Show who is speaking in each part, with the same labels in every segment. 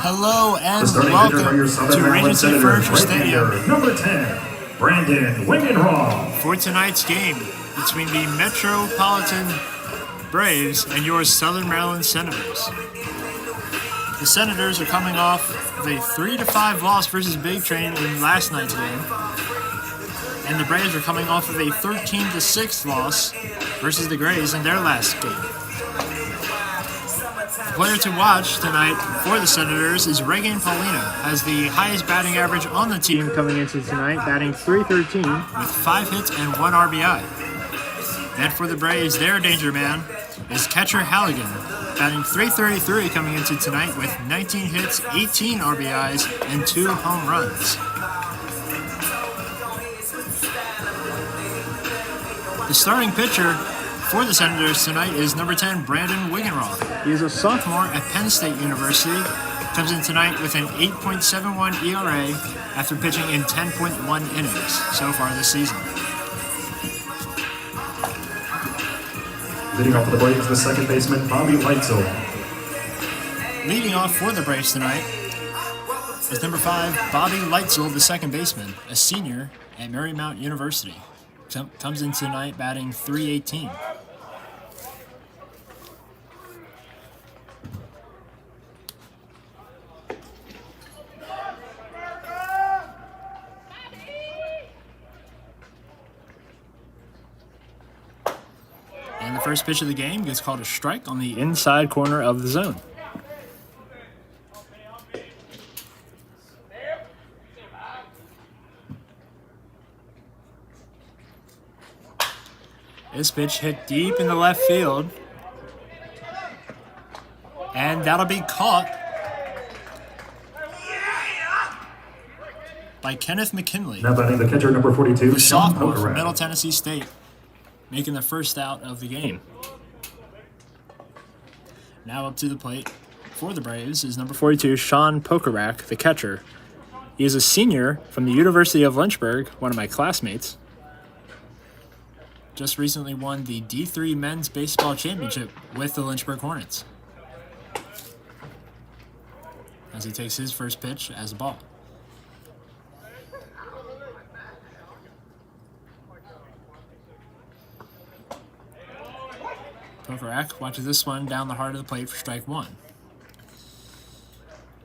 Speaker 1: Hello and welcome to Regency Furniture Stadium
Speaker 2: Number 10, Brandon Wingenroth.
Speaker 1: for tonight's game between the Metropolitan Braves and your Southern Maryland Senators. The Senators are coming off of a 3-5 loss versus Big Train in last night's game, and the Braves are coming off of a 13-6 loss versus the Grays in their last game. The player to watch tonight for the Senators is Regency, has the highest batting average on the team coming into tonight, batting .313 with 5 hits and 1 RBI. And for the Braves, their danger man is catcher Halligan, batting .333 coming into tonight with 19 hits, 18 RBIs, and 2 home runs. The starting pitcher for the Senators tonight is number 10, Brandon Wingenroth. He is a sophomore at Penn State University. Comes in tonight with an 8.71 ERA after pitching in 10.1 innings so far this season.
Speaker 2: Leading off for the Braves, the second baseman, Bobby Leitzel.
Speaker 1: Leading off for the Braves tonight is number 5, Bobby Leitzel, the second baseman, a senior at Marymount University. Comes in tonight batting .318. And the first pitch of the game gets called a strike on the inside corner of the zone. This pitch hit deep in the left field, and that'll be caught by Kenneth McKinley,
Speaker 2: Now batting the catcher, number 42,
Speaker 1: the
Speaker 2: Sean
Speaker 1: sophomore from
Speaker 2: Pokerat.
Speaker 1: Middle Tennessee State, making the first out of the game. Now up to the plate for the Braves is number 42, Sean Pokerat, the catcher. He is a senior from the University of Lynchburg, one of my classmates. Just recently won the D3 Men's Baseball Championship with the Lynchburg Hornets. As he takes his first pitch as a ball. Pokerat watches this one down the heart of the plate for strike one.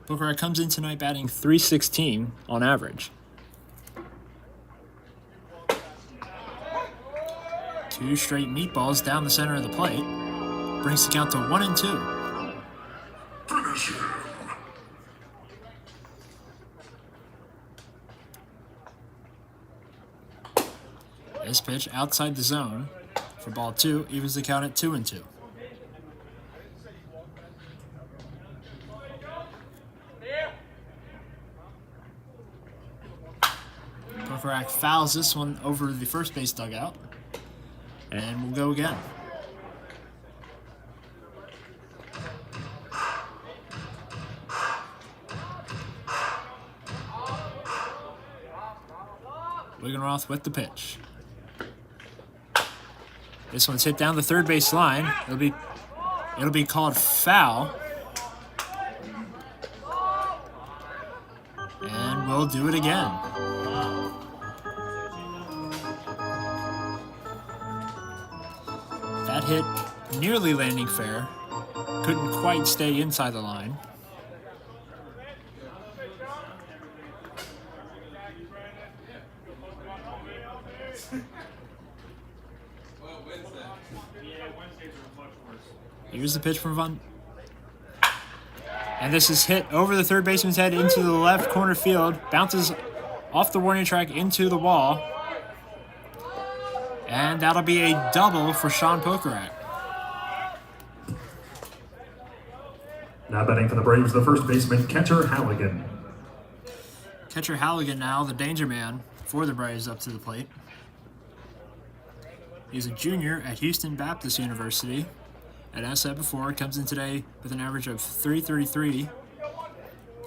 Speaker 1: Pokerat comes in tonight batting .316 on average. 2 straight meatballs down the center of the plate. Brings the count to 1-2. This pitch outside the zone for ball 2 evens the count at 2-2. Pokerat fouls this one over the first base dugout. And we'll go again. Wingenroth with the pitch. This one's hit down the third base line. It'll be called foul. And we'll do it again. That hit nearly landing fair. Couldn't quite stay inside the line. Here's the pitch from Von. And this is hit over the third baseman's head into the left corner field. Bounces off the warning track into the wall. And that'll be a double for Sean Pokerat.
Speaker 2: Now batting for the Braves, the first baseman, catcher Halligan.
Speaker 1: Catcher Halligan now, the danger man for the Braves, up to the plate. He's a junior at Houston Baptist University. And as I said before, comes in today with an average of .333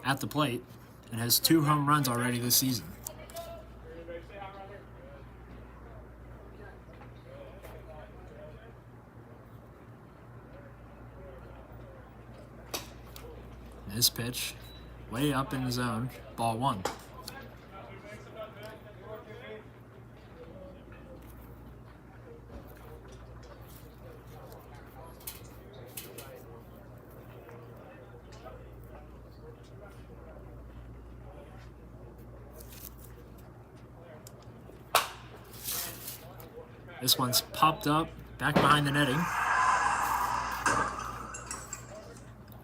Speaker 1: at the plate and has 2 home runs already this season. This pitch way up in the zone, ball 1. This one's popped up, back behind the netting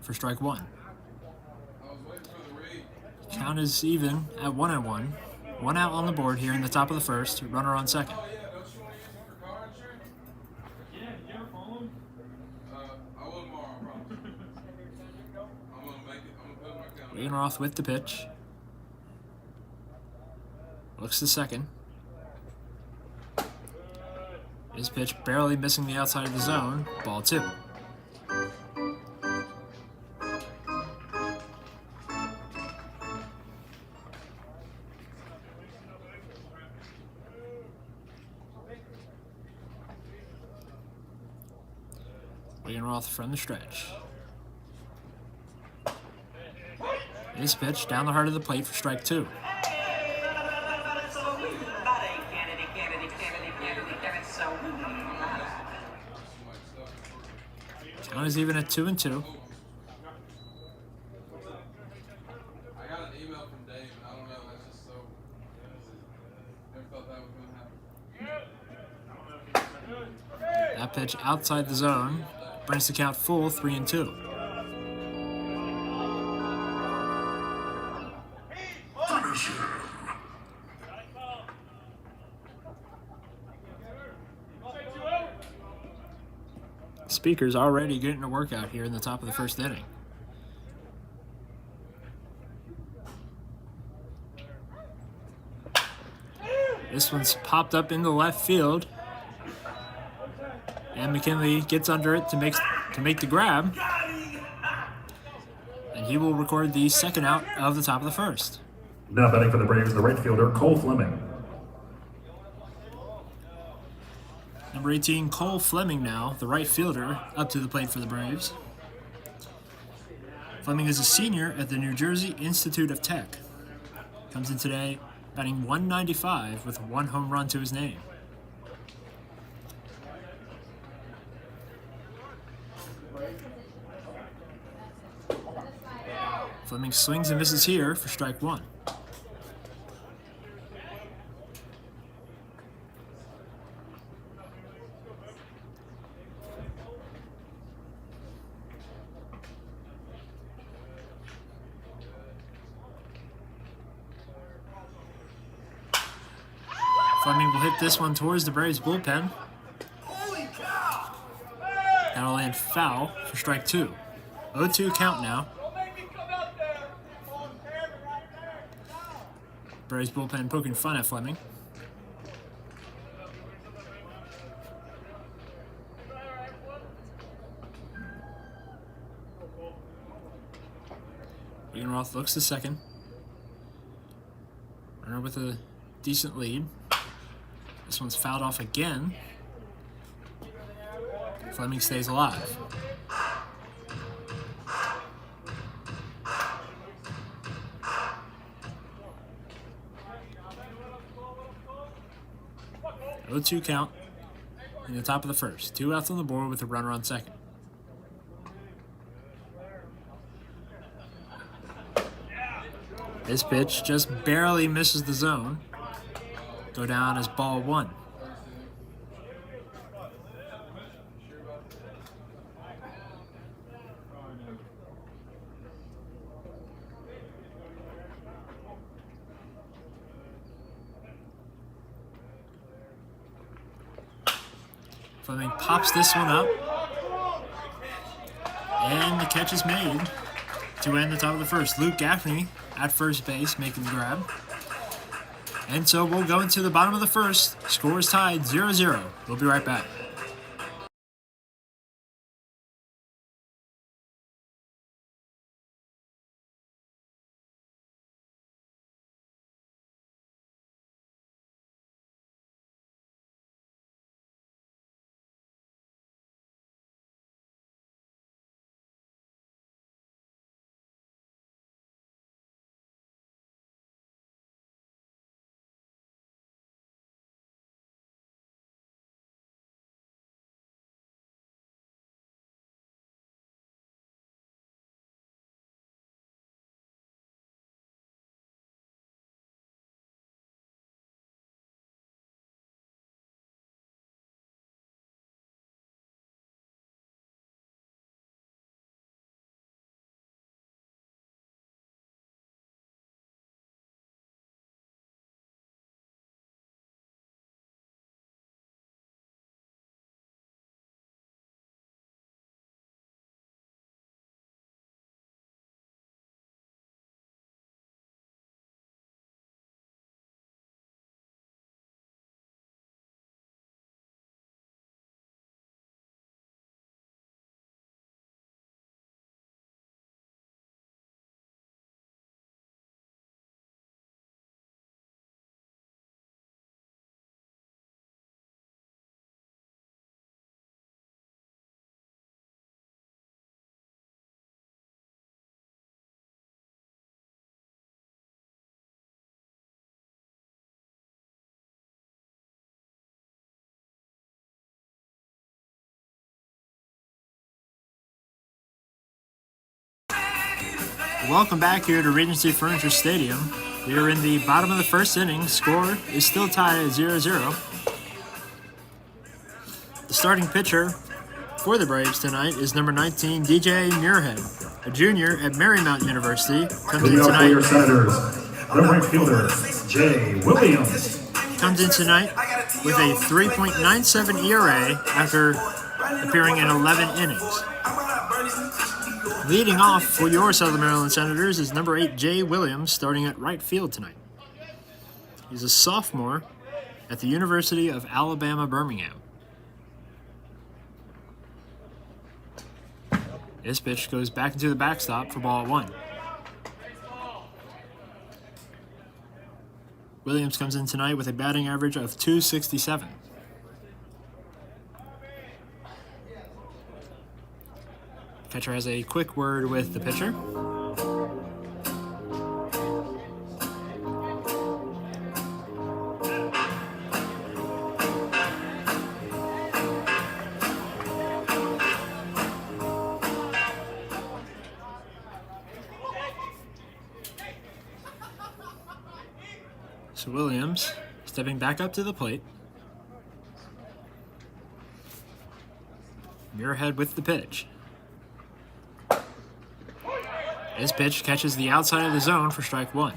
Speaker 1: for strike 1. Count is even at 1-1. 1 out on the board here in the top of the first, runner on second. Regenroth with the pitch. Looks to second. His pitch barely missing the outside of the zone, ball 2. Regenroth from the stretch. His pitch down the heart of the plate for strike 2. Count is even at 2-2.
Speaker 3: I got an email from Dave, and I don't know, that's just so. Never thought that was going to happen.
Speaker 1: That pitch outside the zone brings the count full 3-2. Speaker's already getting a workout here in the top of the first inning. This one's popped up into left field. And McKinley gets under it to make the grab. And he will record the second out of the top of the first.
Speaker 2: Now batting for the Braves, the right fielder, Cole Fleming.
Speaker 1: Number 18, Cole Fleming now, the right fielder, up to the plate for the Braves. Fleming is a senior at the New Jersey Institute of Tech. Comes in today batting .195 with 1 home run to his name. Fleming swings and misses here for strike 1. Fleming will hit this one towards the Braves bullpen. That'll land foul for strike 2. 0-2 count now. Braves bullpen poking fun at Fleming. Regenroth looks to second. Runner with a decent lead. This one's fouled off again. Fleming stays alive. Oh, 2 count in the top of the first. 2 outs on the board with a runner on second. This pitch just barely misses the zone. Go down as ball 1. Fleming pops this one up. And the catch is made to end the top of the first. Luke Gaffney at first base making the grab. And so we'll go into the bottom of the first. Score is tied 0-0. We'll be right back. Welcome back here to Regency Furniture Stadium. We are in the bottom of the first inning. Score is still tied at 0-0. The starting pitcher for the Braves tonight is number 19, DJ Muirhead, a junior at Marymount University. Comes in
Speaker 2: For your
Speaker 1: tonight.
Speaker 2: Senators, the right fielder, Jay Williams.
Speaker 1: Comes in tonight with a 3.97 ERA after appearing in 11 innings. Leading off for your Southern Maryland Senators is number 8, Jay Williams, starting at right field tonight. He's a sophomore at the University of Alabama, Birmingham. This pitch goes back into the backstop for ball 1. Williams comes in tonight with a batting average of .267. Catcher has a quick word with the pitcher. So Williams stepping back up to the plate. Muirhead with the pitch. His pitch catches the outside of the zone for strike 1.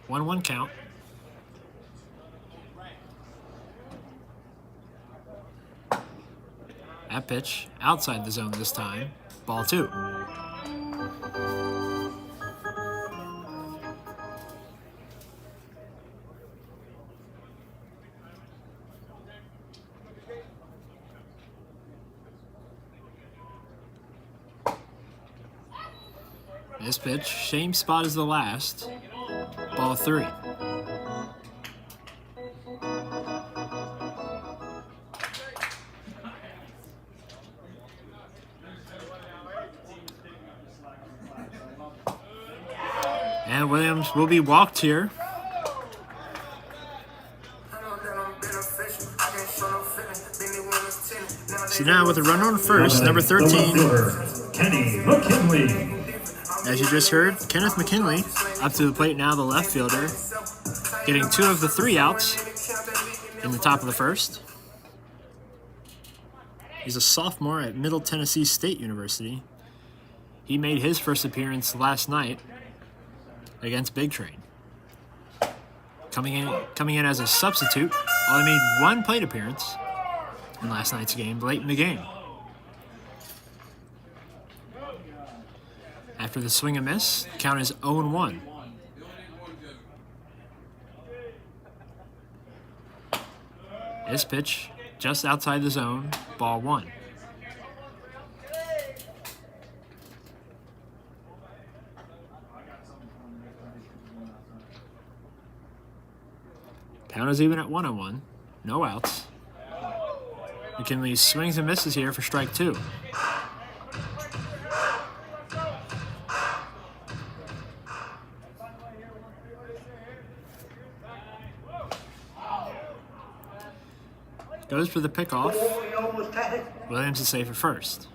Speaker 1: One count. That pitch outside the zone this time. Ball 2. This pitch, same spot as the last. Ball 3. And Williams will be walked here. So now with a runner on first, number 13.
Speaker 2: Kenny McKinley.
Speaker 1: As you just heard, Kenneth McKinley up to the plate now, the left fielder, getting 2 of the 3 outs in the top of the first. He's a sophomore at Middle Tennessee State University. He made his first appearance last night against Big Train. Coming in as a substitute, only made 1 plate appearance in last night's game, late in the game. After the swing and miss, the count is 0-1. This pitch just outside the zone, ball 1. Count is even at 1-1, no outs. McKinley swings and misses here for strike 2. Goes for the pickoff. Williams is safe at first.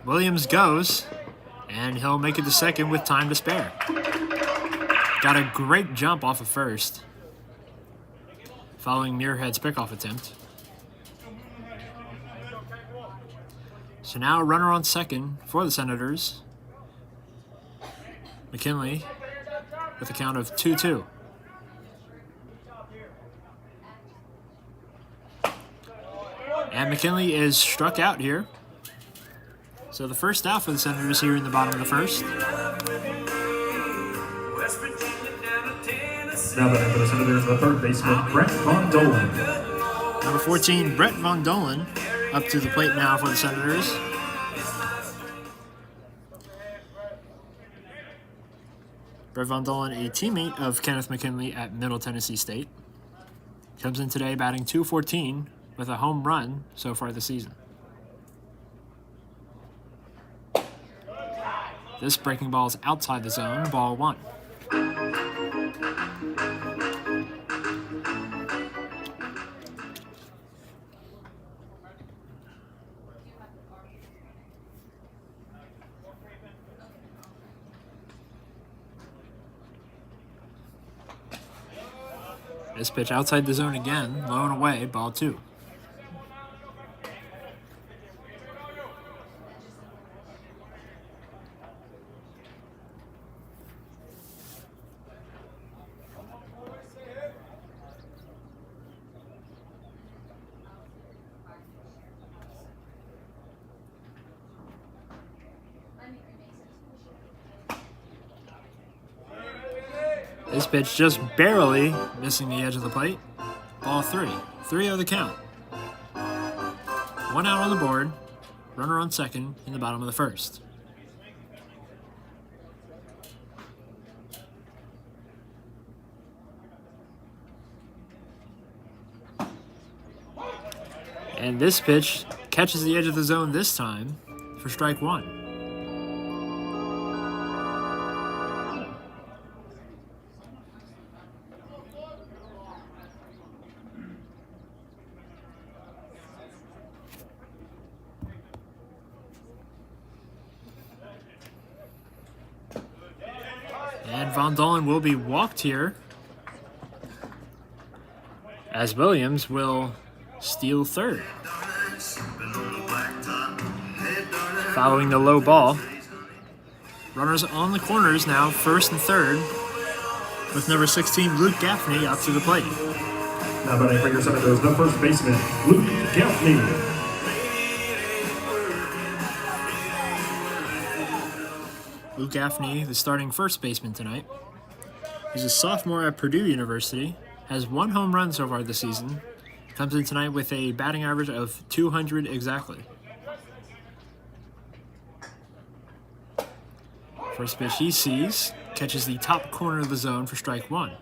Speaker 1: Williams goes, and he'll make it to second with time to spare. Got a great jump off of first, following Muirhead's pickoff attempt. So now a runner on second for the Senators. McKinley with a count of 2-2. And McKinley is struck out here. So the first out for the Senators here in the bottom of the first.
Speaker 2: Now batting for the Senators, the third baseman, Brett Von Dolan.
Speaker 1: Number 14, Brett Von Dolan, up to the plate now for the Senators. Brett Von Dolan, a teammate of Kenneth McKinley at Middle Tennessee State. Comes in today batting .214 with a home run so far this season. This breaking ball is outside the zone, ball 1. This pitch outside the zone again, low and away, ball 2. This pitch just barely missing the edge of the plate. Ball 3. 3-0 the count. 1 out on the board. Runner on second in the bottom of the first. And this pitch catches the edge of the zone this time for strike 1. And Von Dolan will be walked here, as Williams will steal third. Following the low ball, runners on the corners now, first and third, with number 16, Luke Gaffney, up to the plate.
Speaker 2: Now batting for your Senators, the first baseman, Luke Gaffney.
Speaker 1: Luke Gaffney, the starting first baseman tonight. He's a sophomore at Purdue University, has 1 home run so far this season, comes in tonight with a batting average of 200 exactly. First pitch he sees, catches the top corner of the zone for strike 1.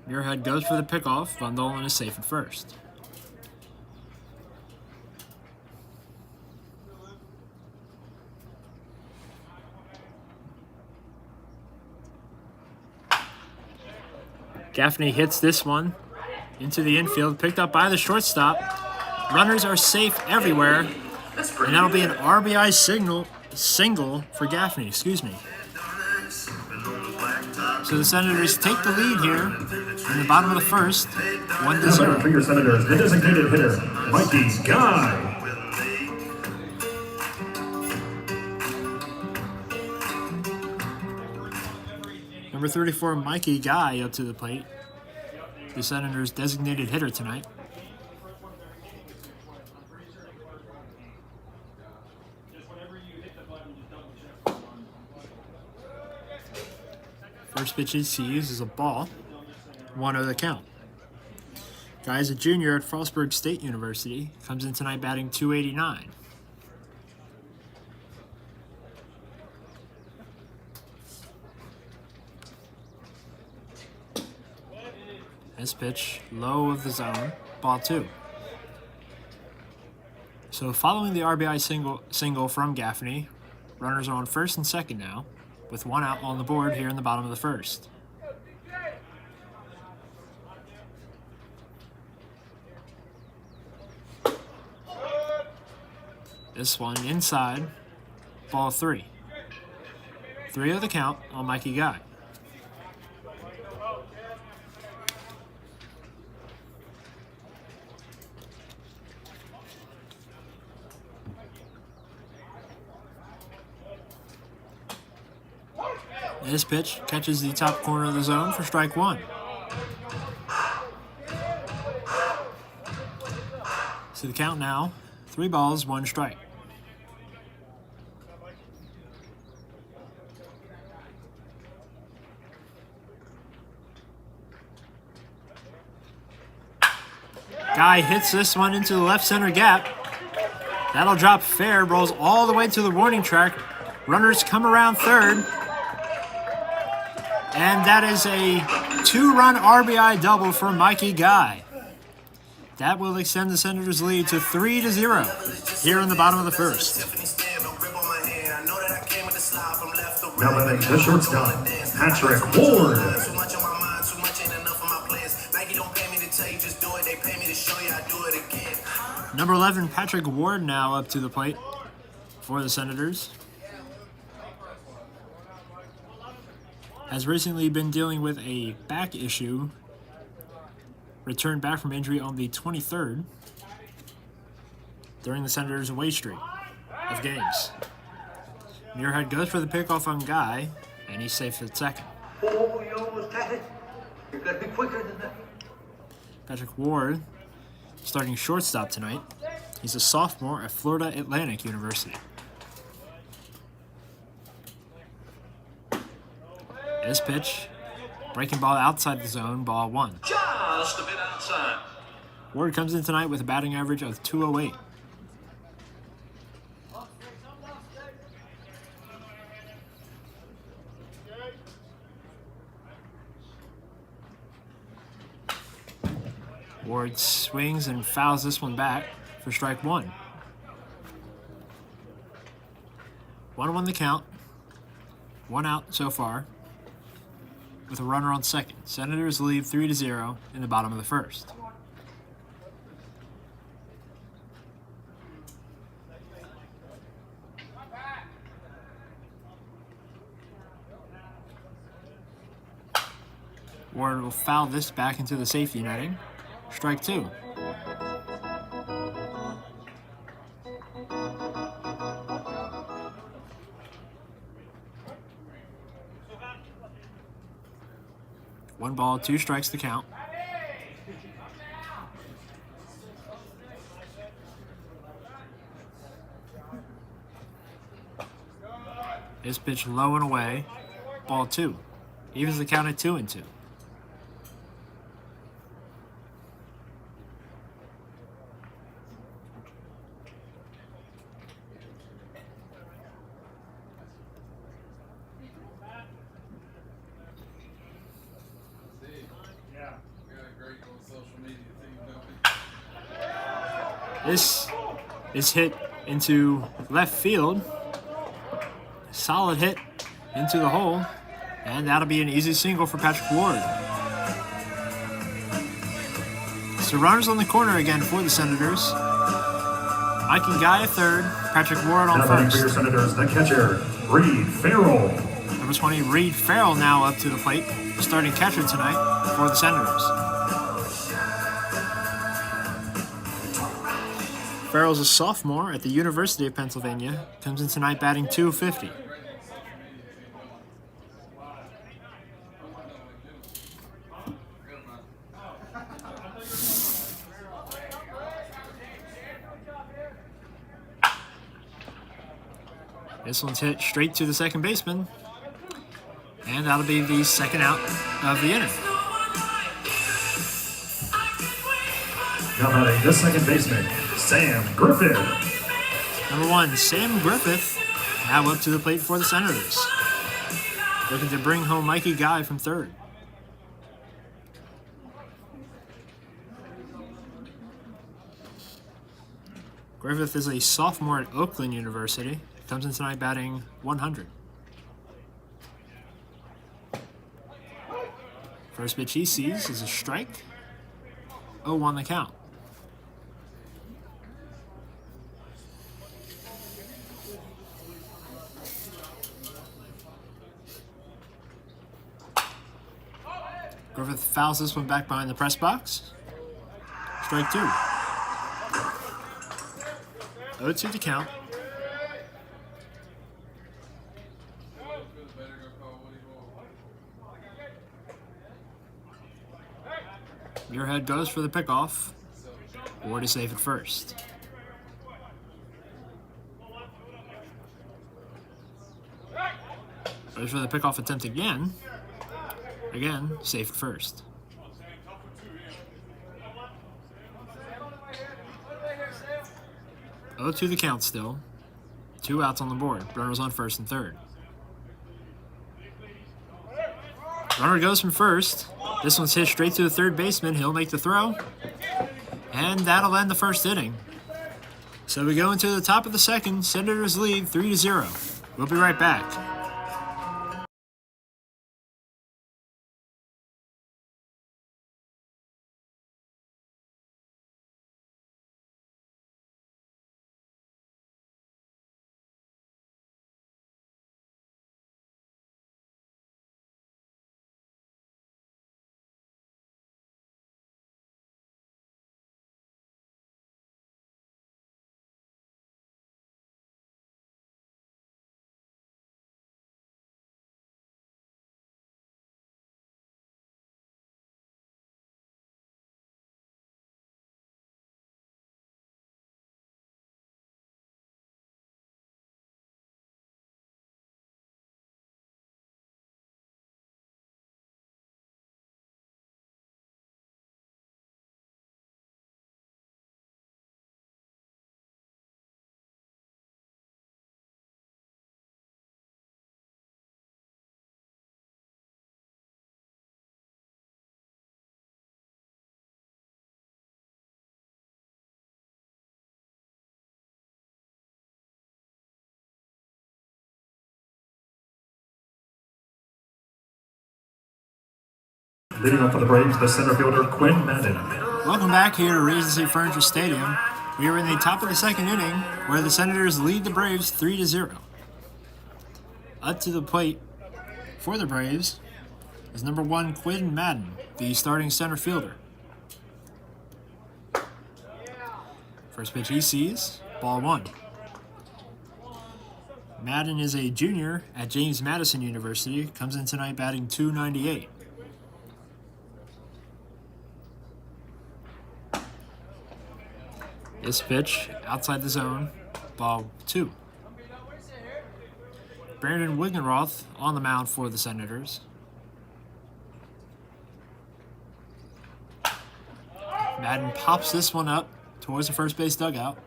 Speaker 1: Muirhead goes for the pickoff. Von Dolan is safe at first. Gaffney hits this one into the infield, picked up by the shortstop. Runners are safe everywhere, and that'll be an RBI single for Gaffney. So the Senators take the lead here in the bottom of the first, 1-0.
Speaker 2: For your Senators, the designated hitter, Mikey Guy.
Speaker 1: Number 34, Mikey Guy, up to the plate. The Senators' designated hitter tonight. First pitch he sees is a ball. 1-0 the count. Guy's a junior at Frostburg State University. Comes in tonight batting .289. This pitch, low of the zone, ball 2. So following the RBI single from Gaffney, runners are on first and second now, with 1 out on the board here in the bottom of the first. This one inside, ball 3. 3-0 the count on Mikey Guy. This pitch catches the top corner of the zone for strike 1. So the count now, 3 balls, 1 strike. Guy hits this one into the left center gap. That'll drop fair, rolls all the way to the warning track. Runners come around third. And that is a 2-run RBI double for Mikey Guy. That will extend the Senators' lead to 3-0 here in the bottom of the first.
Speaker 2: Now batting the shortstop, Patrick Ward.
Speaker 1: Number 11, Patrick Ward, now up to the plate for the Senators. Has recently been dealing with a back issue. Returned back from injury on the 23rd during the Senators' away streak of games. Muirhead goes for the pickoff on Guy, and he's safe at second.
Speaker 4: Oh, you almost got it. You got to be quicker than that.
Speaker 1: Patrick Ward starting shortstop tonight. He's a sophomore at Florida Atlantic University. This pitch, breaking ball outside the zone, ball 1.
Speaker 4: Just a bit outside.
Speaker 1: Ward comes in tonight with a batting average of .208. Ward swings and fouls this one back for strike 1. 1-1 the count. 1 out so far, with a runner on second. Senators lead 3-0 in the bottom of the first. Ward will foul this back into the safety netting. Strike 2. One ball, 2 strikes to count. This pitch low and away. Ball 2. Evens the count at 2-2. This is hit into left field. Solid hit into the hole. And that'll be an easy single for Patrick Ward. So runners on the corner again for the Senators. Mike and Guy at third. Patrick Ward on
Speaker 2: Now batting for your
Speaker 1: first.
Speaker 2: Senators, the catcher, Reed Farrell.
Speaker 1: Number 20, Reed Farrell, now up to the plate. Starting catcher tonight for the Senators. Farrell's a sophomore at the University of Pennsylvania. Comes in tonight batting .250. This one's hit straight to the second baseman. And that'll be the second out of the inning.
Speaker 2: Now batting the second baseman, Sam Griffith.
Speaker 1: Number 1, Sam Griffith, now up to the plate for the Senators. Looking to bring home Mikey Guy from third. Griffith is a sophomore at Oakland University. Comes in tonight batting .100. First pitch he sees is a strike. 0-1 the count. Griffith fouls this one back behind the press box. Strike 2. 0-2 to count. Muirhead goes for the pickoff. Ward is safe at first. Goes for the pickoff attempt again. Again, safe at first. Oh, to the count still. 2 outs on the board. Runners on first and third. Runner goes from first. This one's hit straight to the third baseman. He'll make the throw. And that'll end the first inning. So we go into the top of the second. Senators lead 3-0. We'll be right back.
Speaker 2: Leading up for the Braves, the center fielder, Quinn Madden.
Speaker 1: Welcome back here to Regency Furniture Stadium. We are in the top of the second inning where the Senators lead the Braves 3-0. Up to the plate for the Braves is number 1 Quinn Madden, the starting center fielder. First pitch he sees, ball 1. Madden is a junior at James Madison University, comes in tonight batting .298. This pitch outside the zone, ball 2. Brandon Wigenroth on the mound for the Senators. Madden pops this one up towards the first base dugout.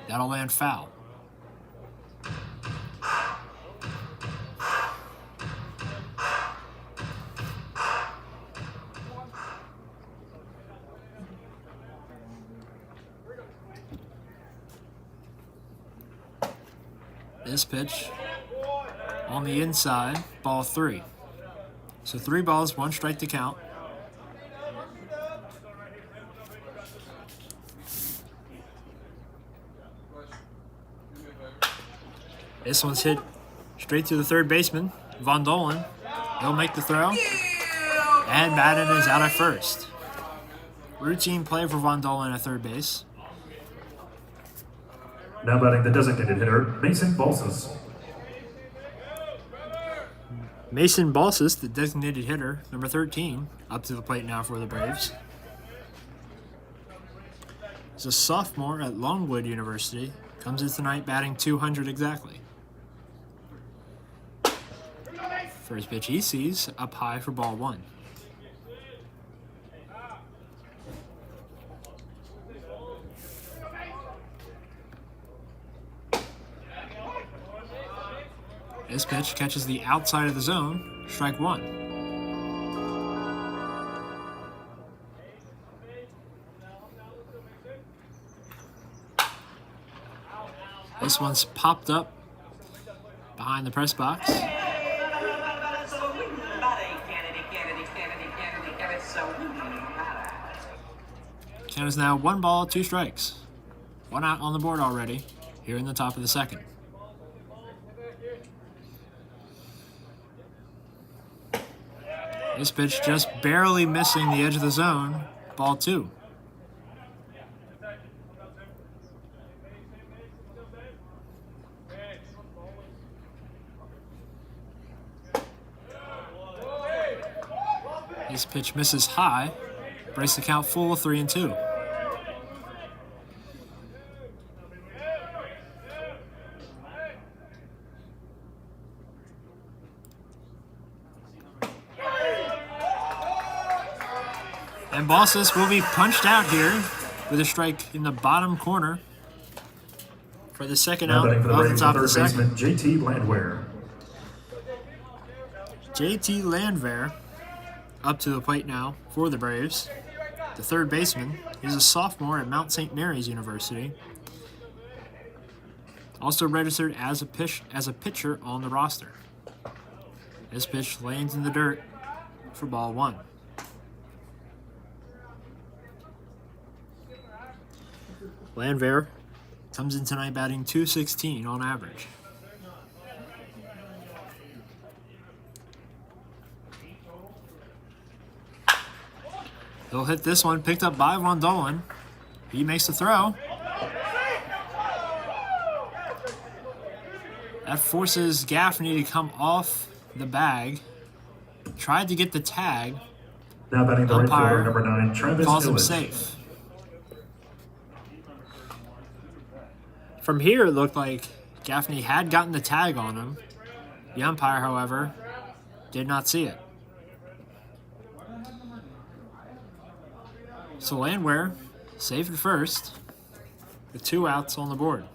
Speaker 1: That'll land foul. This pitch on the inside, ball 3. So 3 balls, 1 strike to count. This one's hit straight to the third baseman, Von Dolan. He'll make the throw. And Madden is out at first. Routine play for Von Dolan at third base.
Speaker 2: Now batting the designated hitter, Mason Balsas.
Speaker 1: Mason Balsas, the designated hitter, number 13, up to the plate now for the Braves. He's a sophomore at Longwood University. Comes in tonight batting .200 exactly. First pitch he sees, up high for ball 1. This pitch catches the outside of the zone, strike 1. This one's popped up behind the press box. Count is now 1 ball, 2 strikes. 1 out on the board already, here in the top of the second. This pitch just barely missing the edge of the zone, ball 2. This pitch misses high, breaks the count full, 3-2. And Balsas will be punched out here with a strike in the bottom corner for the second out
Speaker 2: Now batting for the
Speaker 1: off the
Speaker 2: Braves,
Speaker 1: top of
Speaker 2: third
Speaker 1: the second.
Speaker 2: baseman, JT Landwehr.
Speaker 1: JT Landwehr up to the plate now for the Braves. The third baseman. He's a sophomore at Mount St. Mary's University. Also registered as a pitcher on the roster. This pitch lands in the dirt for ball 1. Landwehr comes in tonight batting .216 on average. He'll hit this one, picked up by Von Dolan. He makes the throw. That forces Gaffney to come off the bag. Tried to get the tag.
Speaker 2: Now batting the right
Speaker 1: Umpire
Speaker 2: fielder, number 9, Travis
Speaker 1: calls him
Speaker 2: Illich.
Speaker 1: safe. From here, it looked like Gaffney had gotten the tag on him. The umpire, however, did not see it. So Landwehr saved at first with 2 outs on the board.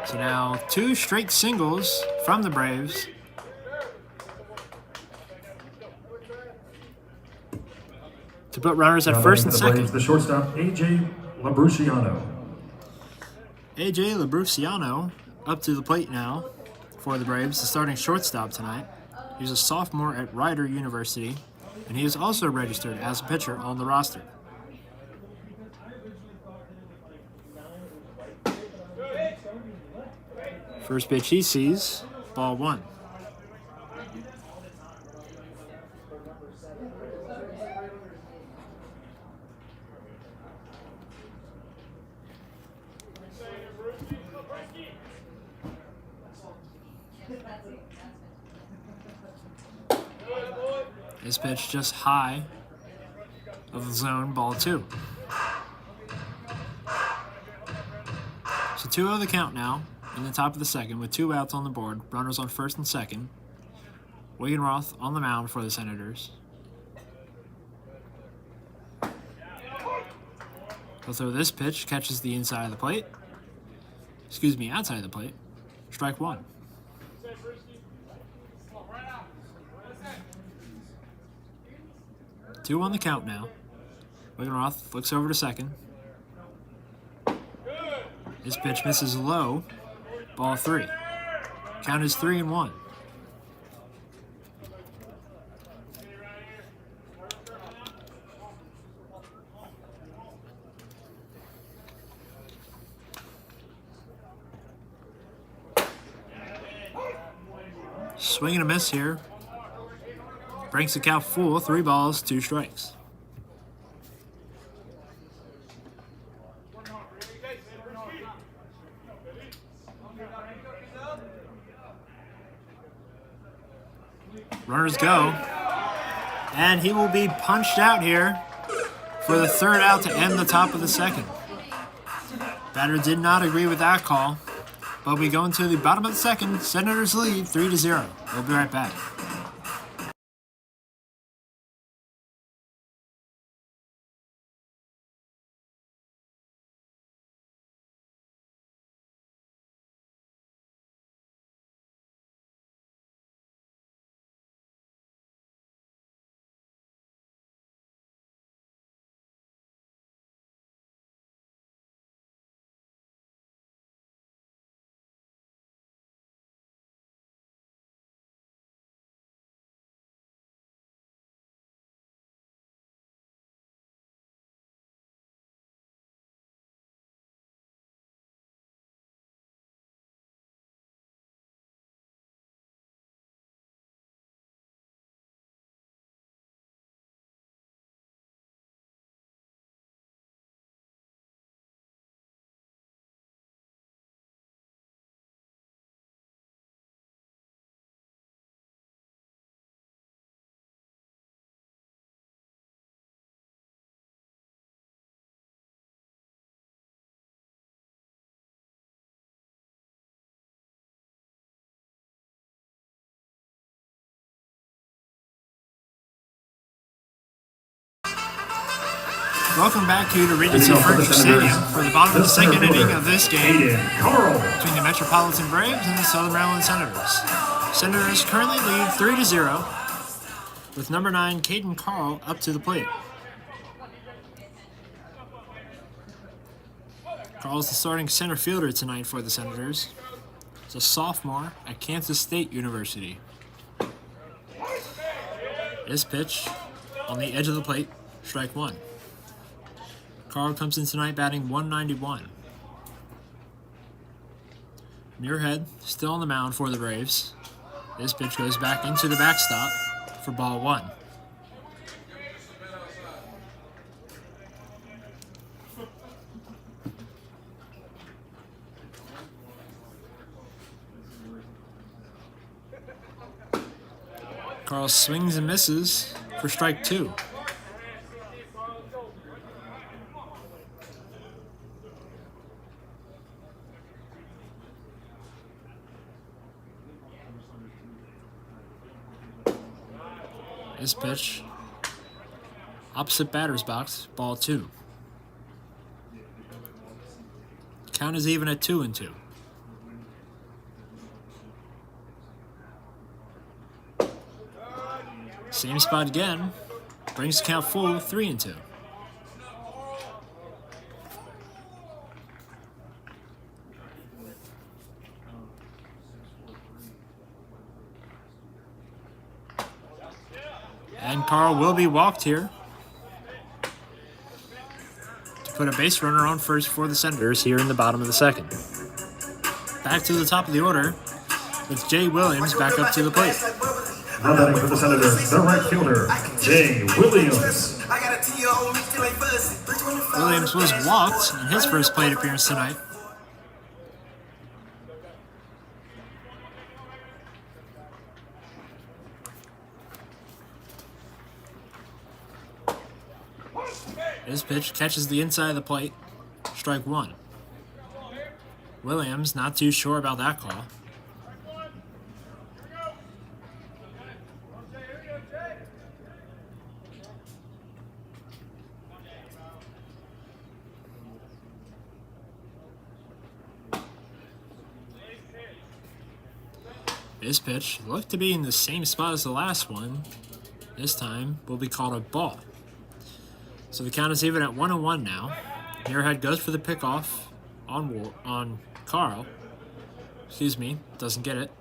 Speaker 1: So now 2 straight singles from the Braves. To put runners at
Speaker 2: Now
Speaker 1: first
Speaker 2: batting
Speaker 1: and
Speaker 2: for the
Speaker 1: second.
Speaker 2: Braves, the shortstop, AJ Labruciano.
Speaker 1: AJ Labruciano up to the plate now for the Braves, the starting shortstop tonight. He's a sophomore at Rider University, and he is also registered as a pitcher on the roster. First pitch he sees, ball 1. His pitch just high of the zone, ball 2. So 2-0 the count now in the top of the second with 2 outs on the board, runners on first and second. Wiggenroth on the mound for the Senators. He'll throw this pitch, catches the inside of the plate. Outside of the plate. Strike 1. Two on the count now. Wiggenroth looks over to second. His pitch misses low. Ball 3. Count is 3-1. Swing and a miss here. Brings the count full, 3 balls, 2 strikes. Runners go. And he will be punched out here for the 3rd out to end the top of the second. Batter did not agree with that call. But we go into the bottom of the second. Senators lead 3-0. We'll be right back. Welcome back to the Regency Furniture Stadium for the bottom of the second inning of this game between the Metropolitan Braves and the Southern Maryland Senators. Senators currently lead 3-0 with number 9 Caden Carl up to the plate. Carl's the starting center fielder tonight for the Senators. He's a sophomore at Kansas State University. This pitch on the edge of the plate, strike 1. Carl comes in tonight batting .191. Muirhead still on the mound for the Braves. This pitch goes back into the backstop for ball 1. Carl swings and misses for strike 2. This pitch, opposite batter's box, ball 2. Count is even at 2-2. Same spot again, brings the count full, 3-2. And Carl will be walked here to put a base runner on first for the Senators here in the bottom of the second. Back to the top of the order, it's Jay Williams back up to the plate.
Speaker 2: Now batting for the Senators, the right fielder, Jay Williams.
Speaker 1: Williams was walked in his first plate appearance tonight. His pitch catches the inside of the plate. Strike one. Williams not too sure about that call. This pitch looked to be in the same spot as the last one. This time will be called a ball. So the count is even at 1-1 now. Muirhead goes for the pickoff on Carl. Excuse me, doesn't get it.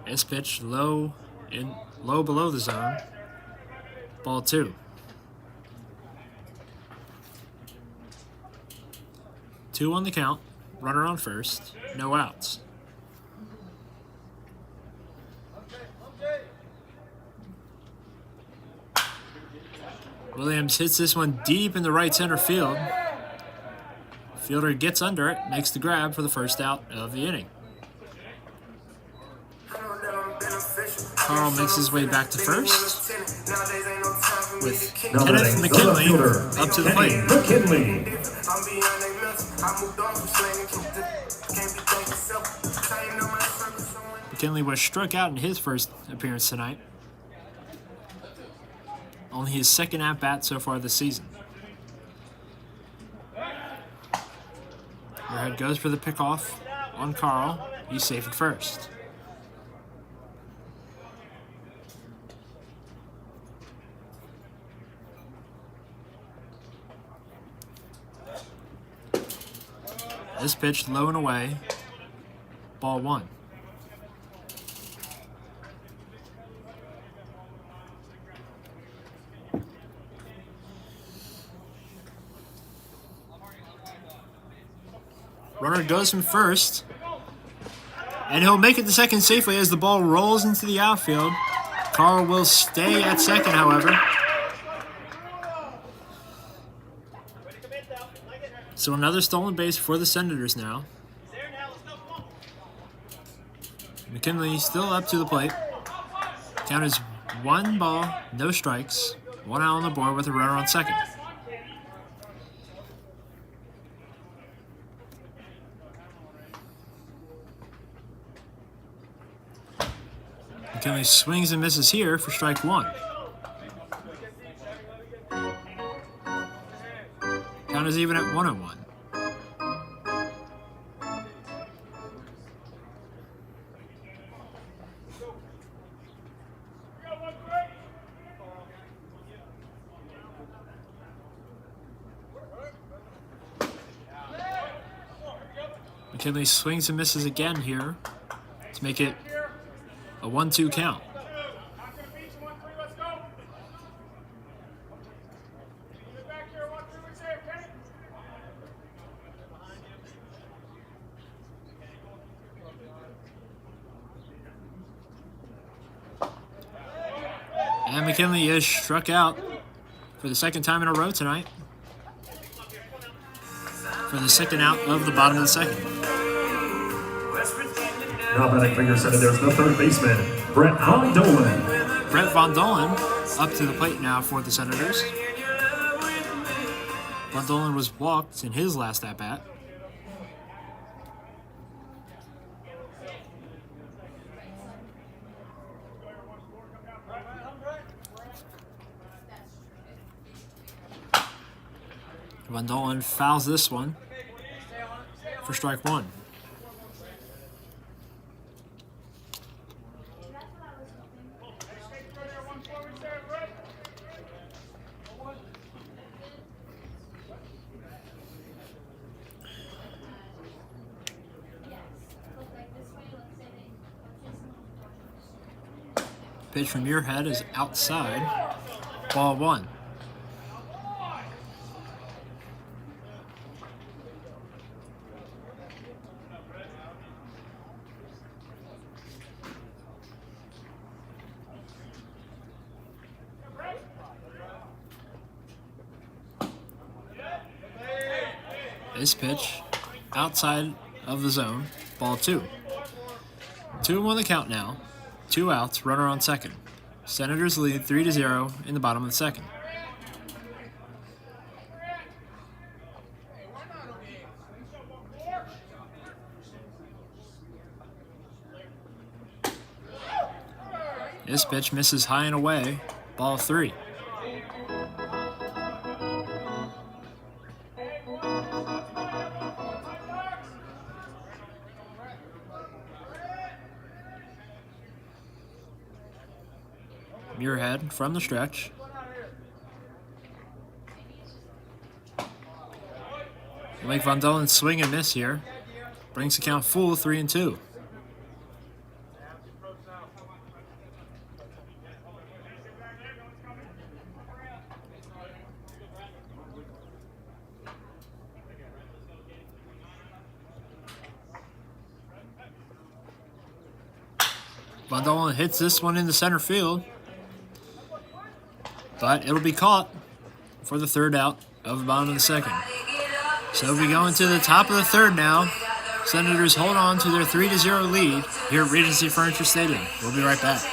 Speaker 1: This pitch low below the zone. Ball two. Two on the count. Runner on first. No outs. Williams hits this one deep in the right center field. Fielder gets under it, makes the grab for the first out of the inning. Carl makes his way back to first with Kenneth McKinley up to the plate. McKinley was struck out in his first appearance tonight. Only his second at-bat so far this season. Muirhead goes for the pickoff on Carl. He's safe at first. This pitch low and away. Ball one. Runner goes from first, and he'll make it to second safely as the ball rolls into the outfield. Carl will stay at second, however. So another stolen base for the Senators now. McKinley still up to the plate. Count is 1 ball, no strikes, 1 out on the board with a runner on second. McKinley swings and misses here for strike one. Count is even at 1-1. McKinley swings and misses again here to make it a 1-2 count. And McKinley is struck out for the second time in a row tonight. For the second out of the bottom of the second.
Speaker 2: Now batting for your Senators, the third baseman, Brett Von Dolan.
Speaker 1: Brett Von Dolan up to the plate now for the Senators. Von Dolan was walked in his last at-bat. Von Dolan fouls this one for strike one. Pitch from Muirhead is outside. Ball 1. This pitch outside of the zone. Ball 2. 2-1 the count now. 2 outs, runner on second. Senators lead 3-0 in the bottom of the second. This pitch misses high and away. Ball 3. Muirhead from the stretch. He'll make Von Dolan swing and miss here. Brings the count full 3-2. Von Dolan hits this one into center field, but it'll be caught for the third out of the bottom of the second. So we go into the top of the third now. Senators hold on to their 3-0 lead here at Regency Furniture Stadium. We'll be right back.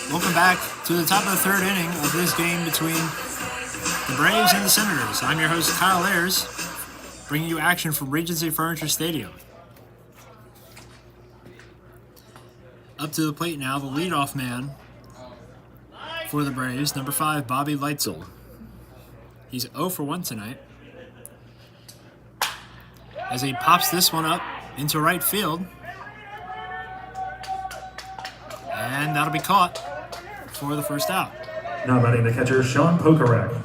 Speaker 1: Welcome back to the top of the third inning of this game between the Braves and the Senators. I'm your host, Kyle Ayers, bringing you action from Regency Furniture Stadium. Up to the plate now, the leadoff man for the Braves, number 5, Bobby Leitzel. He's 0 for 1 tonight, as he pops this one up into right field, and that'll be caught for the first out.
Speaker 2: Now batting the catcher, Sean Pokorak.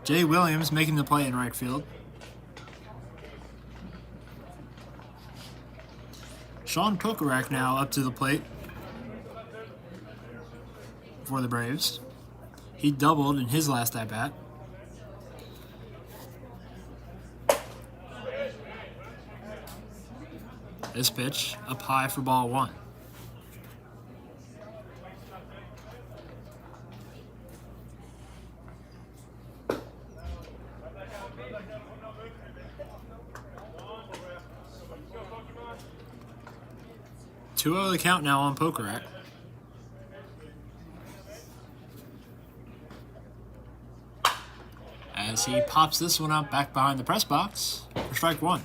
Speaker 1: Jay Williams making the play in right field. Sean Pokorak now up to the plate for the Braves. He doubled in his last at-bat. This pitch up high for ball 1. Two-0 the count now on Pokorak. As he pops this one up back behind the press box for strike 1.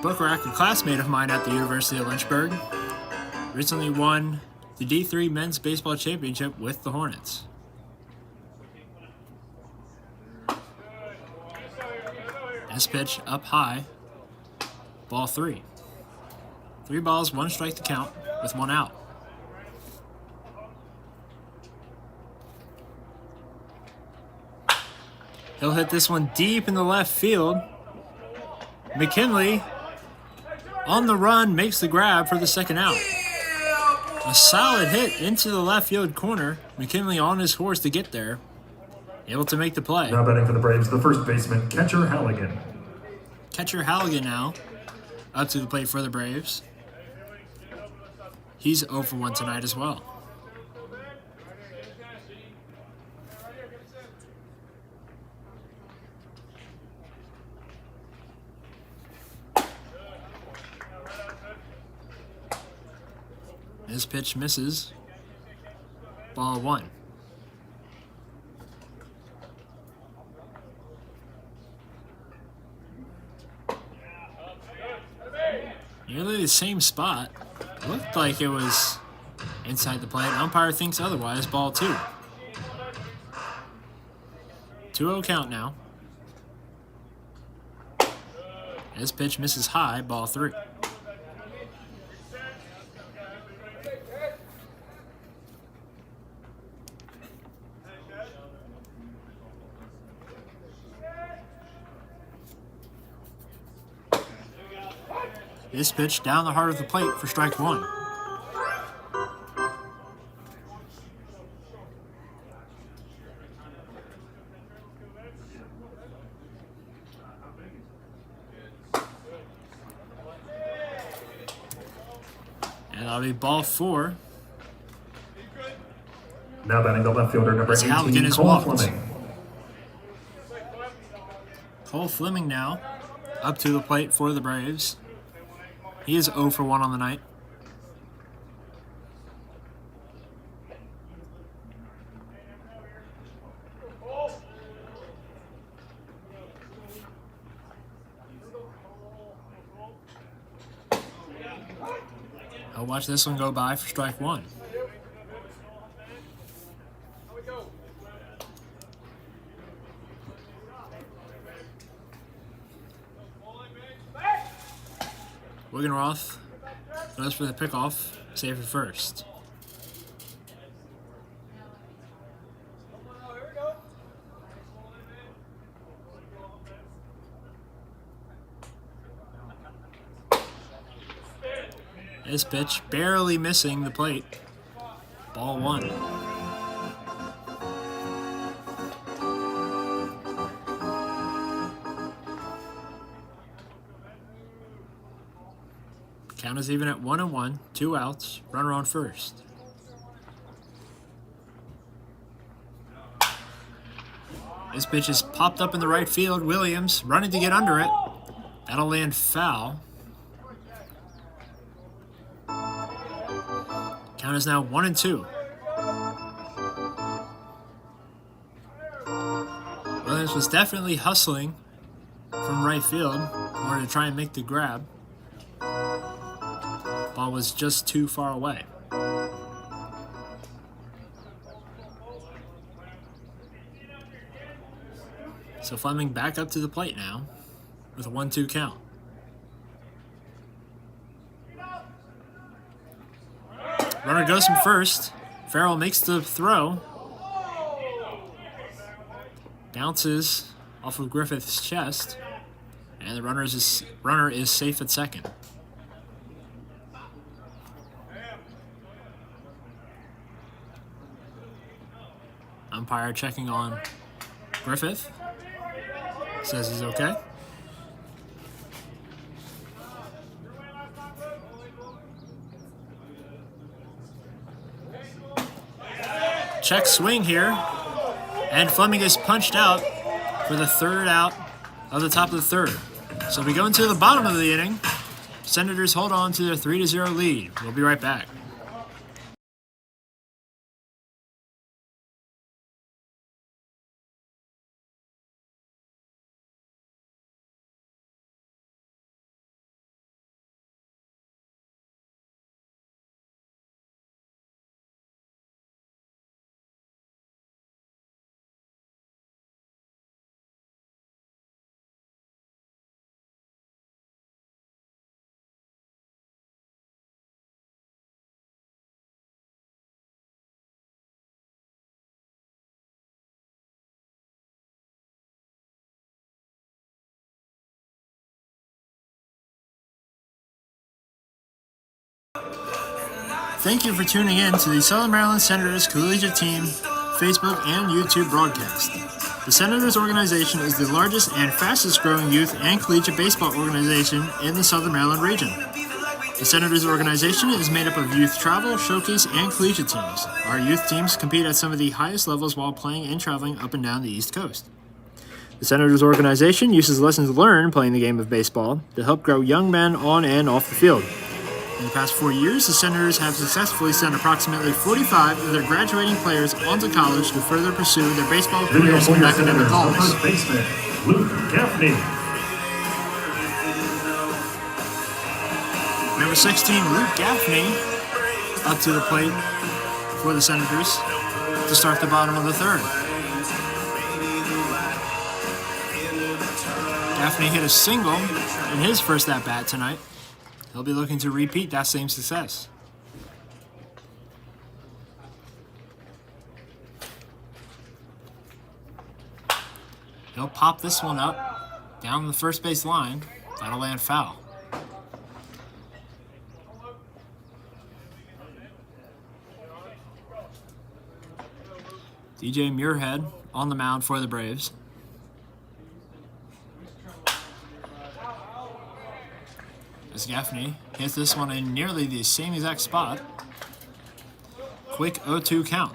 Speaker 1: Pokorak, a classmate of mine at the University of Lynchburg, recently won the D3 Men's Baseball Championship with the Hornets. This pitch up high, ball 3. 3 balls, 1 strike to count with 1 out. He'll hit this one deep in the left field. McKinley on the run makes the grab for the second out. A solid hit into the left field corner. McKinley on his horse to get there. Able to make the play.
Speaker 2: Now batting for the Braves, the first baseman, catcher Halligan.
Speaker 1: Catcher Halligan now up to the plate for the Braves. He's 0 for 1 tonight as well. This pitch misses. Ball 1. Nearly the same spot. Looked like it was inside the plate. Umpire thinks otherwise. Ball 2. 2-0 count now. This pitch misses high. Ball 3. This pitch down the heart of the plate for strike 1. And that'll be ball 4.
Speaker 2: Now batting the left fielder, number
Speaker 1: As Halligan
Speaker 2: 18,
Speaker 1: is
Speaker 2: Cole
Speaker 1: walked.
Speaker 2: Fleming.
Speaker 1: Cole Fleming now up to the plate for the Braves. He is 0 for 1 on the night. I'll watch this one go by for strike 1. Wiggenroth goes for the pickoff, save for first. This pitch barely missing the plate. Ball 1. Count is even at 1-1, 2 outs, runner on first. This pitch is popped up in the right field. Williams running to get under it. That'll land foul. Count is now 1-2. Williams was definitely hustling from right field in order to try and make the grab. Ball was just too far away. So Fleming back up to the plate now with a 1-2 count. Runner goes from first. Farrell makes the throw. Bounces off of Griffith's chest. And the runner is safe at second. Umpire checking on Griffith. Says he's okay. Check swing here. And Fleming is punched out for the third out of the top of the third. So we go into the bottom of the inning. Senators hold on to their 3-0 lead. We'll be right back. Thank you for tuning in to the Southern Maryland Senators Collegiate Team Facebook and YouTube broadcast. The Senators organization is the largest and fastest growing youth and collegiate baseball organization in the Southern Maryland region. The Senators organization is made up of youth travel, showcase, and collegiate teams. Our youth teams compete at some of the highest levels while playing and traveling up and down the East Coast. The Senators organization uses lessons learned playing the game of baseball to help grow young men on and off the field. In the past 4 years, the Senators have successfully sent approximately 45 of their graduating players onto college to further pursue their baseball careers and academic goals.
Speaker 2: First baseman, Luke Gaffney.
Speaker 1: Number 16, Luke Gaffney, up to the plate for the Senators to start the bottom of the third. Gaffney hit a single in his first at-bat tonight. He'll be looking to repeat that same success. He'll pop this one up down the first base line. That'll land foul. DJ Muirhead on the mound for the Braves. As Gaffney hits this one in nearly the same exact spot. Quick 0-2 count.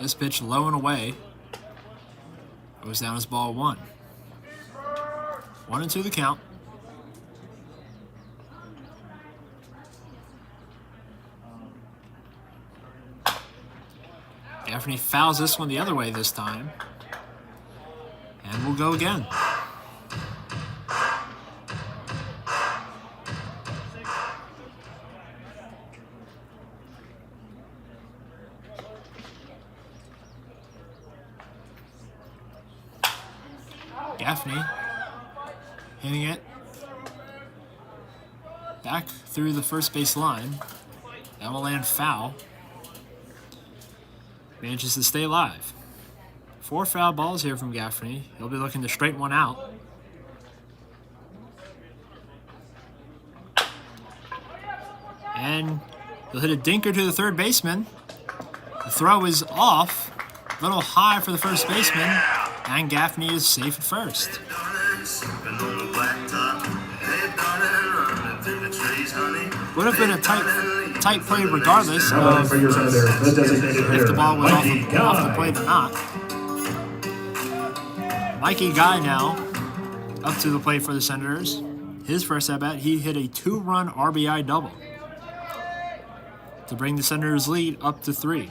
Speaker 1: This pitch low and away. Goes down as ball 1. 1-2 the count. Gaffney fouls this one the other way this time. And we'll go again. Gaffney hitting it back through the first base line. That will land foul. Manages to stay alive. 4 foul balls here from Gaffney. He'll be looking to straighten one out. And he'll hit a dinker to the third baseman. The throw is off. A little high for the first baseman. And Gaffney is safe at first. Would have been a tight play regardless of if the ball was off the plate or not. Mikey Guy now up to the plate for the Senators. His first at-bat, he hit a 2-run RBI double to bring the Senators' lead up to 3.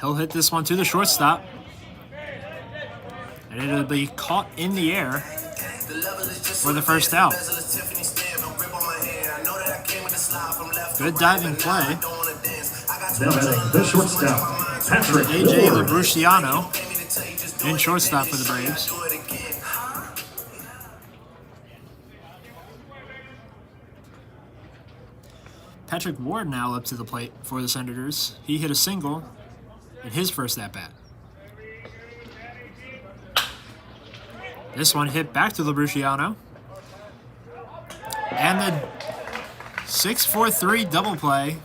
Speaker 1: He'll hit this one to the shortstop. And it'll be caught in the air for the first out. Good diving play.
Speaker 2: Now batting the shortstop, Patrick
Speaker 1: AJ
Speaker 2: Ward.
Speaker 1: Labruciano in shortstop for the Braves. Patrick Ward now up to the plate for the Senators. He hit a single in his first at-bat. This one hit back to Labruciano. And the 6-4-3 double play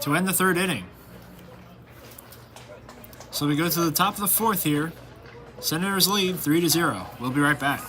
Speaker 1: to end the third inning. So we go to the top of the fourth here. Senators lead 3-0. We'll be right back.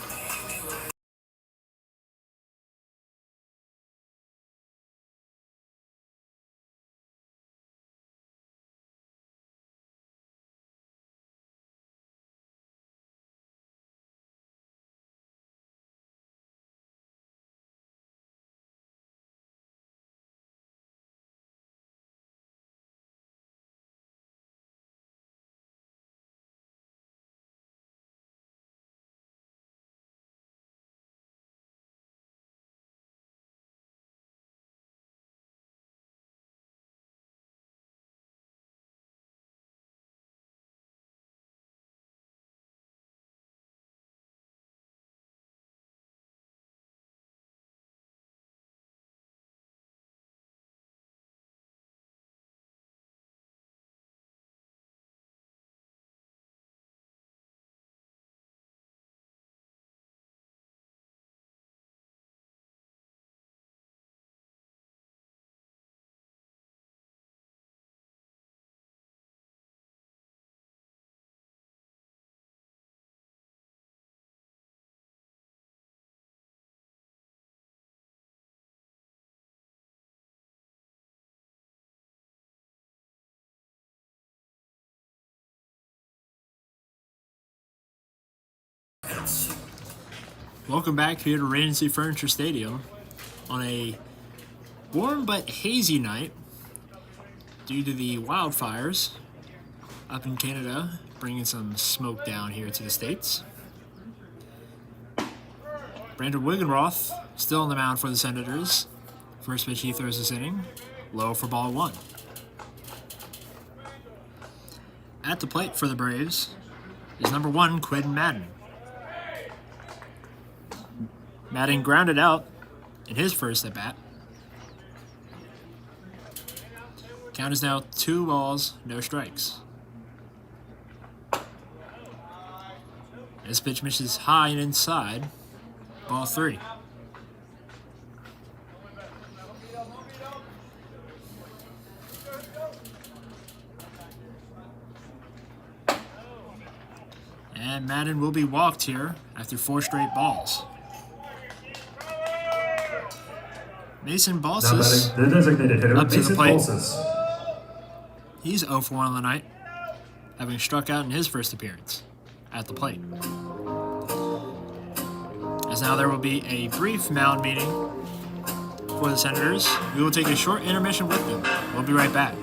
Speaker 1: Welcome back here to Regency Furniture Stadium on a warm but hazy night due to the wildfires up in Canada, bringing some smoke down here to the States. Brandon Wiggenroth still on the mound for the Senators. First pitch he throws this inning, low for ball 1. At the plate for the Braves is number 1, Quinn Madden. Madden grounded out in his first at bat. Count is now 2 balls, no strikes. This pitch misses high and inside, ball 3. And Madden will be walked here after 4 straight balls. Mason
Speaker 2: Now
Speaker 1: Balsas
Speaker 2: batting the designated hitter,
Speaker 1: up to the
Speaker 2: Mason
Speaker 1: plate.
Speaker 2: Balsas.
Speaker 1: He's 0 for 1 on the night, having struck out in his first appearance at the plate. As now there will be a brief mound meeting for the Senators. We will take a short intermission with them. We'll be right back.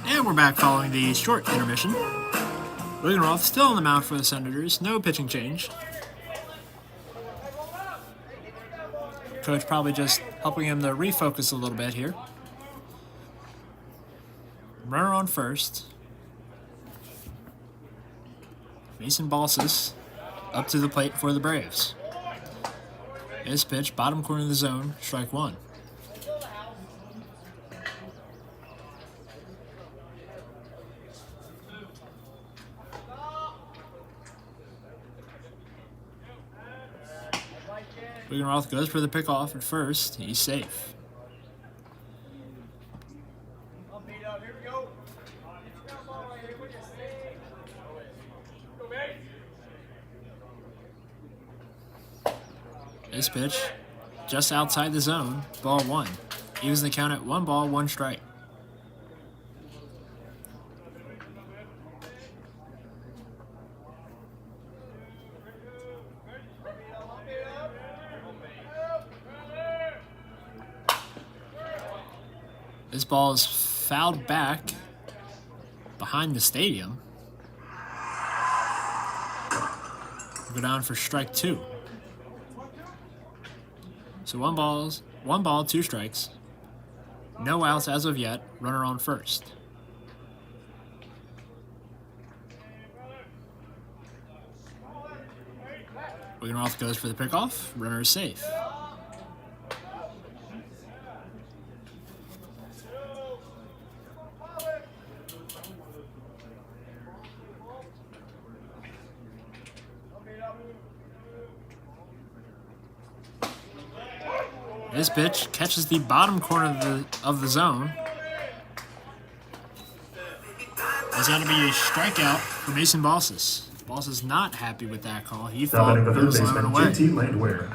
Speaker 1: And we're back following the short intermission. Wiggenroth still on the mound for the Senators. No pitching change. Coach probably just helping him to refocus a little bit here. Runner on first. Mason Balsas up to the plate for the Braves. His pitch, bottom corner of the zone, strike 1. Wiggenroth goes for the pickoff at first. He's safe. This pitch, just outside the zone, ball 1. Evens the count at 1 ball, 1 strike. This ball is fouled back behind the stadium. We'll go down for strike 2. So 1 ball, 2 strikes. No outs as of yet. Runner on first. Wiggenroth goes for the pickoff. Runner is safe. This pitch catches the bottom corner of the zone. It's going to be a strikeout for Mason Balsas. Balsas not happy with that call. He
Speaker 2: Now
Speaker 1: thought
Speaker 2: batting the
Speaker 1: it
Speaker 2: third
Speaker 1: was
Speaker 2: baseman,
Speaker 1: thrown away.
Speaker 2: JT Landwehr.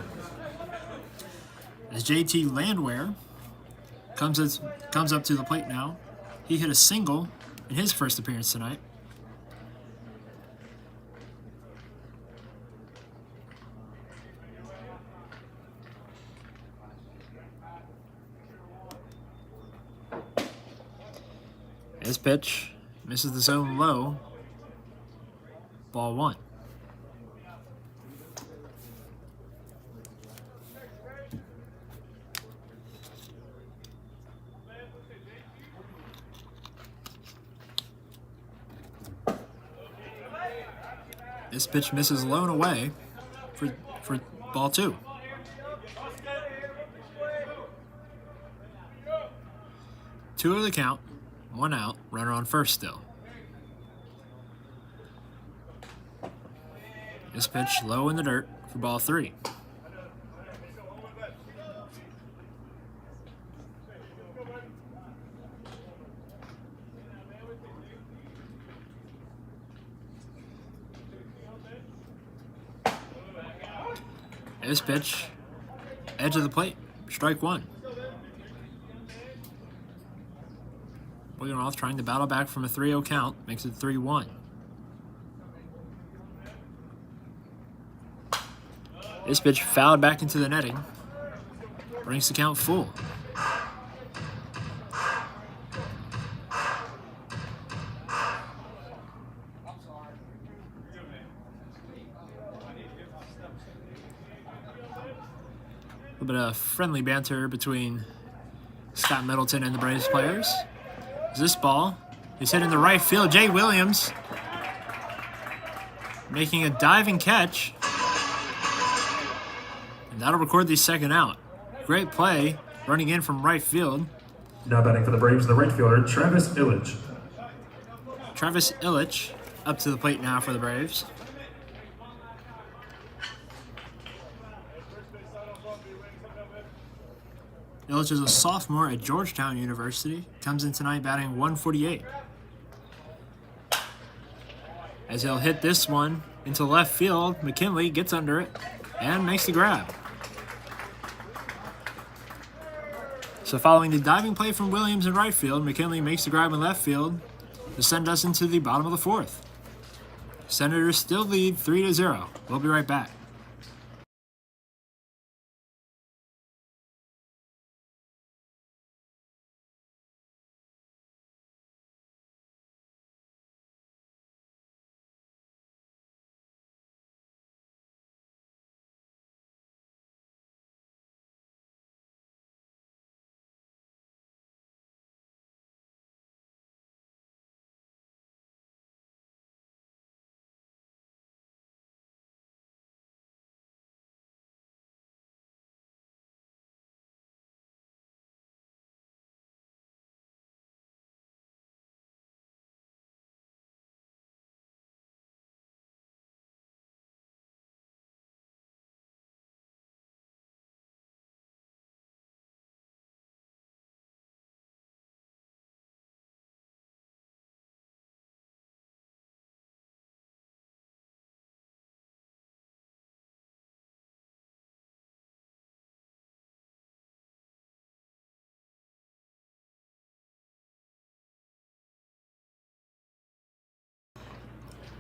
Speaker 1: As JT Landwehr comes up to the plate now. He hit a single in his first appearance tonight. This pitch misses the zone low. Ball 1. This pitch misses low and away for ball 2. Two of the count. 1 out, runner on first still. This pitch low in the dirt for ball 3. This pitch, edge of the plate, strike one. Williams trying to battle back from a 3-0 count, makes it 3-1. This pitch fouled back into the netting, brings the count full. A little bit of friendly banter between Scott Middleton and the Braves players. This ball is hit in the right field. Jay Williams making a diving catch. And that'll record the second out. Great play running in from right field.
Speaker 2: Now batting for the Braves, the right fielder, Travis Illich.
Speaker 1: Travis Illich up to the plate now for the Braves. Illich is a sophomore at Georgetown University. Comes in tonight batting 148. As he'll hit this one into left field, McKinley gets under it and makes the grab. So following the diving play from Williams in right field, McKinley makes the grab in left field to send us into the bottom of the fourth. Senators still lead 3-0. We'll be right back.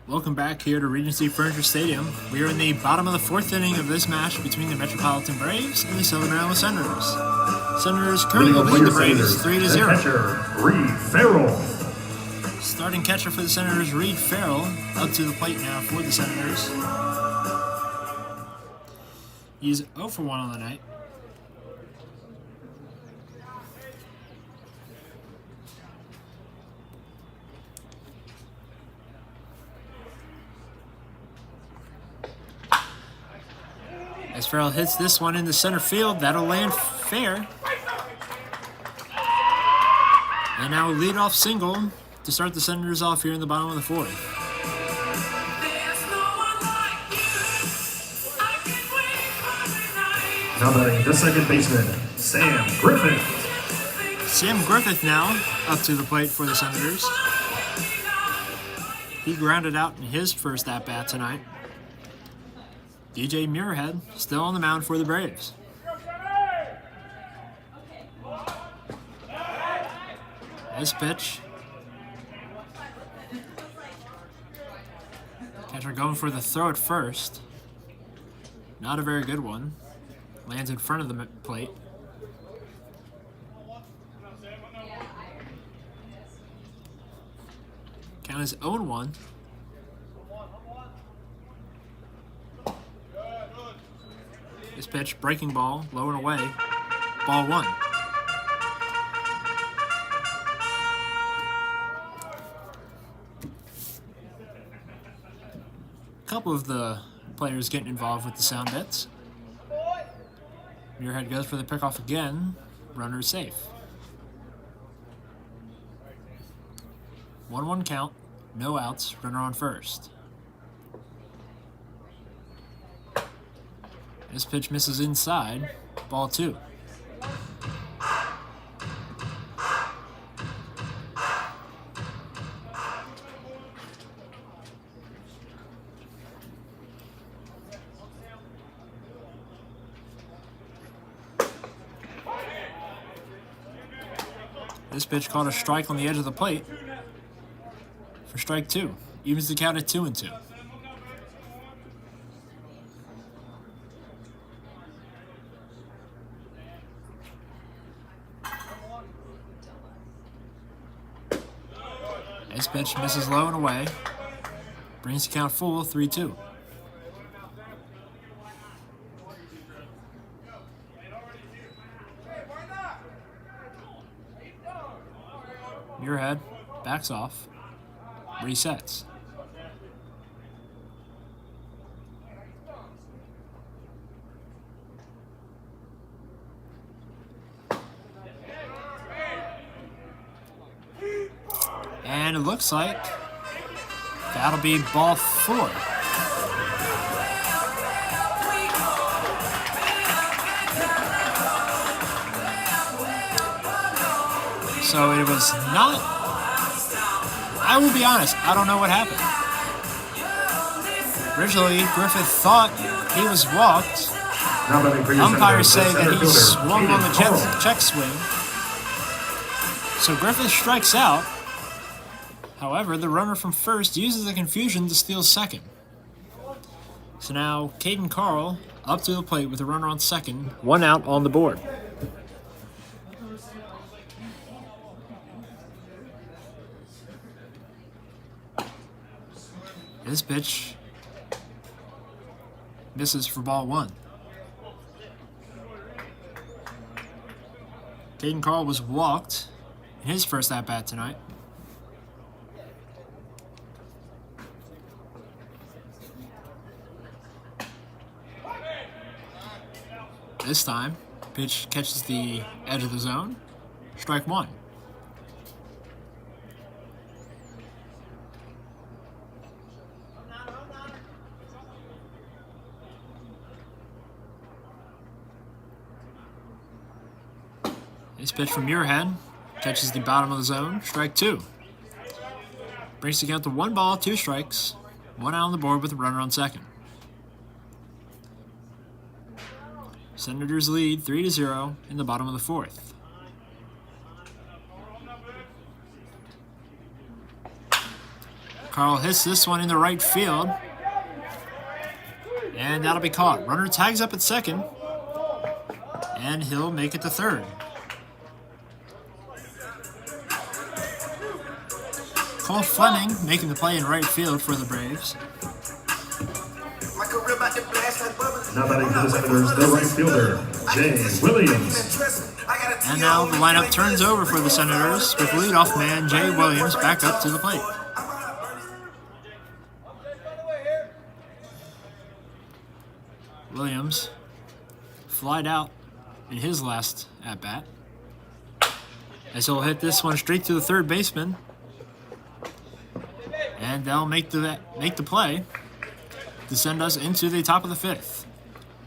Speaker 1: Welcome back here to Regency Furniture Stadium. We are in the bottom of the fourth inning of this match between the Metropolitan Braves and the Southern Maryland Senators. Senators currently lead the Braves 3-0.
Speaker 2: Catcher, Reed Farrell.
Speaker 1: Starting catcher for the Senators, Reed Farrell, up to the plate now for the Senators. He's 0 for 1 on the night. As Farrell hits this one into center field, that'll land fair. And now a leadoff single to start the Senators off here in the bottom of the fourth.
Speaker 2: Now batting the second baseman, Sam Griffith.
Speaker 1: Sam Griffith now up to the plate for the Senators. He grounded out in his first at-bat tonight. DJ Muirhead still on the mound for the Braves. This pitch. Catcher going for the throw at first. Not a very good one. Lands in front of the plate. Count is 0-1. This pitch, breaking ball, low and away. Ball one. A couple of the players getting involved with the sound bits. Muirhead goes for the pickoff again. Runner safe. 1-1 count. No outs. Runner on first. This pitch misses inside. Ball two. This pitch caught a strike on the edge of the plate for strike 2. Evens the count at 2-2. This pitch misses low and away. Brings the count full, 3-2. Muirhead backs off, resets. And it looks like that'll be ball 4. So it was not, I will be honest, I don't know what happened. Originally, Griffith thought he was walked. Umpires say that he swung on the check swing. So Griffith strikes out. However, the runner from first uses the confusion to steal second. So now, Caden Carl up to the plate with a runner on second, 1 out on the board. This pitch misses for ball 1. Caden Carl was walked in his first at-bat tonight. This time, pitch catches the edge of the zone. Strike 1. This pitch from Muirhead catches the bottom of the zone. Strike 2. Brings the count to 1 ball, 2 strikes. 1 out on the board with a runner on second. Senators lead 3-0 in the bottom of the 4th. Carl hits this one in the right field. And that'll be caught. Runner tags up at second. And he'll make it to third. Cole Fleming making the play in right field for the Braves.
Speaker 2: Now batting for the Senators, the right fielder, Jay Williams.
Speaker 1: And now the lineup turns over for the Senators with leadoff man Jay Williams back up to the plate. Williams flied out in his last at-bat, as he'll hit this one straight to the third baseman. And they'll make the play to send us into the top of the 5th.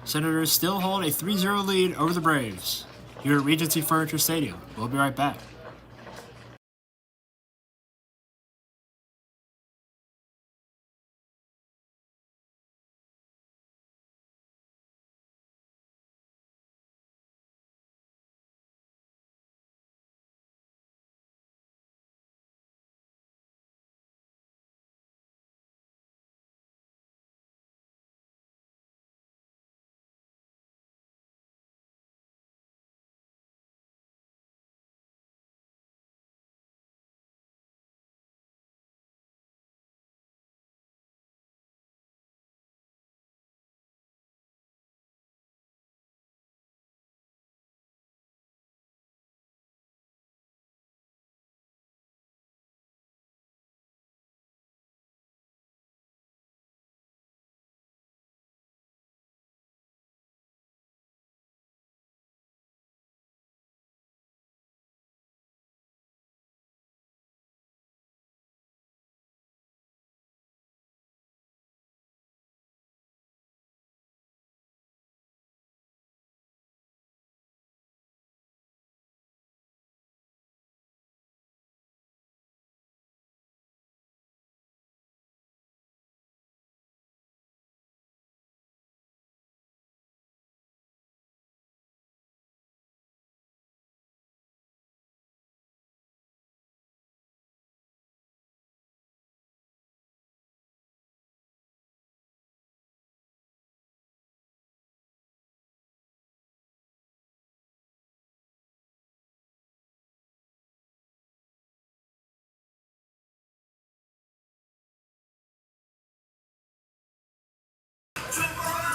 Speaker 1: Senators still hold a 3-0 lead over the Braves here at Regency Furniture Stadium. We'll be right back.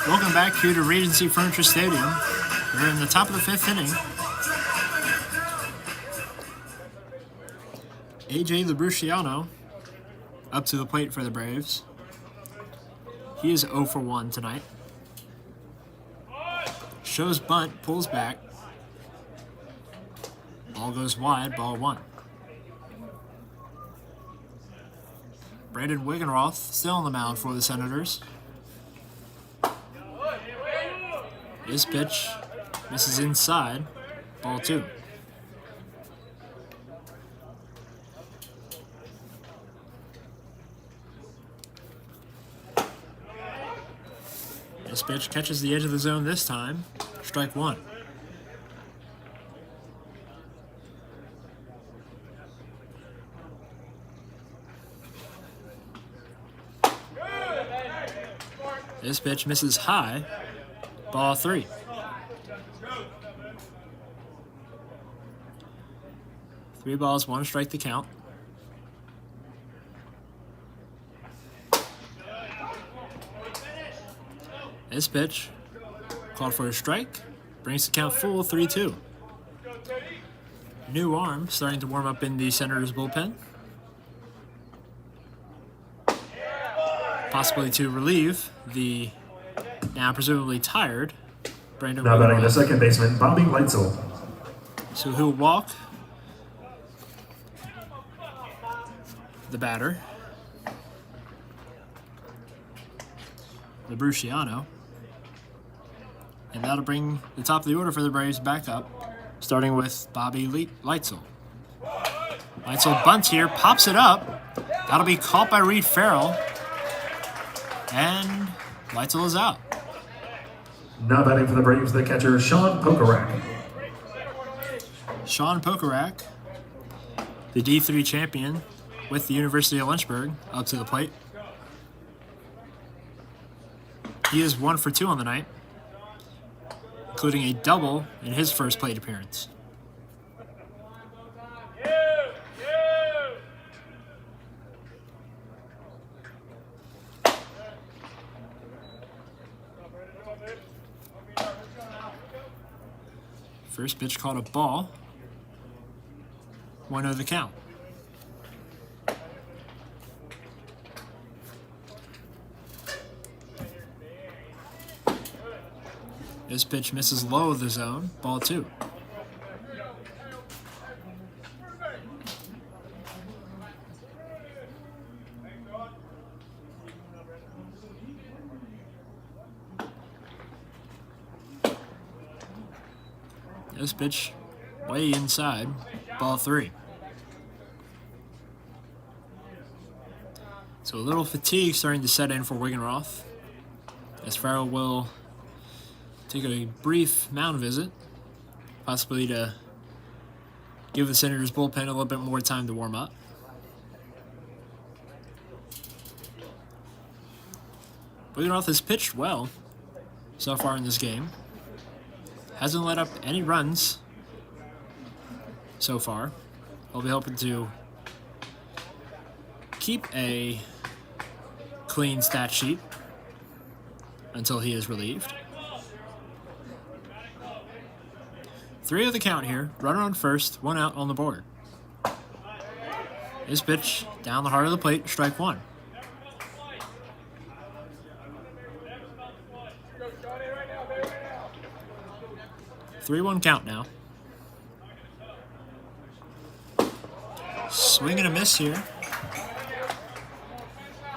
Speaker 1: Welcome back here to Regency Furniture Stadium. We're in the top of the 5th inning. AJ Labruciano up to the plate for the Braves. He is 0 for 1 tonight. Shows bunt, pulls back. Ball goes wide, ball 1. Brandon Wiggenroth still on the mound for the Senators. His pitch misses inside, ball 2. This pitch catches the edge of the zone this time, strike 1. This pitch misses high, ball 3. Three balls, 1 strike to count. This pitch, called for a strike, brings the count full, 3-2. New arm starting to warm up in the Senators bullpen. Possibly to relieve the now presumably tired Brandon
Speaker 2: Now batting the
Speaker 1: Wiggenroth.
Speaker 2: second baseman, Bobby Leitzel.
Speaker 1: So he'll walk the batter, Labruciano, and that'll bring the top of the order for the Braves back up, starting with Bobby Leitzel. Leitzel bunts here, pops it up. That'll be caught by Reed Farrell, and Leitzel is out.
Speaker 2: Now batting for the Braves, the catcher, Sean Pokorak.
Speaker 1: Sean Pokorak, the D3 champion with the University of Lynchburg, up to the plate. He is 1 for 2 on the night, including a double in his first plate appearance. First pitch called a ball. 1-0 the count. This pitch misses low of the zone, ball 2. This pitch way inside, ball 3. So a little fatigue starting to set in for Wiggenroth, as Farrell will take a brief mound visit, possibly to give the Senators bullpen a little bit more time to warm up. Wiggenroth has pitched well so far in this game. Hasn't let up any runs so far. He'll be hoping to keep a clean stat sheet until he is relieved. 3-0 the count here. Runner on first, 1 out on the board. His pitch down the heart of the plate, strike 1. 3-1 count now. Swing and a miss here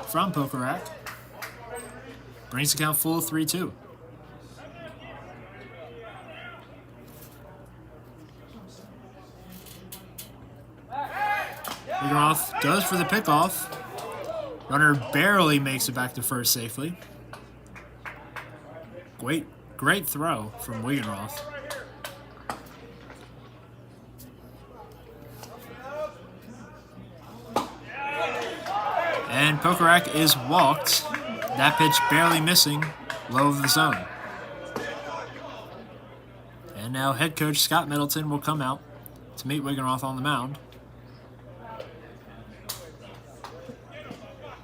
Speaker 1: from Pokorak. Brings the count full, 3-2. Wiggenroth goes for the pickoff. Runner barely makes it back to first safely. Great throw from Wiggenroth. And Pokorak is walked. That pitch barely missing, low of the zone. And now head coach Scott Middleton will come out to meet Wiggenroth on the mound.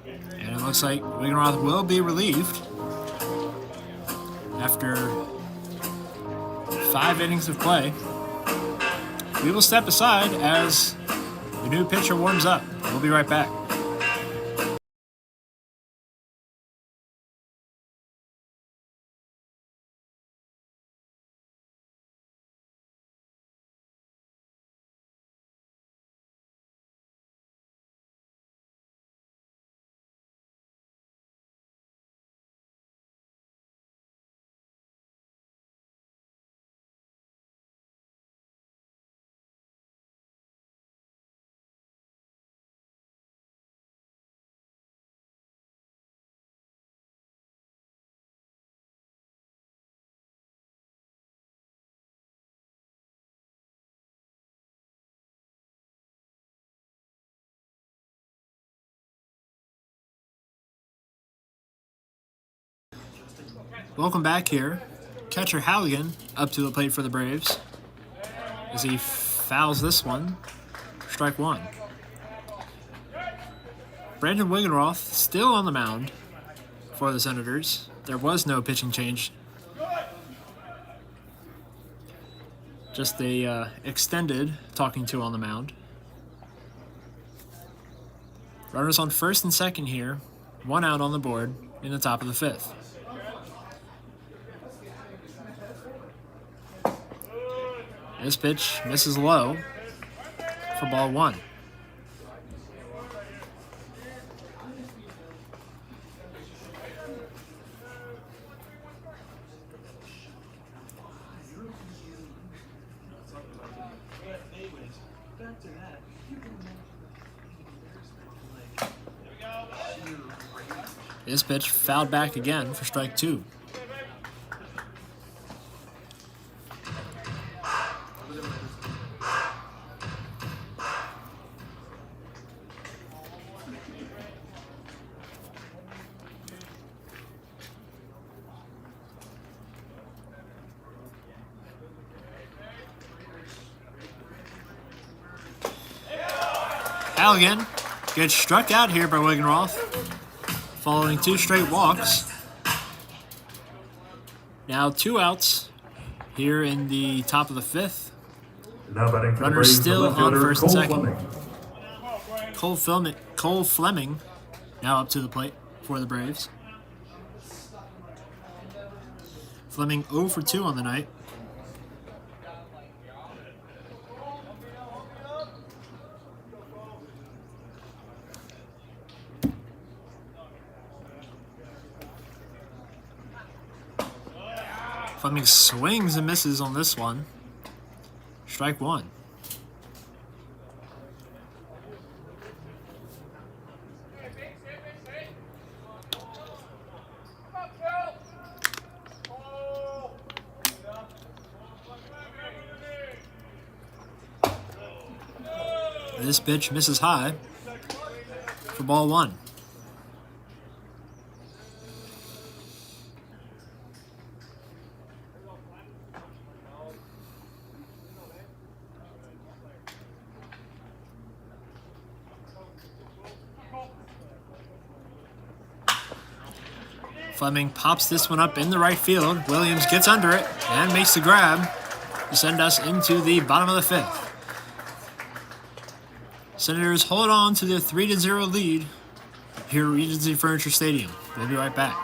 Speaker 1: And it looks like Wiggenroth will be relieved. after 5 innings of play. We will step aside as the new pitcher warms up. We'll be right back. Welcome back here. Catcher Halligan up to the plate for the Braves as he fouls this one. Strike 1. Brandon Wiggenroth still on the mound for the Senators. There was no pitching change. Just a extended talking to on the mound. Runners on first and second here. 1 out on the board in the top of the 5th. This pitch misses low for ball 1. This pitch fouled back again for strike 2. Halligan gets struck out here by Wiggenroth, following 2 straight walks. Now 2 outs here in the top of the 5th.
Speaker 2: Now batting for the
Speaker 1: Runners
Speaker 2: Braves,
Speaker 1: still
Speaker 2: the left
Speaker 1: on
Speaker 2: fielder,
Speaker 1: first and
Speaker 2: Cole
Speaker 1: second.
Speaker 2: Fleming.
Speaker 1: Cole Fleming now up to the plate for the Braves. Fleming 0 for 2 on the night. Fleming swings and misses on this one. Strike 1. This pitch misses high for ball 1. Fleming pops this one up in the right field. Williams gets under it and makes the grab to send us into the bottom of the 5th. Senators hold on to the 3-0 lead here at Regency Furniture Stadium. We'll be right back.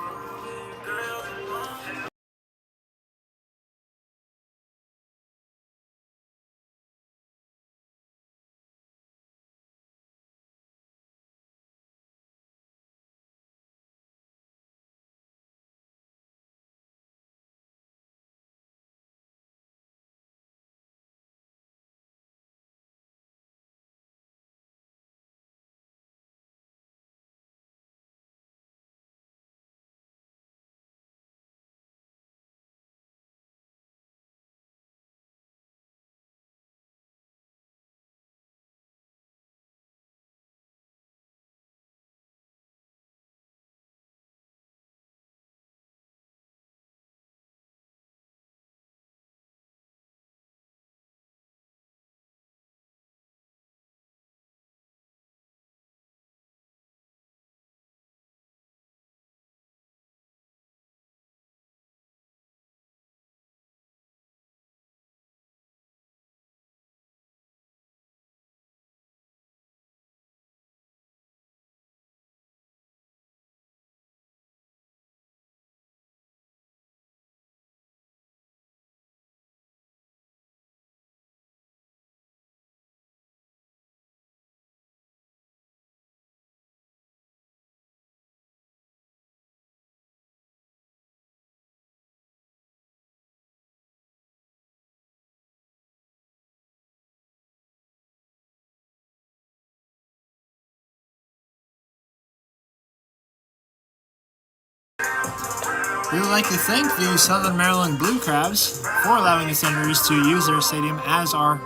Speaker 1: We would like to thank the Southern Maryland Blue Crabs for allowing the Senators to use their stadium as our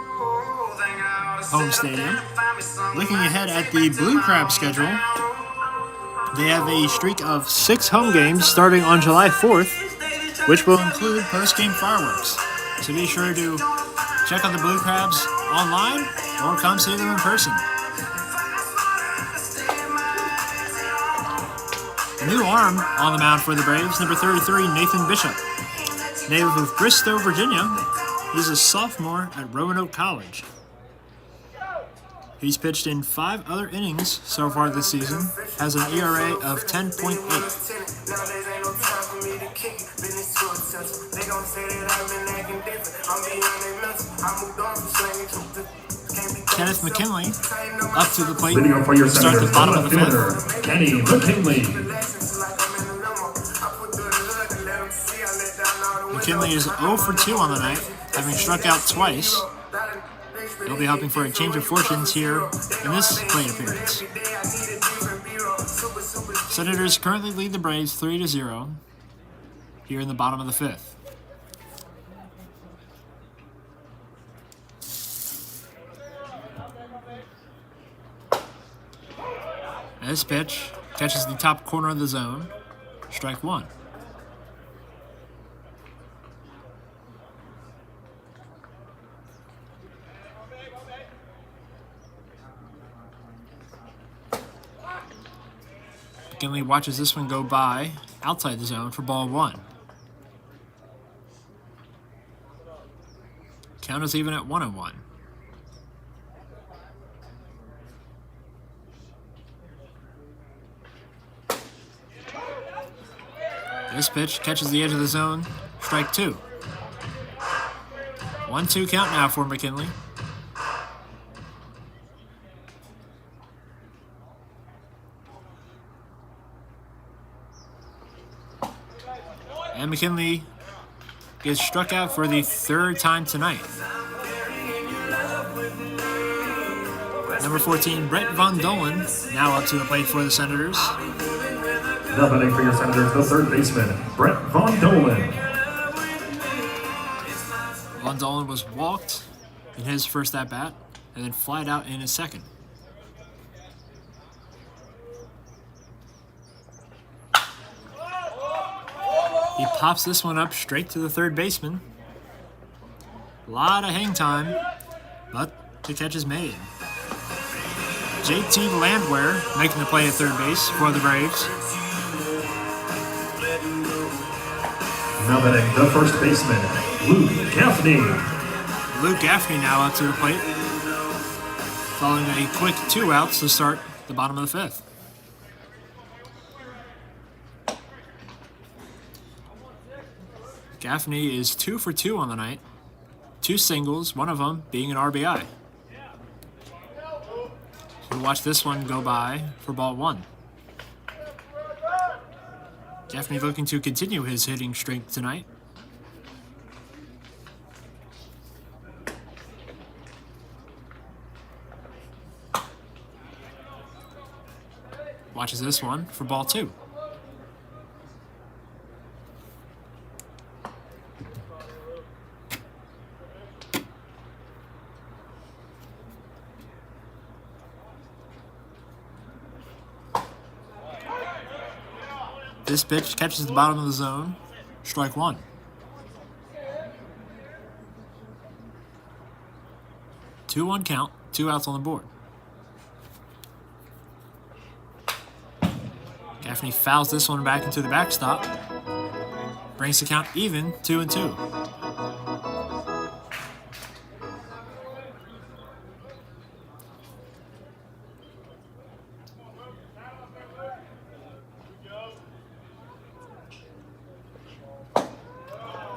Speaker 1: home stadium. Looking ahead at the Blue Crab schedule, they have a streak of 6 home games starting on July 4th, which will include post-game fireworks. So be sure to check out the Blue Crabs online or come see them in person. A new arm on the mound for the Braves, number 33, Nathan Bishop. Native of Bristow, Virginia, he's a sophomore at Roanoke College. He's pitched in 5 other innings so far this season, has an ERA of 10.8. Kenneth McKinley up to the plate to start the bottom of the 5th.
Speaker 2: Kenny McKinley.
Speaker 1: McKinley is 0 for 2 on the night, having struck out twice. He'll be hoping for a change of fortunes here in this plate appearance. Senators currently lead the Braves 3-0 here in the bottom of the 5th. This pitch catches the top corner of the zone. Strike 1. McKinley watches this one go by outside the zone for ball 1. Count is even at 1-1. This pitch catches the edge of the zone. Strike 2. 1-2 count now for McKinley. And McKinley gets struck out for the 3rd time tonight. Number 14, Brett Von Dolan, now up to the plate for the Senators.
Speaker 2: Now batting for your Senators, the 3rd baseman, Brett Von Dolan.
Speaker 1: Von Dolan was walked in his first at-bat and then flied out in his second. He pops this one up straight to the 3rd baseman. A lot of hang time, but the catch is made. JT Landwehr making the play at 3rd base for the Braves.
Speaker 2: Now batting the 1st baseman, Luke Gaffney.
Speaker 1: Luke Gaffney now up to the plate, following a quick 2 outs to start the bottom of the 5th. Gaffney is 2 for 2 on the night. 2 singles, one of them being an RBI. We'll watch this one go by for ball 1. Gaffney looking to continue his hitting streak tonight. Watches this one for ball 2. This pitch catches the bottom of the zone. Strike 1. Two-one count. 2 outs on the board. Gaffney fouls this one back into the backstop. Brings the count even, 2-2.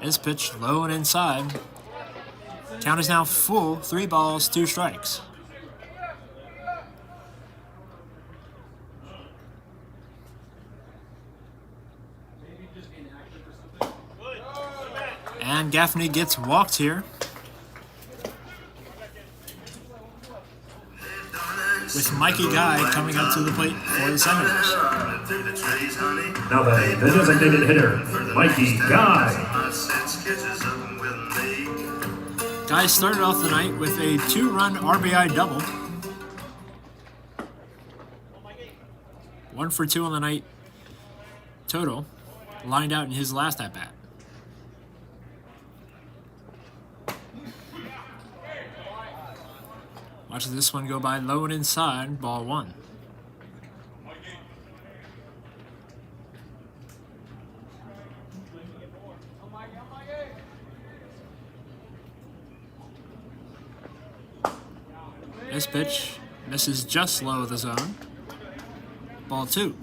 Speaker 1: This pitch low and inside. Count is now full, 3 balls, 2 strikes. And Gaffney gets walked here. with Mikey Guy coming up to the plate for the Senators.
Speaker 2: Now batting the designated hitter, Mikey Guy.
Speaker 1: Guy started off the night with a 2-run RBI double. 1 for 2 on the night total, lined out in his last at-bat. Watch this one go by low and inside, ball 1. This pitch misses just low of the zone. Ball 2.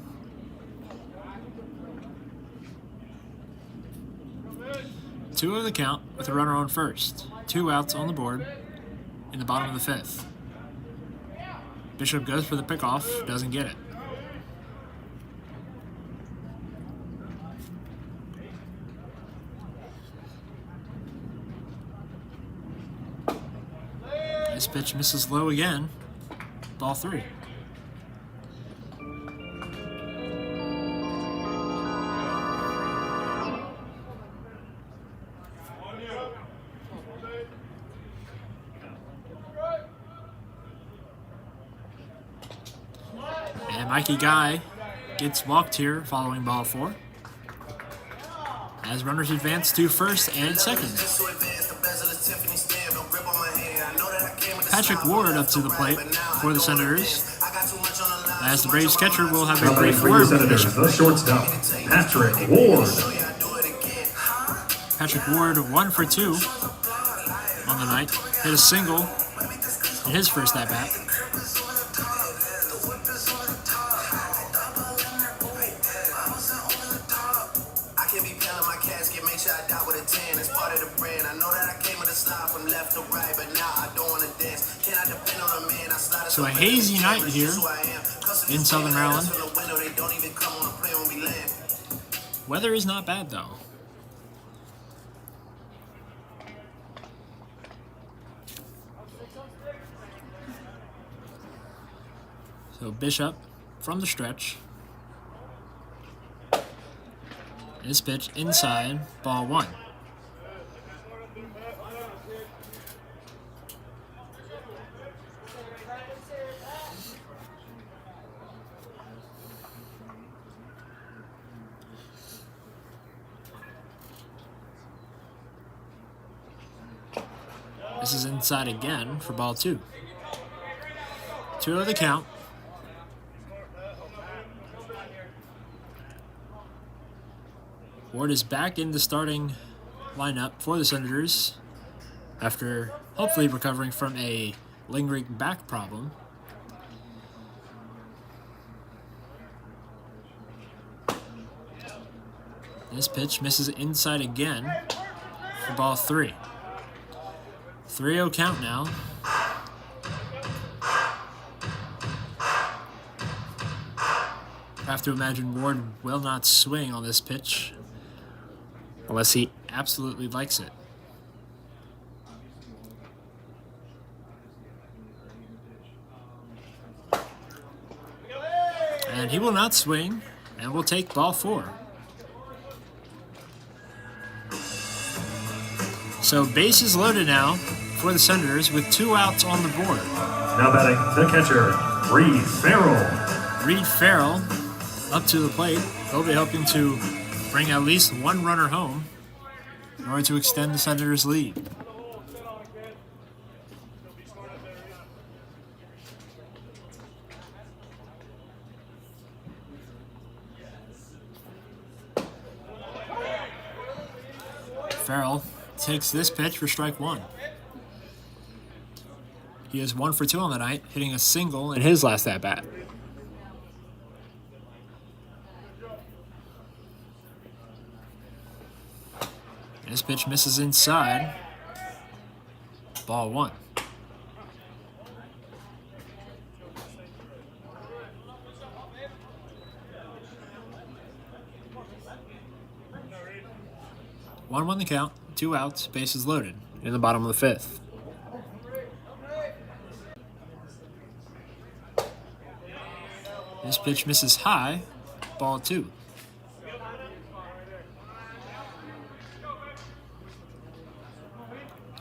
Speaker 1: Two of the count with a runner on first. 2 outs on the board in the bottom of the 5th. Bishop goes for the pickoff, doesn't get it. This pitch misses low again. Ball 3. And Mikey Guy gets walked here following ball 4. As runners advance to first and second. Patrick Ward up to the plate for the Senators. As the Braves catcher will have a brief
Speaker 2: For the
Speaker 1: word with
Speaker 2: Senators,
Speaker 1: Bishop.
Speaker 2: the shortstop, Patrick Ward.
Speaker 1: Patrick Ward 1 for 2 on the night. Hit a single in his first at-bat. So a hazy night here in Southern Maryland. Weather is not bad though. So Bishop from the stretch. This pitch inside, ball 1. This is inside again for ball 2. 2 of the count. Ward is back in the starting lineup for the Senators after hopefully recovering from a lingering back problem. This pitch misses inside again for ball 3. 3-0 count now. I have to imagine Ward will not swing on this pitch unless he absolutely likes it. And he will not swing and will take ball 4. So bases loaded now for the Senators with 2 outs on the board.
Speaker 2: Now batting the catcher, Reed Farrell.
Speaker 1: Reed Farrell up to the plate. They'll be hoping to bring at least 1 runner home in order to extend the Senators' lead. Farrell takes this pitch for strike 1. He is 1 for 2 on the night, hitting a single in his last at-bat. This pitch misses inside. Ball 1. One the count, 2 outs, bases loaded in the bottom of the 5th. This pitch misses high. Ball 2.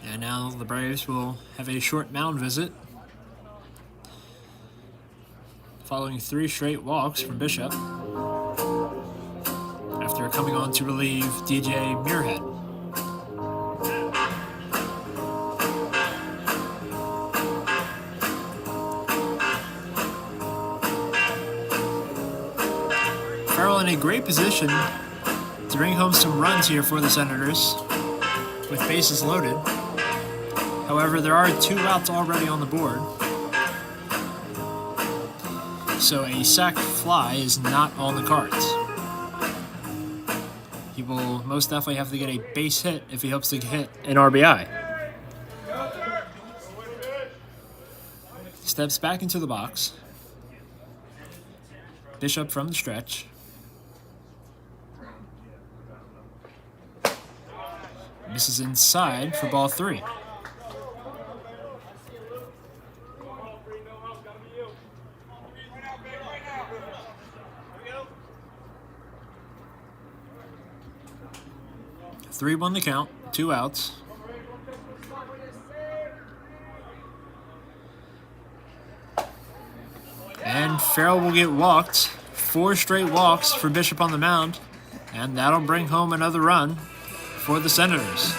Speaker 1: And now the Braves will have a short mound visit following 3 straight walks from Bishop after coming on to relieve DJ Muirhead. Farrell in a great position to bring home some runs here for the Senators with bases loaded. However, there are 2 outs already on the board, so a sac fly is not on the cards. He will most definitely have to get a base hit if he hopes to hit an RBI. Steps back into the box. Bishop from the stretch. Misses inside for ball 3. Three won the count, 2 outs. And Farrell will get walked. 4 straight walks for Bishop on the mound. And that'll bring home another run for the Senators.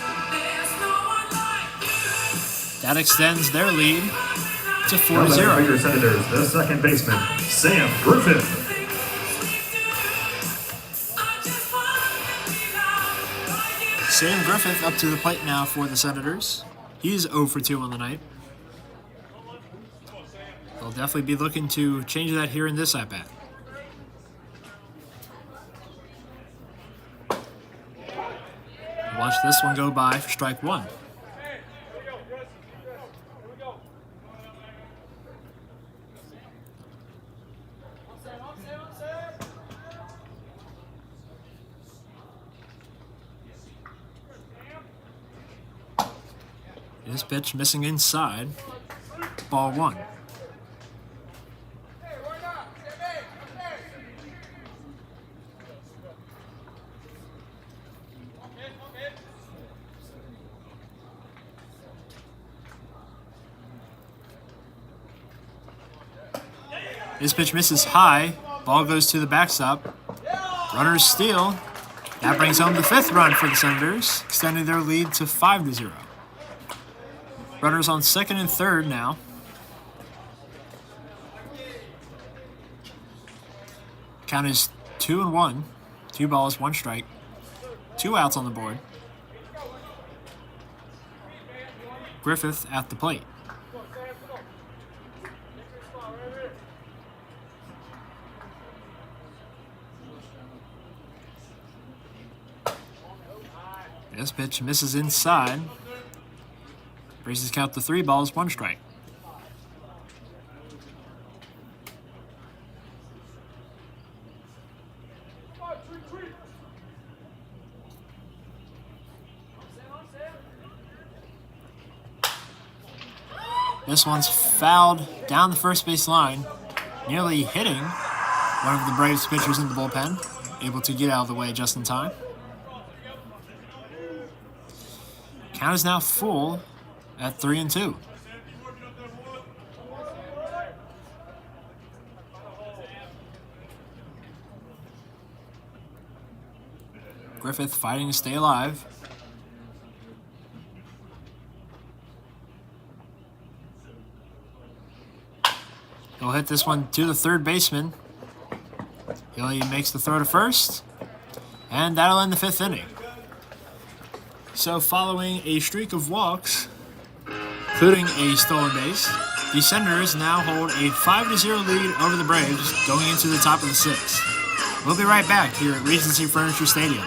Speaker 1: That extends their lead to 4-0.
Speaker 2: Senators, the second baseman, Sam Griffith.
Speaker 1: Sam Griffith up to the plate now for the Senators. He's 0 for 2 on the night. They'll definitely be looking to change that here in this at-bat. Watch this one go by for strike 1. This pitch missing inside. Ball 1. This pitch misses high. Ball goes to the backstop. Runners steal. That brings home the 5th run for the Senators, extending their lead to 5-0. Runners on 2nd and 3rd now. Count is 2-1. 2 balls, 1 strike. 2 outs on the board. Griffith at the plate. This pitch misses inside. Raises count to 3 balls, 1 strike. This one's fouled down the first base line, nearly hitting one of the Braves pitchers in the bullpen, able to get out of the way just in time. Count is now full at 3-2. Griffith fighting to stay alive. He'll hit this one to the 3rd baseman. He makes the throw to 1st, and that'll end the 5th inning. So following a streak of walks, including a stolen base, the Senators now hold a 5-0 lead over the Braves going into the top of the 6th. We'll be right back here at Regency Furniture Stadium.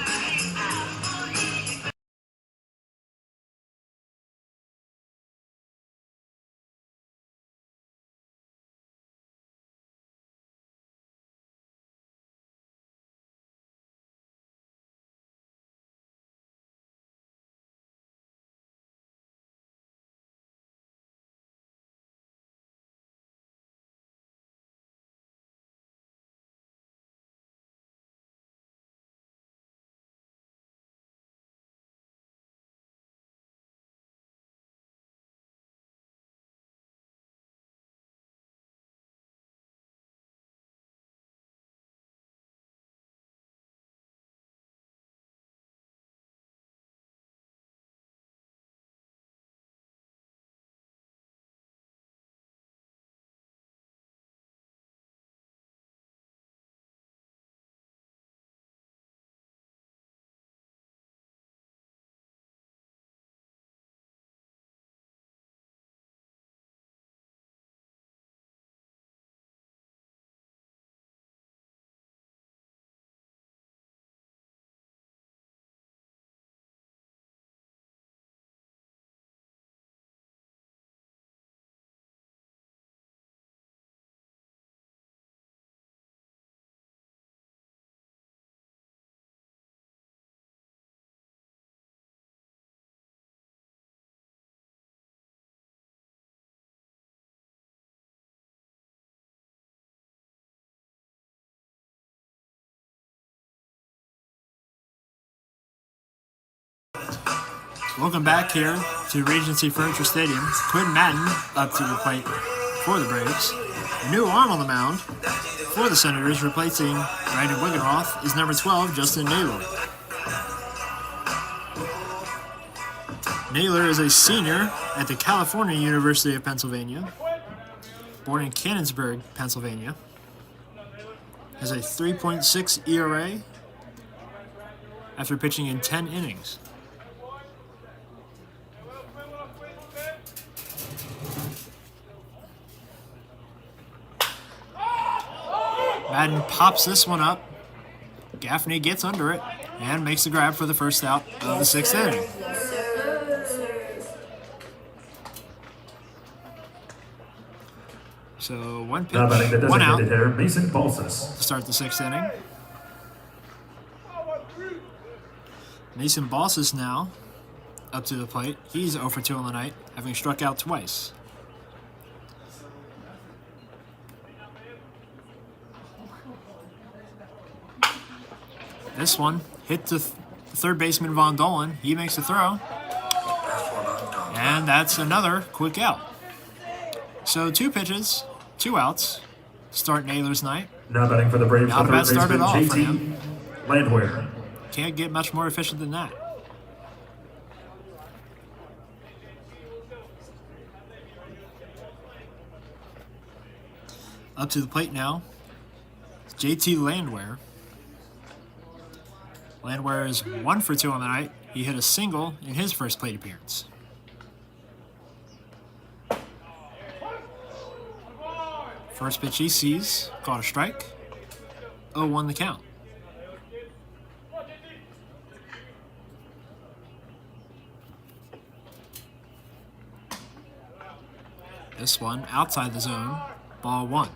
Speaker 1: Welcome back here to Regency Furniture Stadium. Quinn Madden up to the plate for the Braves. A new arm on the mound for the Senators, replacing Brandon Wiggenroth, is number 12, Justin Naylor. Naylor is a senior at the California University of Pennsylvania, born in Canonsburg, Pennsylvania. Has a 3.6 ERA after pitching in 10 innings. Madden pops this one up. Gaffney gets under it and makes the grab for the first out of the 6th inning. So one pitch,
Speaker 2: Now batting the
Speaker 1: one out
Speaker 2: designated hitter, Mason Balsas.
Speaker 1: to start the 6th inning. Mason Balsas now up to the plate. He's 0 for 2 on the night, having struck out twice. This one hit to third baseman Von Dolan. He makes the throw. And that's another quick out. So 2 pitches, 2 outs. Start Naylor's night.
Speaker 2: Now batting for the Braves,
Speaker 1: Not a
Speaker 2: the
Speaker 1: bad
Speaker 2: third
Speaker 1: start at
Speaker 2: baseman,
Speaker 1: all for
Speaker 2: JT
Speaker 1: him.
Speaker 2: Landwehr.
Speaker 1: Can't get much more efficient than that. Up to the plate now, JT Landwehr. Landwehr is 1 for 2 on the night. He hit a single in his first plate appearance. First pitch he sees, caught a strike. 0-1 the count. This one outside the zone, ball 1.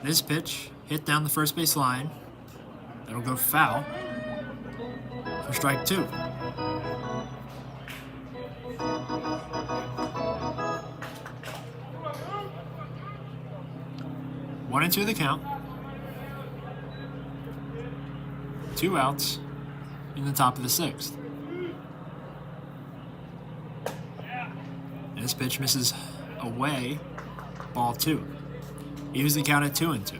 Speaker 1: This pitch hit down the first base line. That'll go foul for strike 2. One and 2 the count. 2 outs in the top of the 6th. And this pitch misses away, ball 2. Evens the count at 2-2.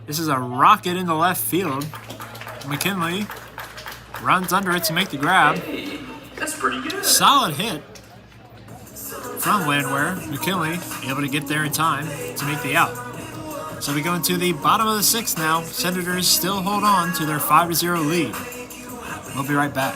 Speaker 1: This is a rocket into left field. McKinley runs under it to make the grab.
Speaker 5: That's pretty good.
Speaker 1: Solid hit from Landwehr. McKinley able to get there in time to make the out. So we go into the bottom of the 6th now. Senators still hold on to their 5-0 lead. We'll be right back.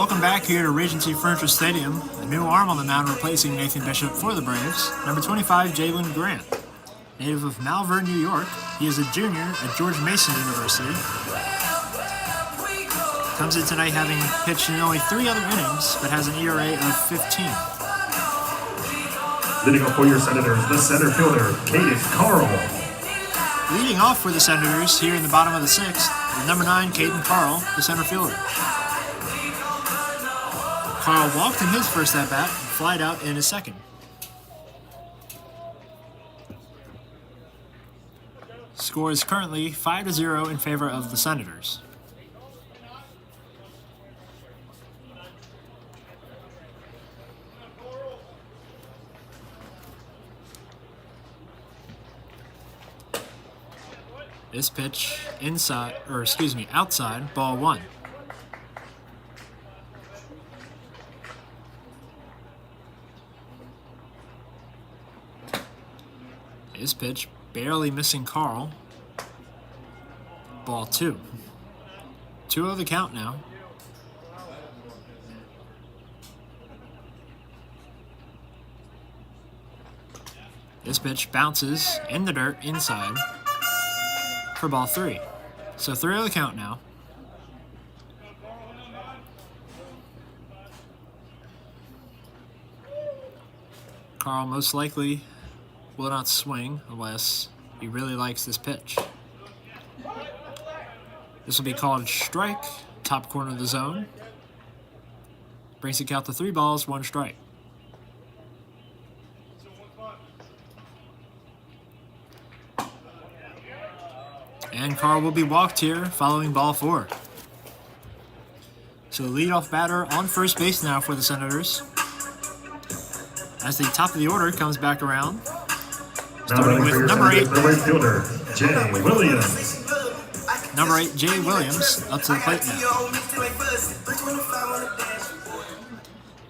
Speaker 1: Welcome back here to Regency Furniture Stadium. A new arm on the mound replacing Nathan Bishop for the Braves. Number 25, Jalen Grant. Native of Malvern, New York, he is a junior at George Mason University. Comes in tonight having pitched in only 3 other innings, but has an ERA of 15.
Speaker 2: Leading off for your Senators, the center fielder, Caden Carl.
Speaker 1: Leading off for the Senators here in the bottom of the 6th, is number 9, Caden Carl, the center fielder. Carl walked in his first at-bat and flied out in his second. Score is currently 5-0 in favor of the Senators. This pitch outside, ball 1. This pitch barely missing Carl, ball 2. 2-0 the count now. This pitch bounces in the dirt inside for ball 3. So 3-0 the count now. Carl most likely will not swing unless he really likes this pitch. This will be called strike, top corner of the zone. Brings the count to 3 balls, 1 strike. And Carl will be walked here following ball 4. So leadoff batter on first base now for the Senators. As the top of the order comes back around. Starting with number 8.
Speaker 2: The right fielder, Jay Williams.
Speaker 1: Number 8, Jay Williams, up to the plate now.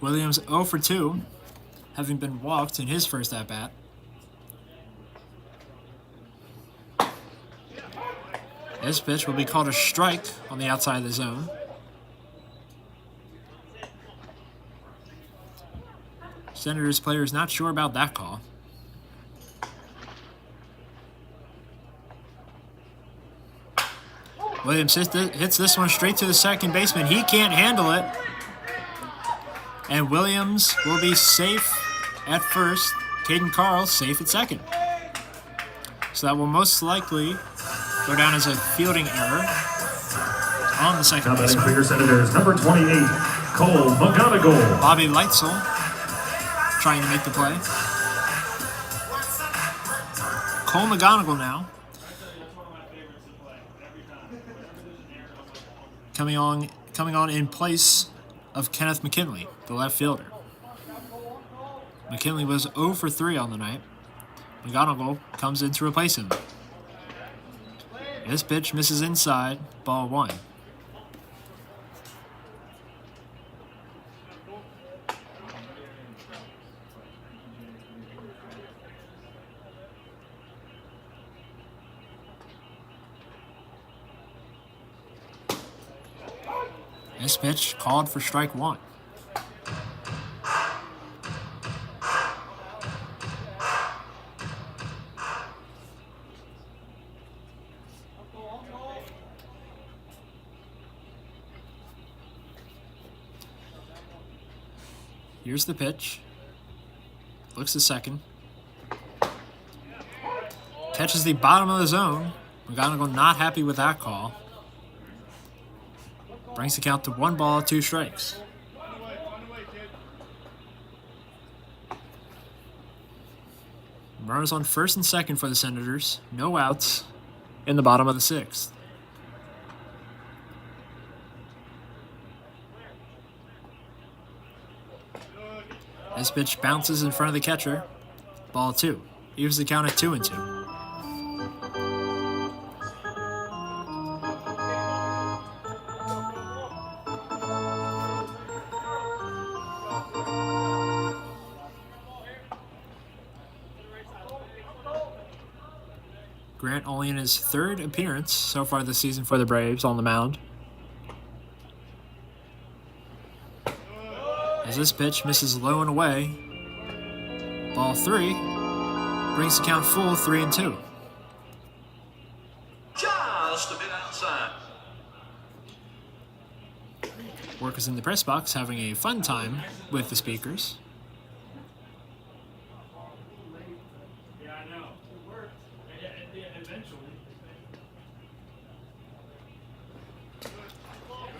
Speaker 1: Williams 0 for 2, having been walked in his first at-bat. This pitch will be called a strike on the outside of the zone. Senators player is not sure about that call. Williams hits this one straight to the second baseman. He can't handle it. And Williams will be safe at first. Caden Carl safe at second. So that will most likely go down as a fielding error on the second
Speaker 2: Now batting
Speaker 1: baseman.
Speaker 2: for your Senators, number 28, Cole McGonigal.
Speaker 1: Bobby Leitzel trying to make the play. Cole McGonigal now. Coming on in place of Kenneth McKinley, the left fielder. McKinley was 0 for 3 on the night. McGonigal comes in to replace him. This pitch misses inside, ball 1. This pitch called for strike 1. Here's the pitch. Looks to second. Catches the bottom of the zone. McGonigal not happy with that call. Brings the count to 1 ball, 2 strikes. Runners on first and second for the Senators. No outs in the bottom of the 6th. This pitch bounces in front of the catcher. Ball 2. Leaves the count at 2-2. Grant only in his 3rd appearance so far this season for the Braves on the mound. As this pitch misses low and away. Ball 3 brings the count full 3-2.
Speaker 5: Just a bit outside.
Speaker 1: Workers in the press box having a fun time with the speakers.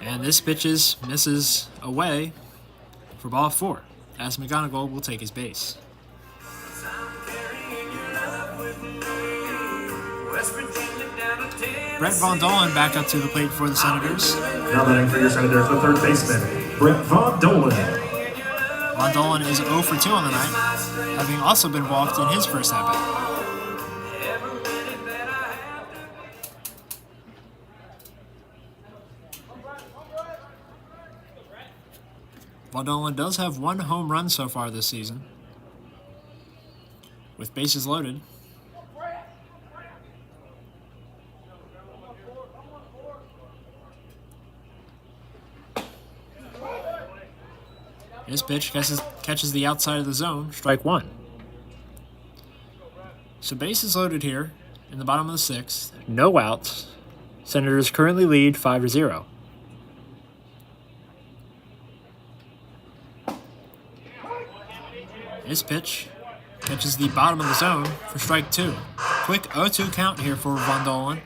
Speaker 1: And this pitch misses away for ball 4, as McGonigal will take his base. Brett Von Dolan back up to the plate for the Senators.
Speaker 2: Now batting for your Senators, the third baseman, Brett Von Dolan.
Speaker 1: Von Dolan is 0 for 2 on the night, having also been walked in his first at-bat. Von Dolan does have 1 home run so far this season, with bases loaded. This pitch catches the outside of the zone, strike 1. So bases loaded here in the bottom of the 6th, no outs. Senators currently lead 5-0. This pitch catches the bottom of the zone for strike 2. Quick 0-2 count here for Von Dolan.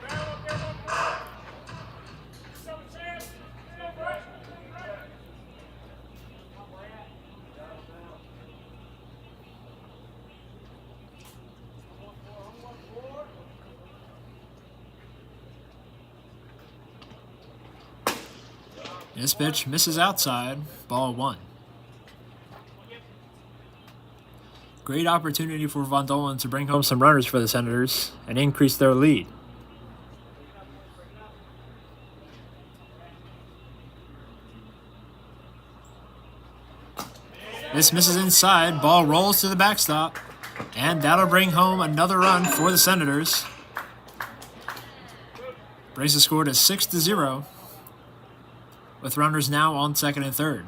Speaker 1: This pitch misses outside, ball 1. Great opportunity for Von Dolan to bring home some runners for the Senators and increase their lead. This misses inside, ball rolls to the backstop, and that'll bring home another run for the Senators. Brings the score to 6-0, with runners now on second and third.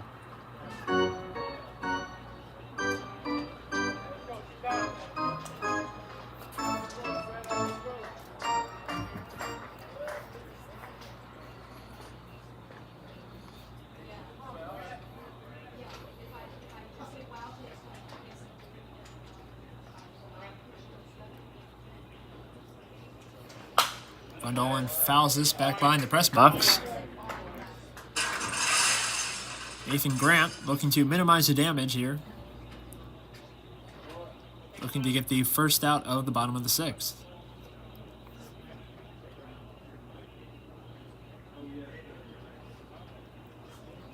Speaker 1: Von Dolan fouls this back behind the press box. Nathan Grant looking to minimize the damage here. Looking to get the first out of the bottom of the 6th.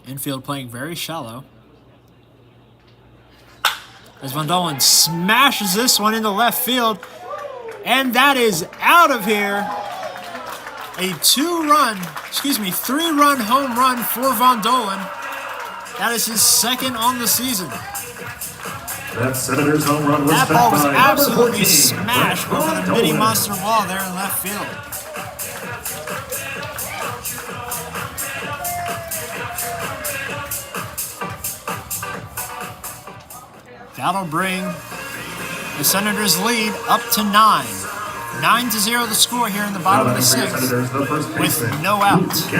Speaker 1: Infield playing very shallow. As Von Dolan smashes this one into left field. And that is out of here. A 3-run home run for Von Dolan. That is his second on the season.
Speaker 2: That Senators home run was
Speaker 1: That ball was
Speaker 2: by
Speaker 1: absolutely
Speaker 2: 14,
Speaker 1: smashed
Speaker 2: Brett
Speaker 1: over the
Speaker 2: Von
Speaker 1: mini
Speaker 2: Dolan.
Speaker 1: monster wall there in left field. That'll bring the Senators' lead up to 9. 9-0 the score here in the bottom of the 6th with no outs.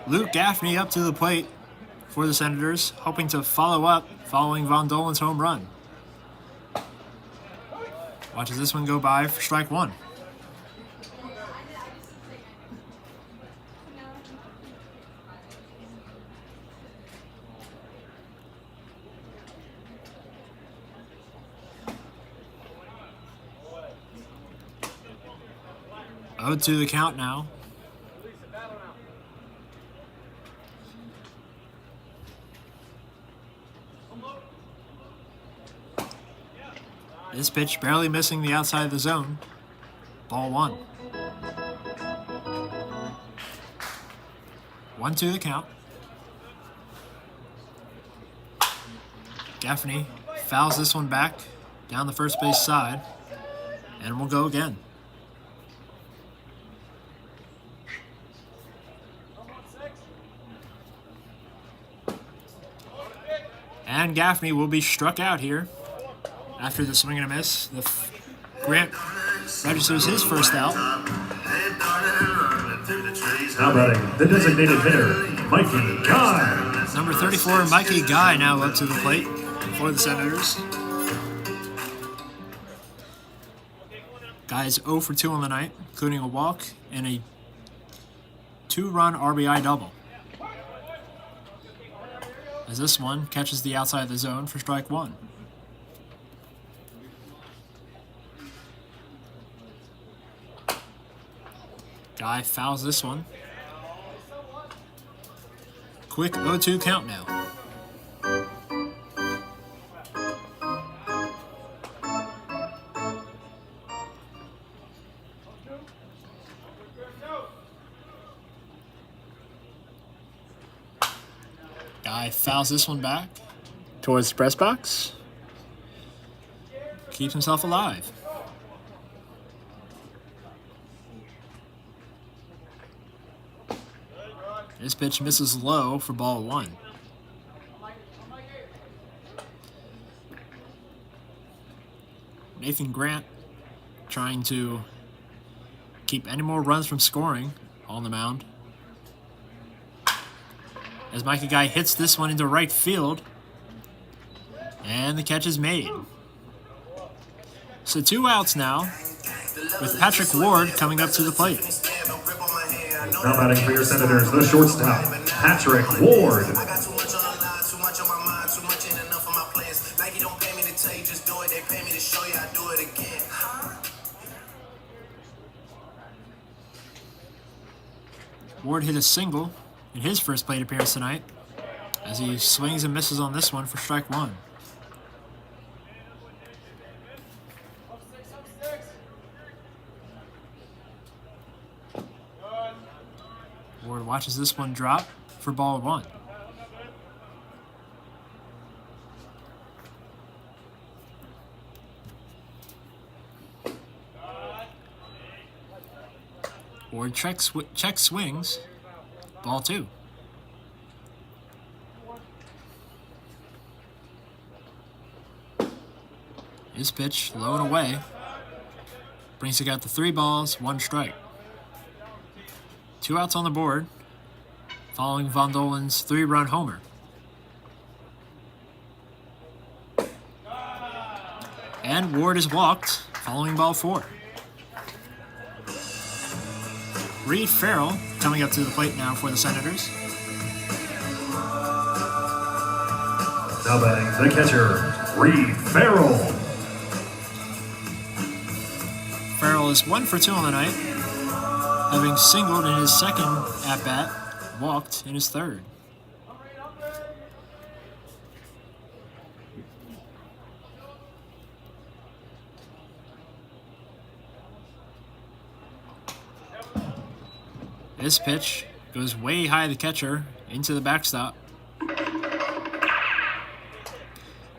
Speaker 1: Luke Gaffney up to the plate for the Senators, hoping to follow up following Von Dolan's home run. Watches this one go by for strike 1. To the count now. This pitch barely missing the outside of the zone. Ball 1. 1-2 the count. Gaffney fouls this one back down the first base side, and we'll go again. And Gaffney will be struck out here after the swing and a miss. Grant registers his first out.
Speaker 2: Now batting, the designated hitter, Mikey Guy.
Speaker 1: Number 34, Mikey Guy, now up to the plate for the Senators. Guy's 0 for 2 on the night, including a walk and a 2-run RBI double. As this one catches the outside of the zone for strike 1. Guy fouls this one. Quick 0-2 count now. Guy fouls this one back towards the press box. Keeps himself alive. This pitch misses low for ball 1. Nathan Grant trying to keep any more runs from scoring on the mound. As Mikey Guy hits this one into right field. And the catch is made. So 2 outs now, with Patrick Ward coming up to the plate.
Speaker 2: Now batting for your Senators, the shortstop, Patrick Ward.
Speaker 1: Ward hit a single in his first plate appearance tonight, as he swings and misses on this one for strike 1. Ward watches this one drop for ball 1. Ward check swings, ball 2. His pitch low and away brings the guy to 3 balls, 1 strike. 2 outs on the board, following Von Dolen's 3-run homer. And Ward is walked, following ball 4. Reed Farrell coming up to the plate now for the Senators.
Speaker 2: Now batting, the catcher, Reed Farrell.
Speaker 1: Farrell is 1 for 2 on the night, having singled in his second at-bat, walked in his third. This pitch goes way high the catcher into the backstop.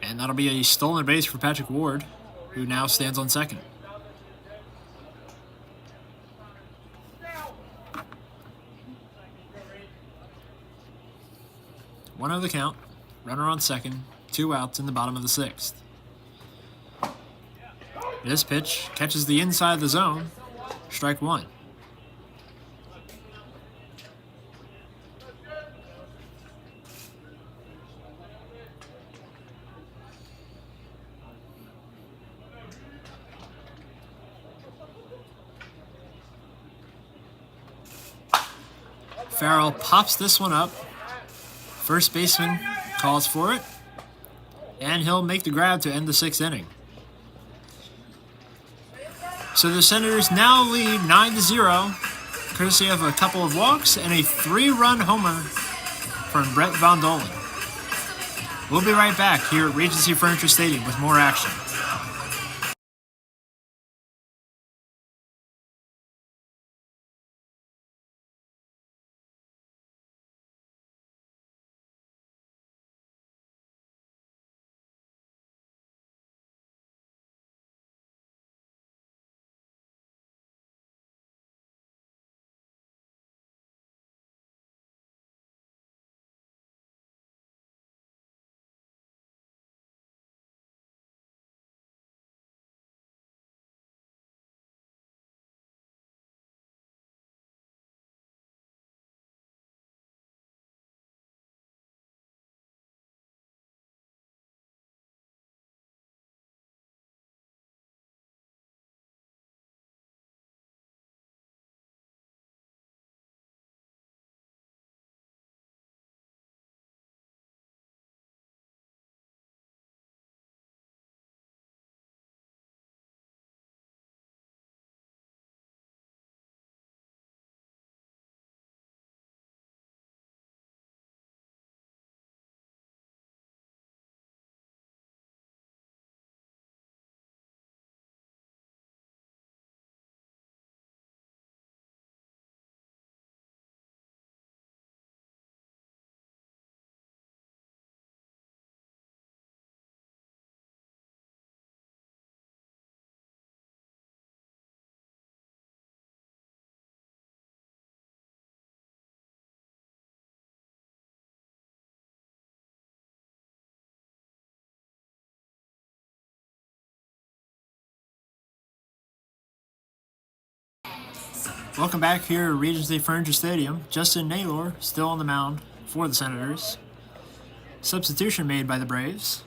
Speaker 1: And that'll be a stolen base for Patrick Ward, who now stands on second. One of the count, runner on second, 2 outs in the bottom of the 6th. This pitch catches the inside of the zone, strike 1. Farrell pops this one up. First baseman calls for it, and he'll make the grab to end the 6th inning. So the Senators now lead 9-0, courtesy of a couple of walks and a 3-run homer from Brett Von Dolen. We'll be right back here at Regency Furniture Stadium with more action. Welcome back here at Regency Furniture Stadium. Justin Naylor still on the mound for the Senators. Substitution made by the Braves.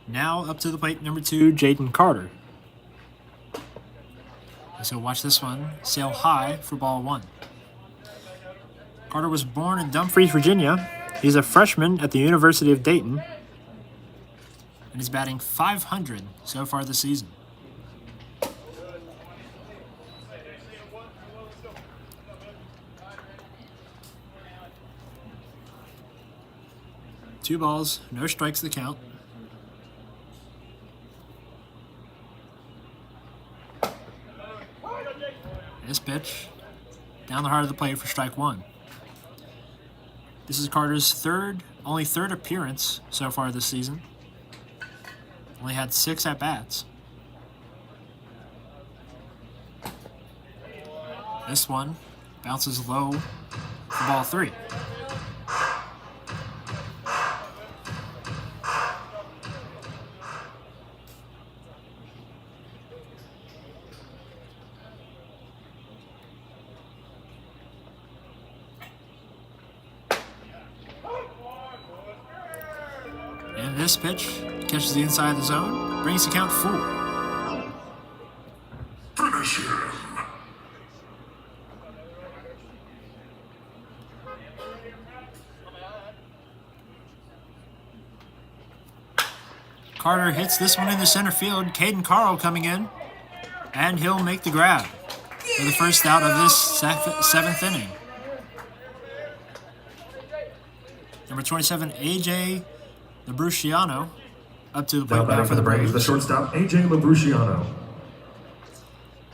Speaker 1: Now up to the plate, number 2, Jaden Carter. So watch this one sail high for ball 1. Carter was born in Dumfries, Virginia. He's a freshman at the University of Dayton. And he's batting .500 so far this season. Two balls, no strikes to count. This pitch down the heart of the plate for strike 1. This is Carter's only third appearance so far this season. Only had 6 at-bats. This one bounces low for ball 3. And this pitch catches the inside of the zone, brings the count full.
Speaker 2: Finish him.
Speaker 1: Carter hits this one into center field. Caden Carl coming in, and he'll make the grab for the first out of this 7th inning. Number 27, AJ Labruciano, up to the plate now for the Braves.
Speaker 2: The shortstop, AJ Labruciano.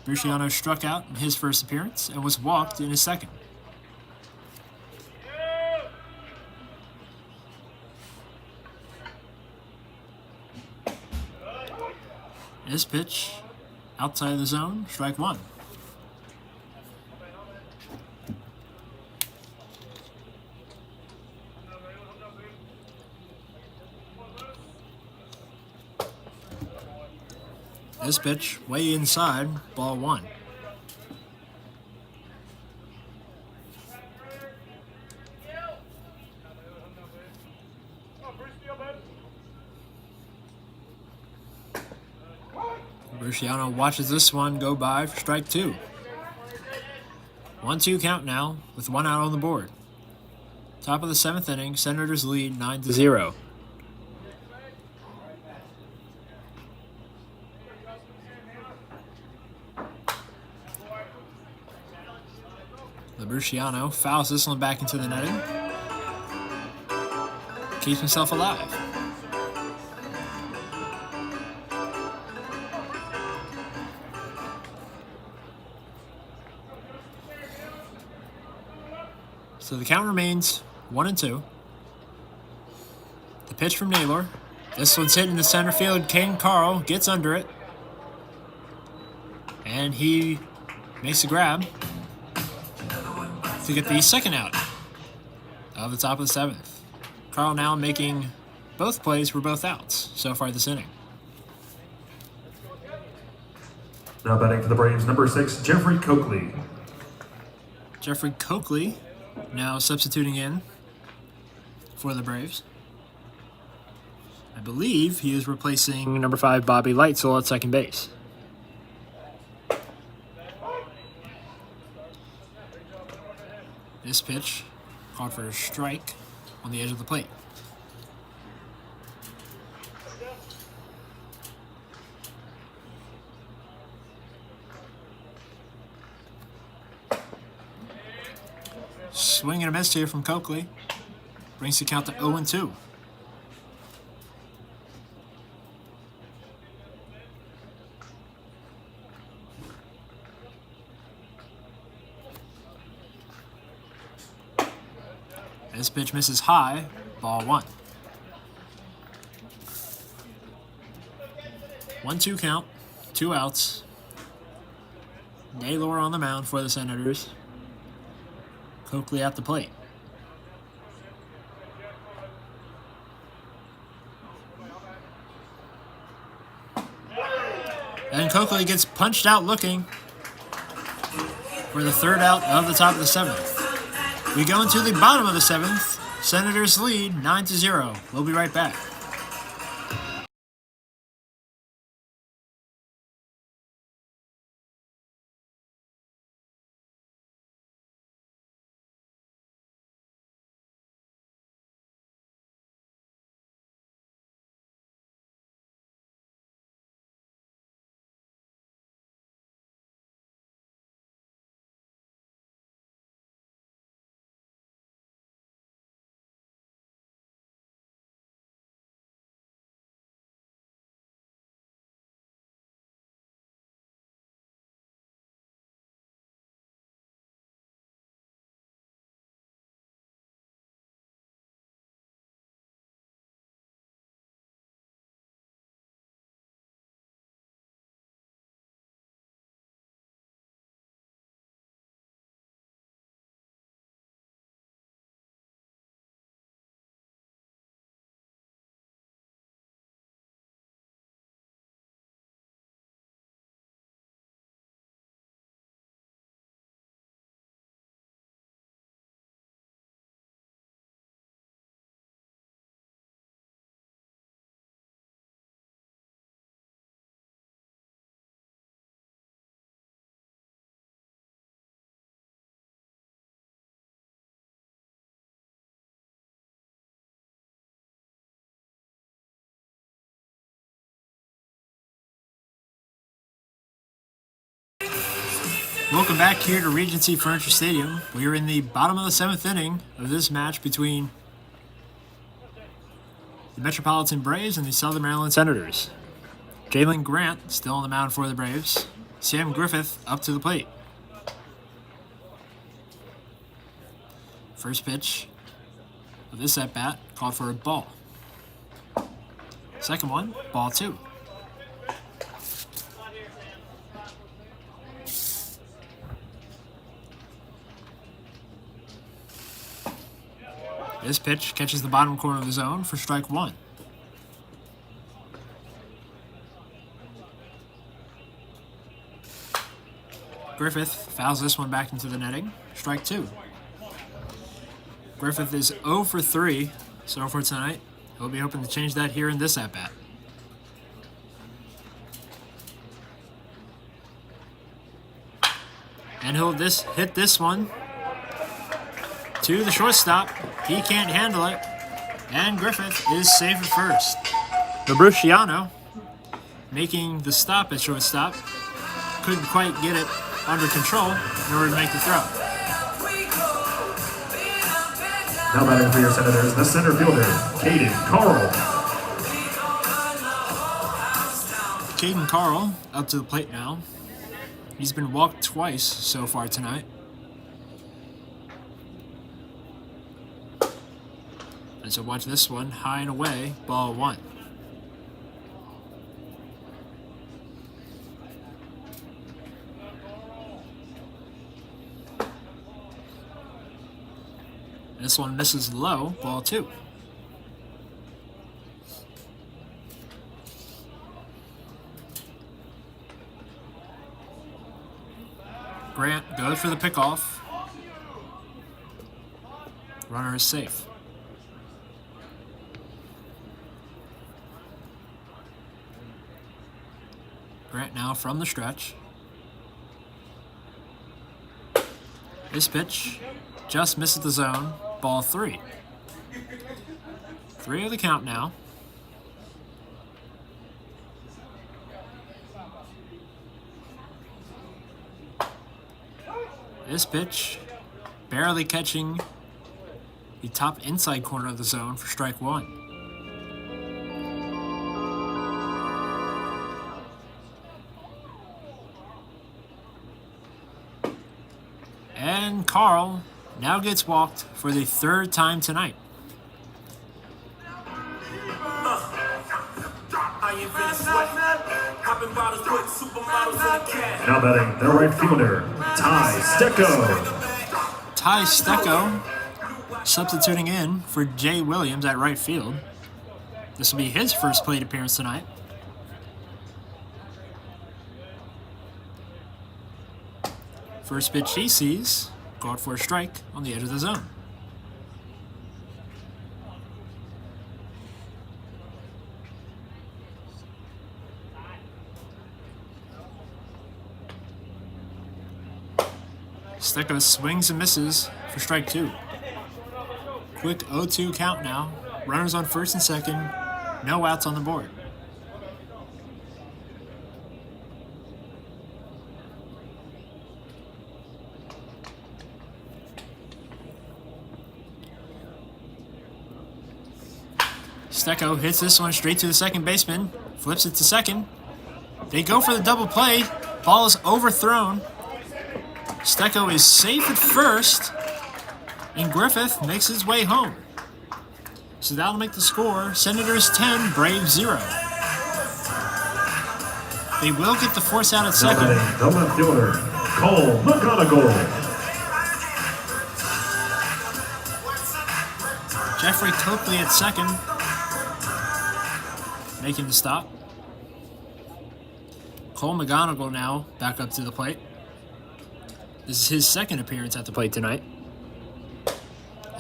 Speaker 1: Bruciano struck out in his first appearance and was walked in his second. This pitch outside of the zone, strike 1. This pitch way inside, ball 1. Bruciano watches this one go by for strike 2. 1-2 count now with 1 out on the board. Top of the 7th inning, Senators lead 9-0. Labruciano fouls this one back into the netting. Keeps himself alive. So the count remains 1-2. The pitch from Naylor. This one's hit in the center field. Caden Carl gets under it. And he makes the grab to get the second out of the top of the 7th. Carl now making both plays for both outs so far this inning.
Speaker 2: Now batting for the Braves, number 6, Jeffrey Coakley.
Speaker 1: Jeffrey Coakley now substituting in for the Braves. I believe he is replacing number 5, Bobby Lightsell at second base. This pitch called for a strike on the edge of the plate. Swing and a miss here from Coakley. Brings the count to 0-2. This pitch misses high, ball 1. 1-2 count, 2 outs. Naylor on the mound for the Senators. Coakley at the plate. And Coakley gets punched out looking for the third out of the top of the seventh. We go into the bottom of the seventh. Senators lead 9-0. We'll be right back. Welcome back here to Regency Furniture Stadium. We are in the bottom of the seventh inning of this match between the Metropolitan Braves and the Southern Maryland Senators. Jalen Grant still on the mound for the Braves. Sam Griffith up to the plate. First pitch of this at-bat called for a ball. Second one, ball 2. This pitch catches the bottom corner of the zone for strike 1. Griffith fouls this one back into the netting. Strike 2. Griffith is 0 for 3 so far tonight. He'll be hoping to change that here in this at-bat. And he'll hit this one to the shortstop. He can't handle it. And Griffith is safe at first. Labruciano making the stop at shortstop. Couldn't quite get it under control in order to make the throw.
Speaker 2: Now batting for your Senators, the center fielder, Caden Carl.
Speaker 1: Caden Carl up to the plate now. He's been walked twice so far tonight. And so watch this one, high and away, ball 1. This one misses low, ball 2. Grant goes for the pickoff. Runner is safe. Grant now from the stretch. This pitch just misses the zone. Ball 3. 3 of the count now. This pitch barely catching the top inside corner of the zone for strike 1. And Carl now gets walked for the 3rd time tonight.
Speaker 2: Now batting the right fielder, Ty Stecco.
Speaker 1: Ty Stecco substituting in for Jay Williams at right field. This will be his first plate appearance tonight. First pitch he sees, called for a strike on the edge of the zone. Stecco swings and misses for strike 2. Quick 0-2 count now. Runners on first and second. No outs on the board. Stecco hits this one straight to the second baseman. Flips it to second. They go for the double play. Ball is overthrown. Stecco is safe at first, and Griffith makes his way home. So that'll make the score Senators 10, Braves 0. They will get the force out at second.
Speaker 2: The left fielder, Cole McGonigal.
Speaker 1: Jeffrey Coakley at second, making the stop. Cole McGonigal now back up to the plate. This is his second appearance at the plate tonight.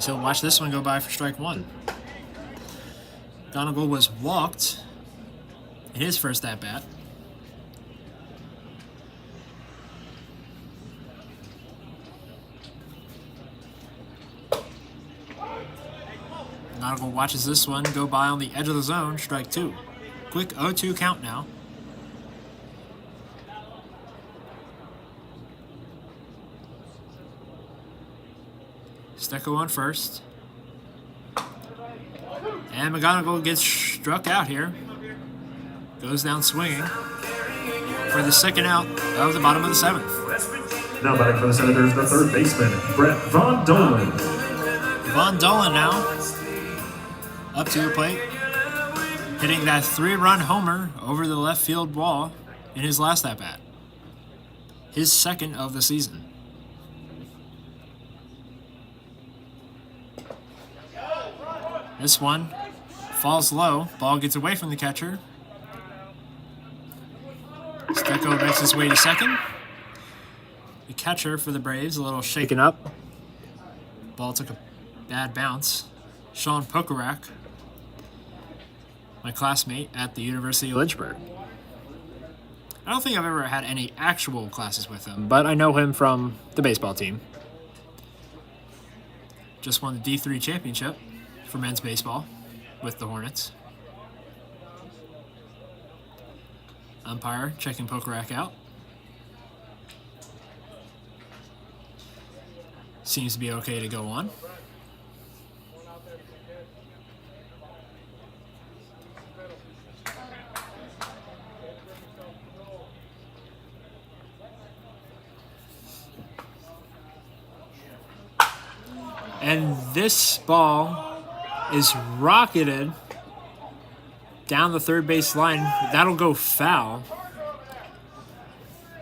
Speaker 1: So watch this one go by for strike 1. McGonigal was walked in his first at-bat. McGonigal watches this one go by on the edge of the zone, strike 2. Quick 0-2 count now. Stecco on first. And McGonigal gets struck out here. Goes down swinging for the second out of the bottom of the 7th.
Speaker 2: Now batting for the Senators, the third baseman, Brett Von Dolan.
Speaker 1: Von Dolan now up to the plate, hitting that 3-run homer over the left field wall in his last at-bat. His second of the season. This one falls low. Ball gets away from the catcher. Stecco makes his way to second. The catcher for the Braves a little shaken up. Ball took a bad bounce. Sean Pokarak, my classmate at the University of Lynchburg. I don't think I've ever had any actual classes with him, but I know him from the baseball team. Just won the D3 championship for men's baseball with the Hornets. Umpire checking Pokarak out. Seems to be okay to go on. And this ball is rocketed down the third base line. That'll go foul.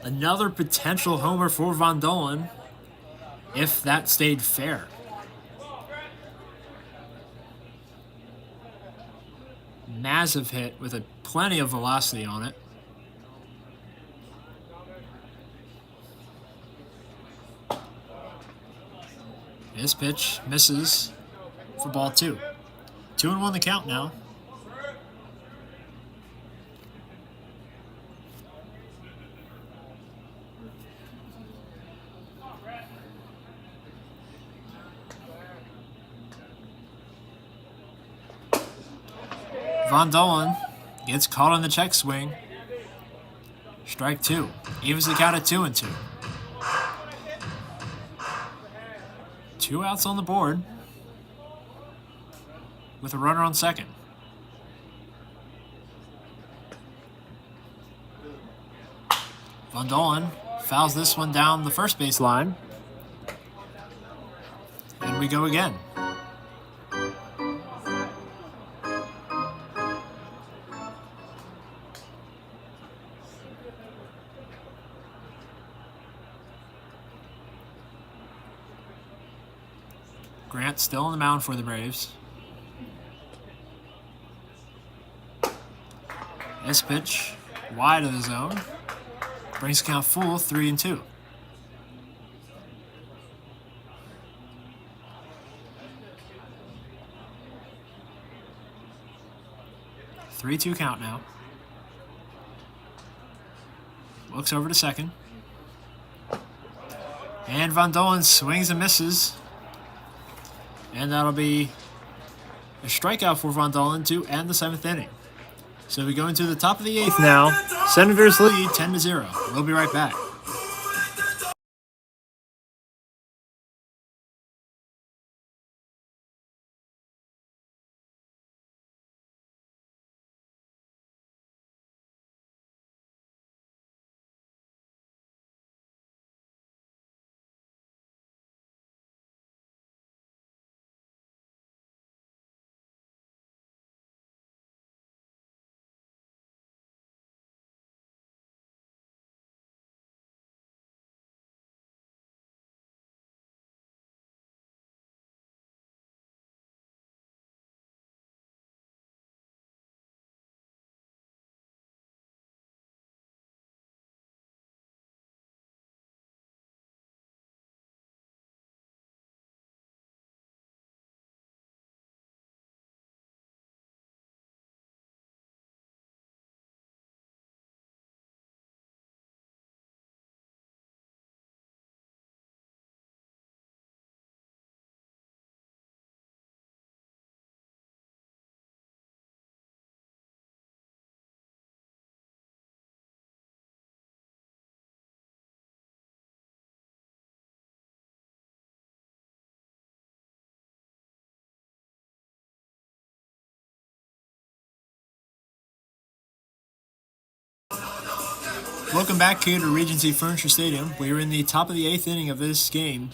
Speaker 1: Another potential homer for Von Dolan if that stayed fair. Massive hit with plenty of velocity on it. This pitch misses for ball 2. 2-1 the count now. Von Dolan gets caught on the check swing. Strike 2. Evens the count at 2-2. 2 outs on the board with a runner on second. Von Dolan fouls this one down the first base line. And we go again. Grant still on the mound for the Braves. This pitch wide of the zone brings the count full 3-2. 3-2 count now. Looks over to second. And Von Dolen swings and misses. And that'll be a strikeout for Von Dolen to end the 7th inning. So we go into the top of the 8th now. Senators lead 10-0. We'll be right back. Welcome back here to Regency Furniture Stadium. We are in the top of the 8th inning of this game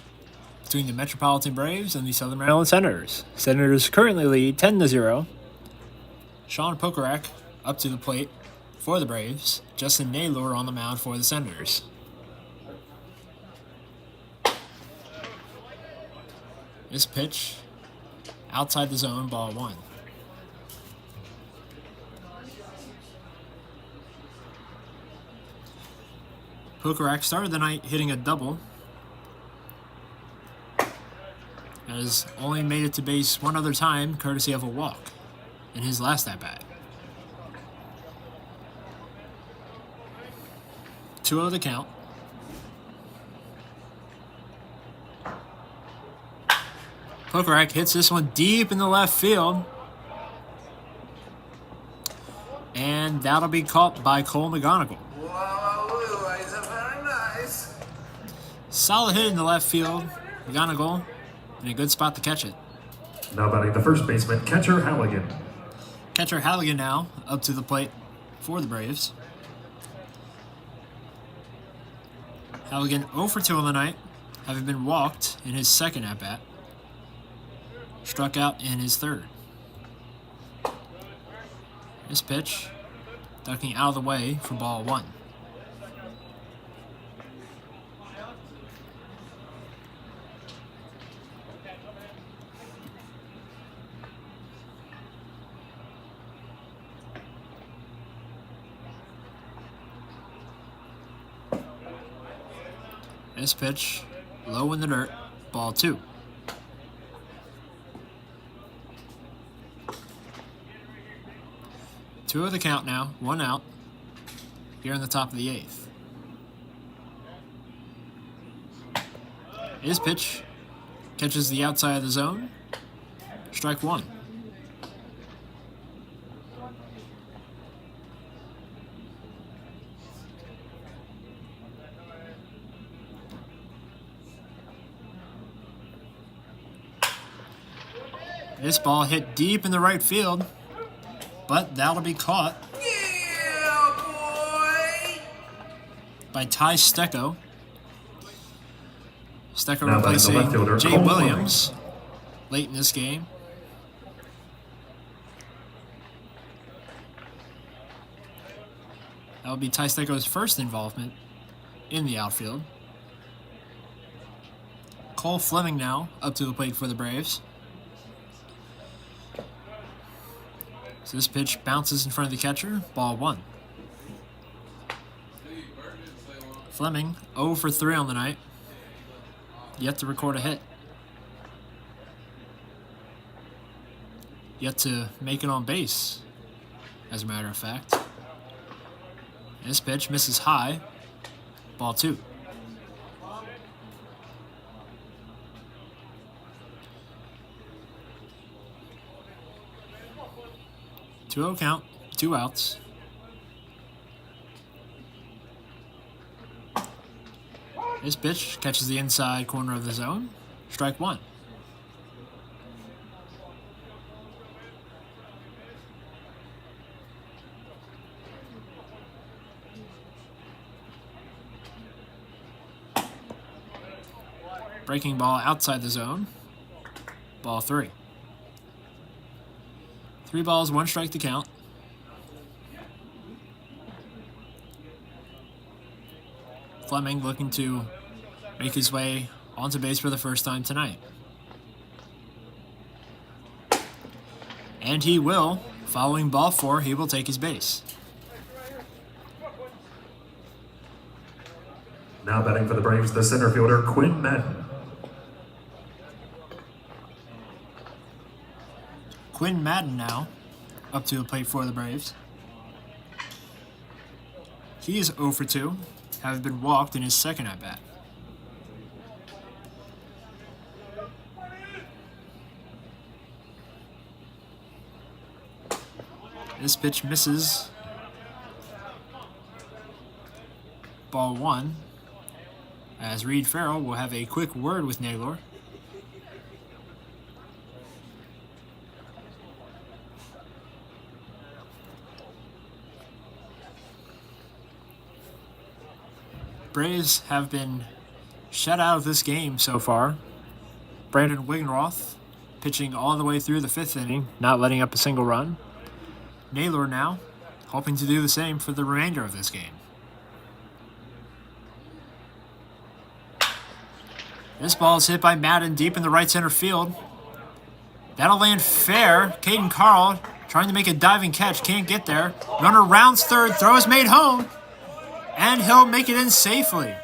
Speaker 1: between the Metropolitan Braves and the Southern Maryland Senators. Senators currently lead 10-0. Sean Pokorak up to the plate for the Braves. Justin Naylor on the mound for the Senators. This pitch outside the zone, ball 1. Pokorak started the night hitting a double. Has only made it to base one other time, courtesy of a walk in his last at-bat. 2-0 the count. Pokorak hits this one deep in the left field. And that'll be caught by Cole McGonigal. Solid hit in the left field. McGonigal in a good spot to catch it.
Speaker 2: Now batting the first baseman, catcher Halligan.
Speaker 1: Catcher Halligan now up to the plate for the Braves. Halligan 0 for 2 on the night, having been walked in his second at-bat. Struck out in his third. This pitch ducking out of the way for ball 1. This pitch, low in the dirt, ball 2. Two of the count now, 1 out, here in the top of the 8th. His pitch catches the outside of the zone, strike 1. This ball hit deep in the right field, but that'll be caught by Ty Stecco. Stecco replacing Jay Williams late in this game. That will be Ty Stecco's first involvement in the outfield. Cole Fleming now up to the plate for the Braves. So this pitch bounces in front of the catcher, ball 1. Fleming 0 for 3 on the night, yet to record a hit. Yet to make it on base as a matter of fact. This pitch misses high. Ball 2. 2-0 count, 2 outs. This pitch catches the inside corner of the zone. Strike 1. Breaking ball outside the zone. Ball 3. 3 balls, 1 strike to count. Fleming looking to make his way onto base for the first time tonight. And he will. Following ball 4, he will take his base.
Speaker 2: Now batting for the Braves, the center fielder, Quinn Madden.
Speaker 1: Quinn Madden now up to the plate for the Braves. He is 0 for 2, having been walked in his second at-bat. This pitch misses. Ball 1, as Reed Farrell will have a quick word with Naylor. Braves have been shut out of this game so far. Brandon Wiggenroth pitching all the way through the 5th inning, not letting up a single run. Naylor now hoping to do the same for the remainder of this game. This ball is hit by Madden deep in the right center field. That'll land fair. Caden Carl trying to make a diving catch, can't get there. Runner rounds third, throw is made home. And he'll make it in safely.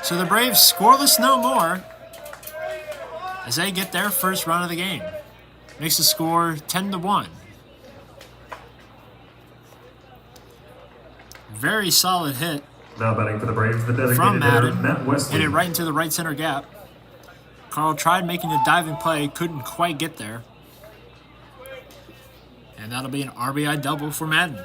Speaker 1: So the Braves scoreless no more as they get their first run of the game. Makes the score 10-1. Very solid hit
Speaker 2: Now batting for the Braves, the
Speaker 1: from
Speaker 2: designated hitter,
Speaker 1: Madden.
Speaker 2: Matt Wesley.
Speaker 1: Hit it right into the right center gap. Carl tried making a diving play, couldn't quite get there. And that'll be an RBI double for Madden.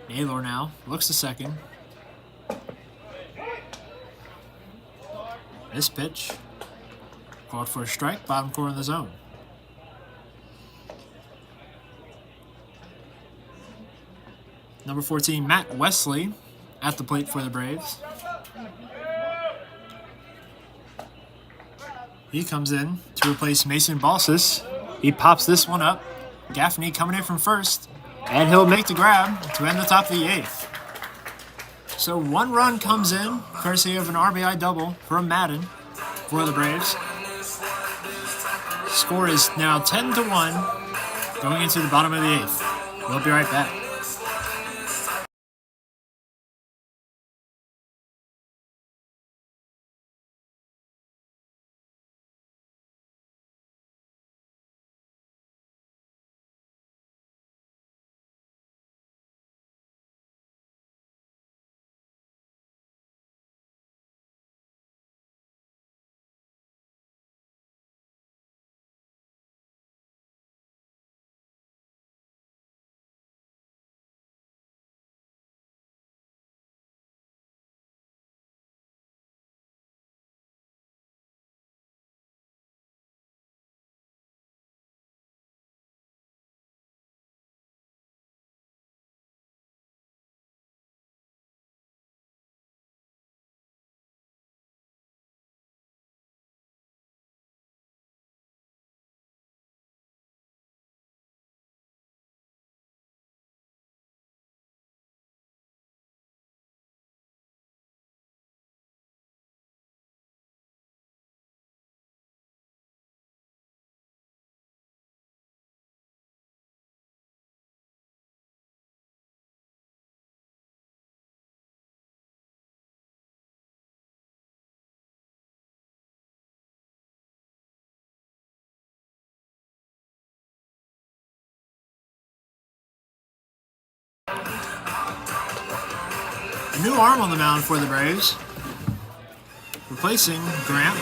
Speaker 1: Naylor now looks to second. This pitch called for a strike, bottom corner of the zone. Number 14, Matt Wesley at the plate for the Braves. He comes in to replace Mason Balsas. He pops this one up. Gaffney coming in from first. And he'll make the grab to end the top of the 8th. So 1 run comes in, courtesy of an RBI double from Madden for the Braves. Score is now 10-1 going into the bottom of the 8th. We'll be right back. A new arm on the mound for the Braves. Replacing Grant.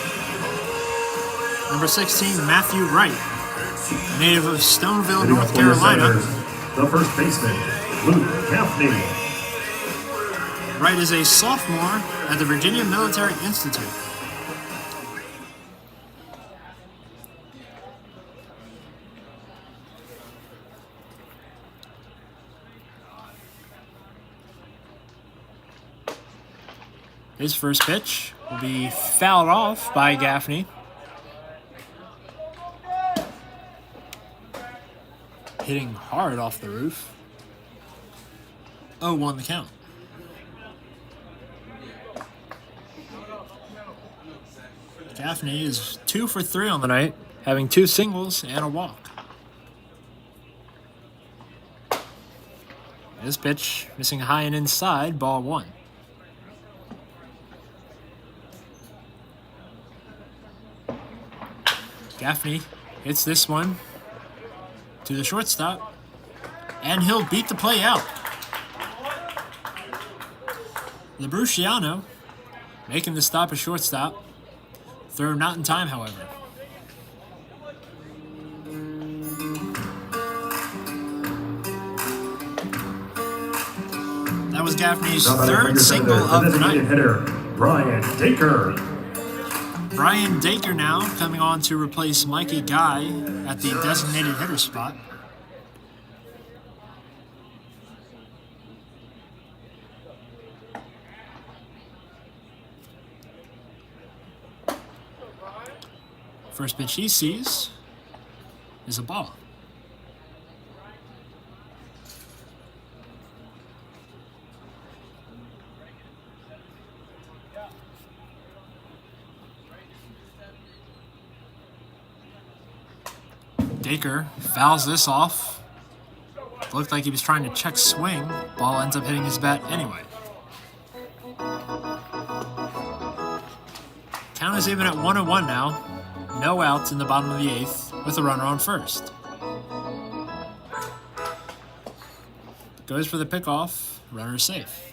Speaker 1: Number 16, Matthew Wright, native of Stoneville, North Carolina.
Speaker 2: The first baseman, Luke Gaffney.
Speaker 1: Wright is a sophomore at the Virginia Military Institute. His first pitch will be fouled off by Gaffney. Hitting hard off the roof. 0-1 the count. Gaffney is 2 for 3 on the night, having 2 singles and a walk. This pitch missing high and inside, ball 1. Gaffney hits this one to the shortstop, and he'll beat the play out. Labruciano making the stop at shortstop. Throw not in time, however. That was Gaffney's third single of the night.
Speaker 2: Hitter, Brian Dacre.
Speaker 1: Brian Dacre now coming on to replace Mikey Guy at the designated hitter spot. First pitch he sees is a ball. Dacre fouls this off. Looked like he was trying to check swing. Ball ends up hitting his bat anyway. Count is even at 1-1 now. No outs in the bottom of the 8th with a runner on first. Goes for the pickoff. Runner safe.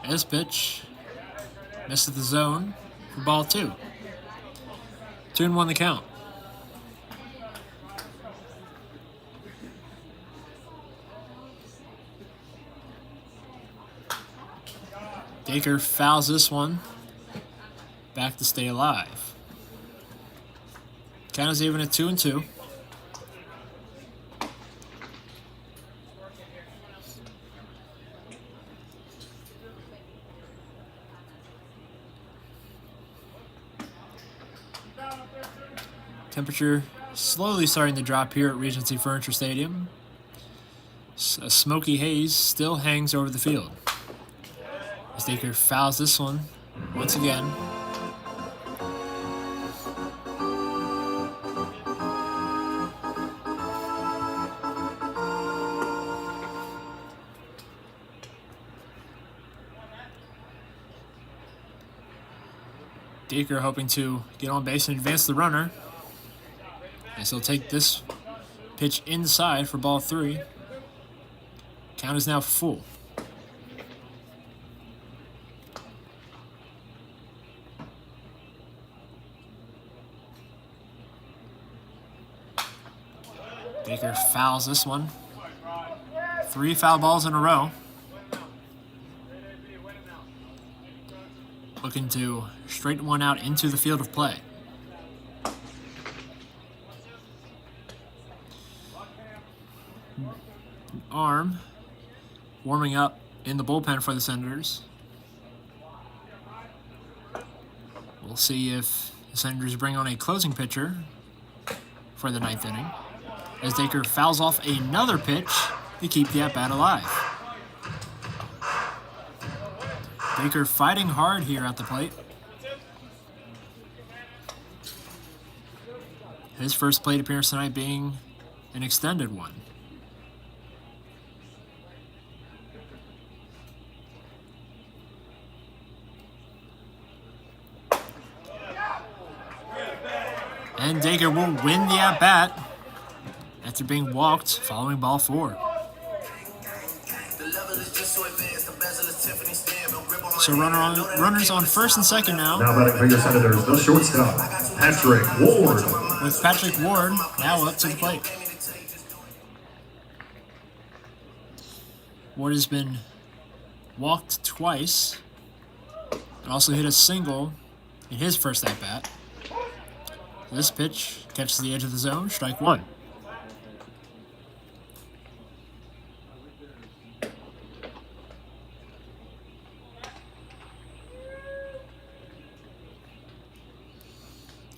Speaker 1: This pitch misses the zone for ball 2. 2-1 the count. Dacre fouls this one back to stay alive. Count is even at 2-2. Temperature slowly starting to drop here at Regency Furniture Stadium. A smoky haze still hangs over the field. As Dacre fouls this one once again. Dacre hoping to get on base and advance the runner. As he'll take this pitch inside for ball 3. Count is now full. Dacre fouls this one. 3 foul balls in a row. Looking to straighten one out into the field of play. Arm warming up in the bullpen for the Senators. We'll see if the Senators bring on a closing pitcher for the 9th inning, as Dacre fouls off another pitch to keep the at-bat alive. Dacre fighting hard here at the plate. His first plate appearance tonight being an extended one. And Dacre will win the at-bat after being walked following ball 4. So runners on first and second now.
Speaker 2: Now batting for your Senators, the shortstop, Patrick Ward.
Speaker 1: With Patrick Ward now up to the plate. Ward has been walked twice and also hit a single in his first at-bat. This pitch catches the edge of the zone, strike 1.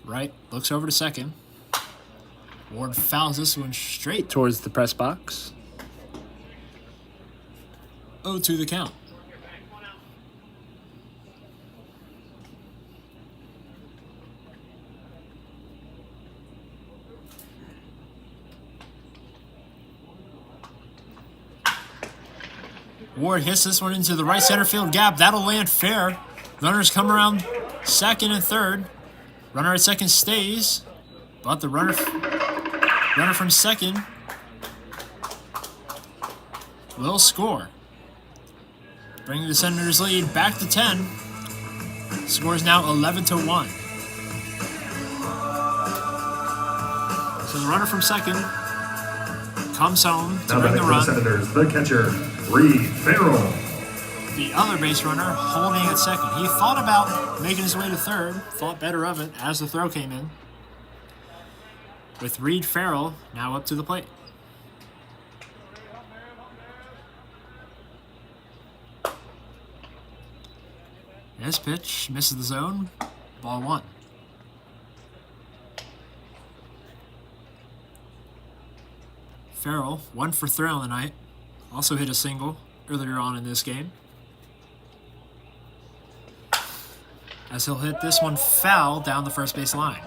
Speaker 1: Right, looks over to second. Ward fouls this one straight towards the press box. 0-2 the count. Ward hits this one into the right center field gap. That'll land fair. Runners come around second and third. Runner at second stays, but the runner from second will score, bringing the Senators' lead back to 10. Score is now 11-1. So the runner from second comes home to bring the run.
Speaker 2: Senators, the catcher, Reed Farrell.
Speaker 1: The other base runner holding at second. He thought about making his way to third, thought better of it as the throw came in. With Reed Farrell now up to the plate. This pitch misses the zone, ball 1. Farrell, 1 for 3 on the night, also hit a single earlier on in this game. As he'll hit this one foul down the first base line.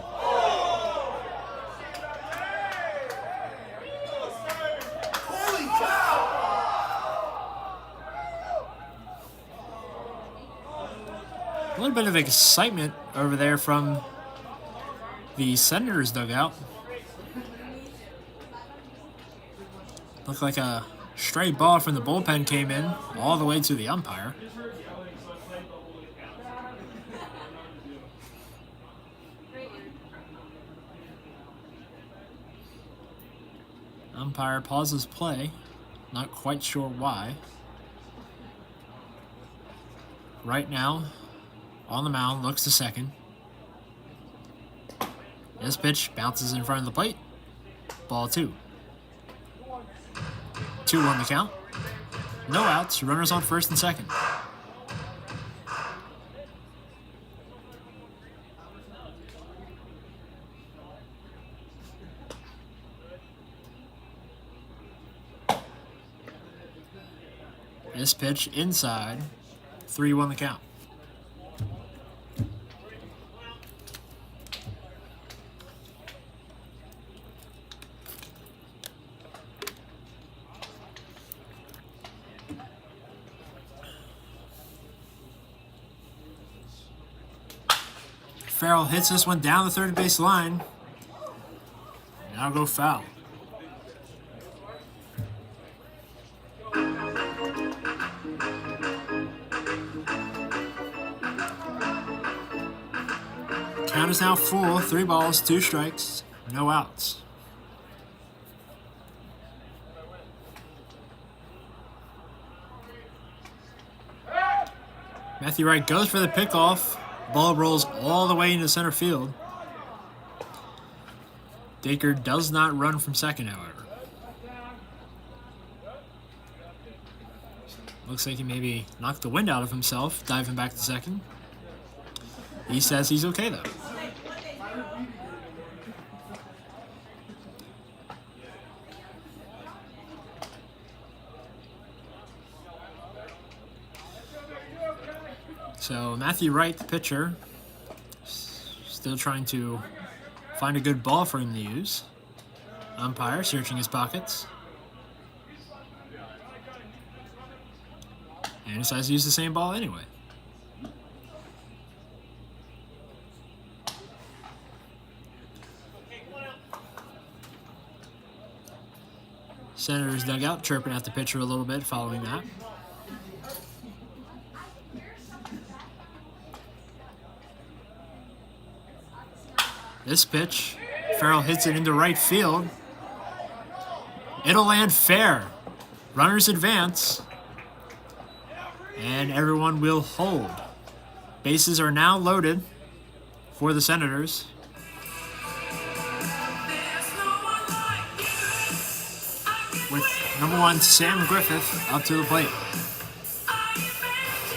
Speaker 1: A little bit of excitement over there from the Senators dugout. Looked like a stray ball from the bullpen came in all the way to the umpire. Umpire pauses play, not quite sure why. Right now, on the mound, looks to second. This pitch bounces in front of the plate. Ball 2. 2-1 the count. No outs, runners on first and second. This pitch inside, 3-1 the count. Farrell hits this one down the third base line. Now go foul. Count is now full, 3 balls, 2 strikes, no outs. Matthew Wright goes for the pickoff. Ball rolls all the way into center field. Dacre does not run from second, however. Looks like he maybe knocked the wind out of himself, diving back to second. He says he's okay, though. So Matthew Wright, the pitcher, still trying to find a good ball for him to use. Umpire searching his pockets. And decides to use the same ball anyway. Senators dugout chirping at the pitcher a little bit following that. This pitch, Farrell hits it into right field. It'll land fair. Runners advance. And everyone will hold. Bases are now loaded for the Senators. With number 1, Sam Griffith, up to the plate.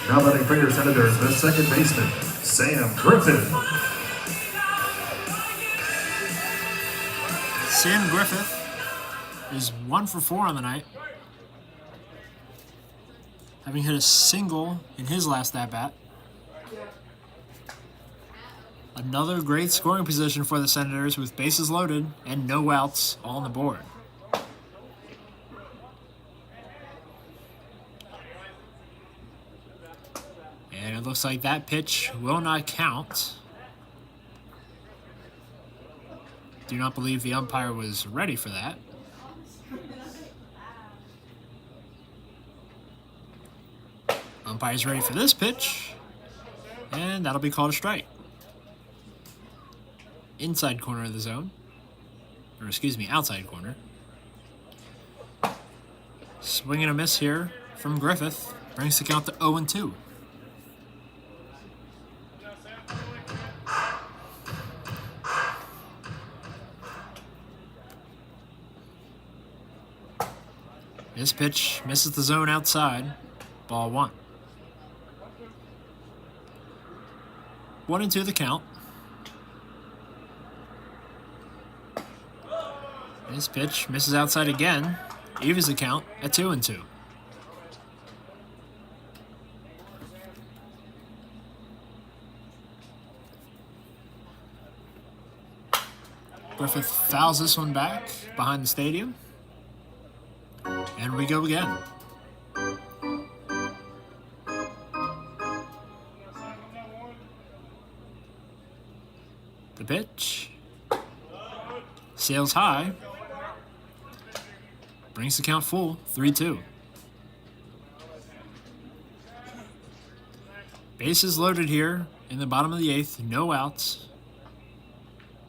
Speaker 2: Now batting for your Senators, the second baseman, Sam Griffith.
Speaker 1: Sam Griffith is 1 for 4 on the night, having hit a single in his last at-bat. Another great scoring position for the Senators with bases loaded and no outs on the board. And it looks like that pitch will not count. Do not believe the umpire was ready for that. Umpire's ready for this pitch, and that'll be called a strike. Inside corner of the zone, or excuse me, outside corner. Swing and a miss here from Griffith brings the count to 0-2. This pitch misses the zone outside. Ball 1. 1-2 the count. This pitch misses outside again. Evens the count at 2-2. Griffith fouls this one back behind the stadium. And we go again. The pitch sails high, brings the count full, 3-2. Bases loaded here in the bottom of the 8th, no outs.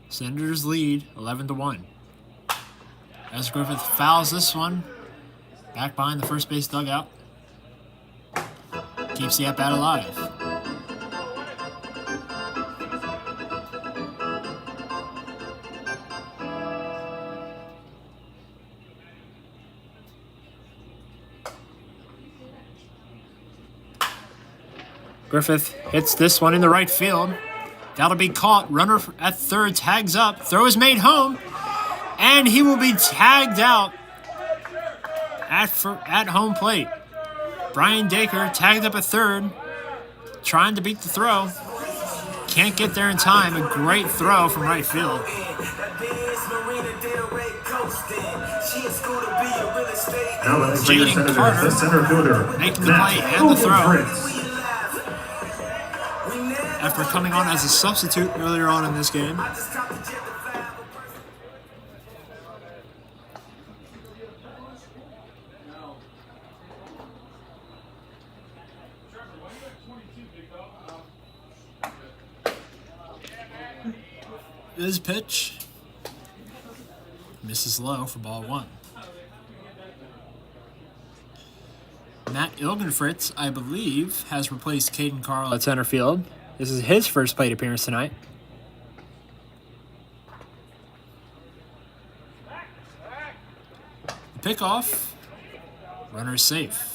Speaker 1: Senators lead 11-1. As Griffith fouls this one back behind the first base dugout, keeps the at-bat alive. Griffith hits this one in the right field. That'll be caught. Runner at third tags up. Throw is made home. And he will be tagged out at home plate. Brian Dacre tagged up at third, trying to beat the throw. Can't get there in time. A great throw from right field. Jaden Carter
Speaker 2: the center fielder,
Speaker 1: making the play and the throw. After coming on as a substitute earlier on in this game. This pitch misses low for ball 1. Matt Ilgenfritz, I believe, has replaced Caden Carl at center field. This is his first plate appearance tonight. The pickoff. Runner safe.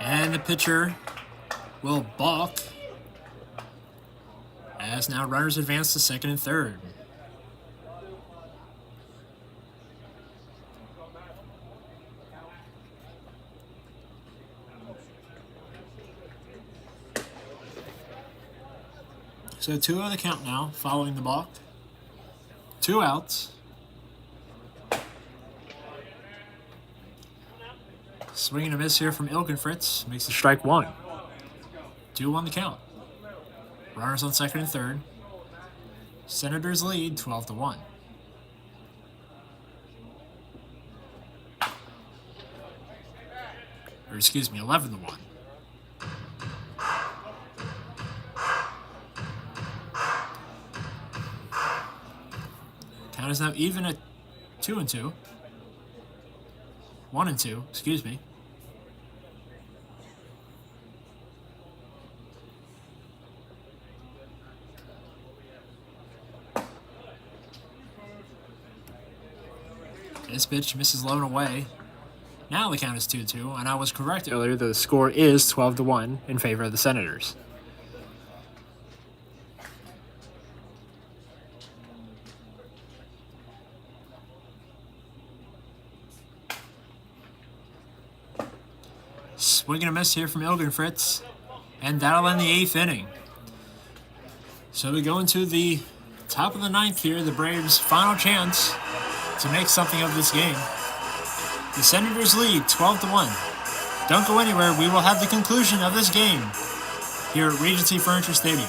Speaker 1: And the pitcher will balk as now runners advance to second and third. So 2-0 the count now, following the balk. 2 outs. Swing and a miss here from Ilkenfritz. Makes it strike 1. 2-1 the count. Runners on second and third. Senators lead 12-1. Or excuse me, 11-1. Count is now even at 2-2. 1-2, excuse me. This pitch misses low and away. Now the count is 2-2, and I was correct earlier. The score is 12-1 in favor of the Senators. Swing and a miss here from Ilgenfritz, and that'll end the 8th inning. So we go into the top of the 9th here, the Braves' final chance to make something of this game. The Senators lead 12-1. Don't go anywhere. We will have the conclusion of this game here at Regency Furniture Stadium.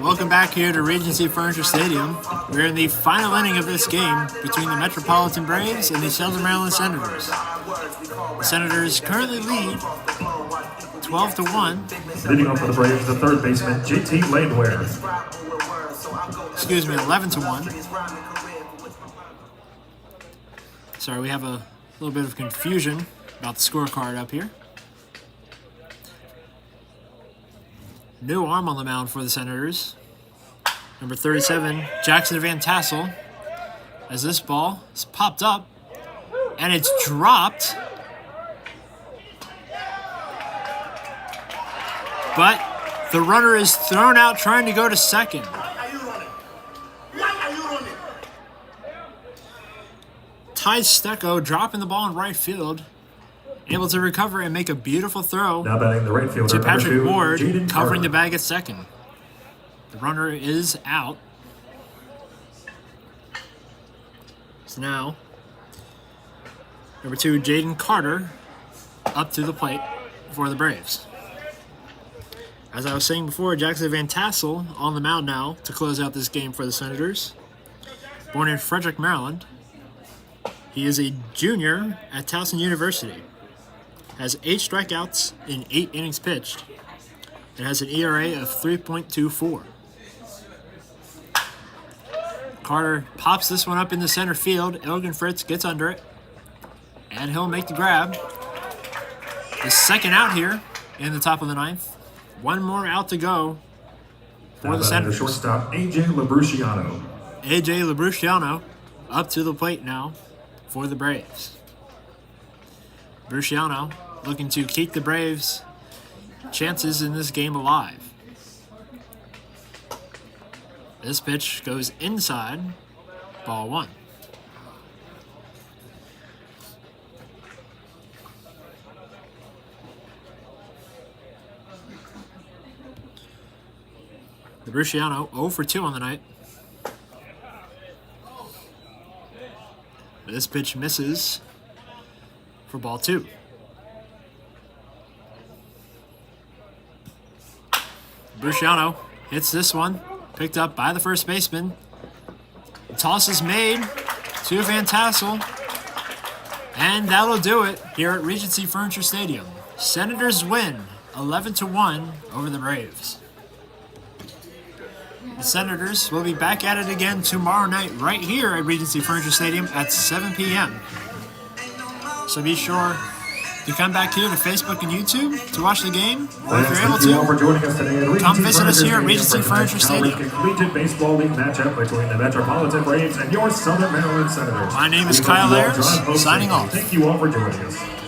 Speaker 1: Welcome back here to Regency Furniture Stadium. We're in the final inning of this game between the Metropolitan Braves and the Southern Maryland Senators. The Senators currently lead 12-1.
Speaker 2: Leading off for the Braves, the third baseman, JT Landwehr.
Speaker 1: Excuse me, 11-1. Sorry, we have a little bit of confusion about the scorecard up here. New arm on the mound for the Senators. Number 37, Jackson Van Tassel. As this ball is popped up, and it's dropped. But the runner is thrown out trying to go to second. Ty Stecco dropping the ball in right field. Able to recover and make a beautiful throw
Speaker 2: Now batting the right fielder,
Speaker 1: to Patrick
Speaker 2: number 2,
Speaker 1: Ward,
Speaker 2: Jaden
Speaker 1: covering the
Speaker 2: Carter.
Speaker 1: bag at second. The runner is out. So now, number 2, Jaden Carter, up to the plate for the Braves. As I was saying before, Jackson Van Tassel on the mound now to close out this game for the Senators. Born in Frederick, Maryland. He is a junior at Towson University. Has 8 strikeouts in 8 innings pitched. And has an ERA of 3.24. Carter pops this one up in the center field. Ilgen Fritz gets under it. And he'll make the grab. The second out here in the top of the 9th. One more out to go for the Senators.
Speaker 2: Shortstop AJ Labruciano.
Speaker 1: AJ Labruciano up to the plate now for the Braves. Labruciano looking to keep the Braves' chances in this game alive. This pitch goes inside, ball 1. Labruciano 0 for 2 on the night. This pitch misses for ball 2. Labruciano hits this one, picked up by the first baseman. The toss is made to Van Tassel, and that'll do it here at Regency Furniture Stadium. Senators win 11-1 over the Braves. The Senators will be back at it again tomorrow night right here at Regency Furniture Stadium at 7 p.m. So be sure to come back here to Facebook and YouTube to watch the game, or if you're able to, come visit us here at Regency Furniture Stadium.
Speaker 2: Collegiate Baseball League matchup between the Metropolitan Braves and your Southern Maryland Senators.
Speaker 1: My name is Kyle Ayers, signing off.
Speaker 2: Thank you all for joining us.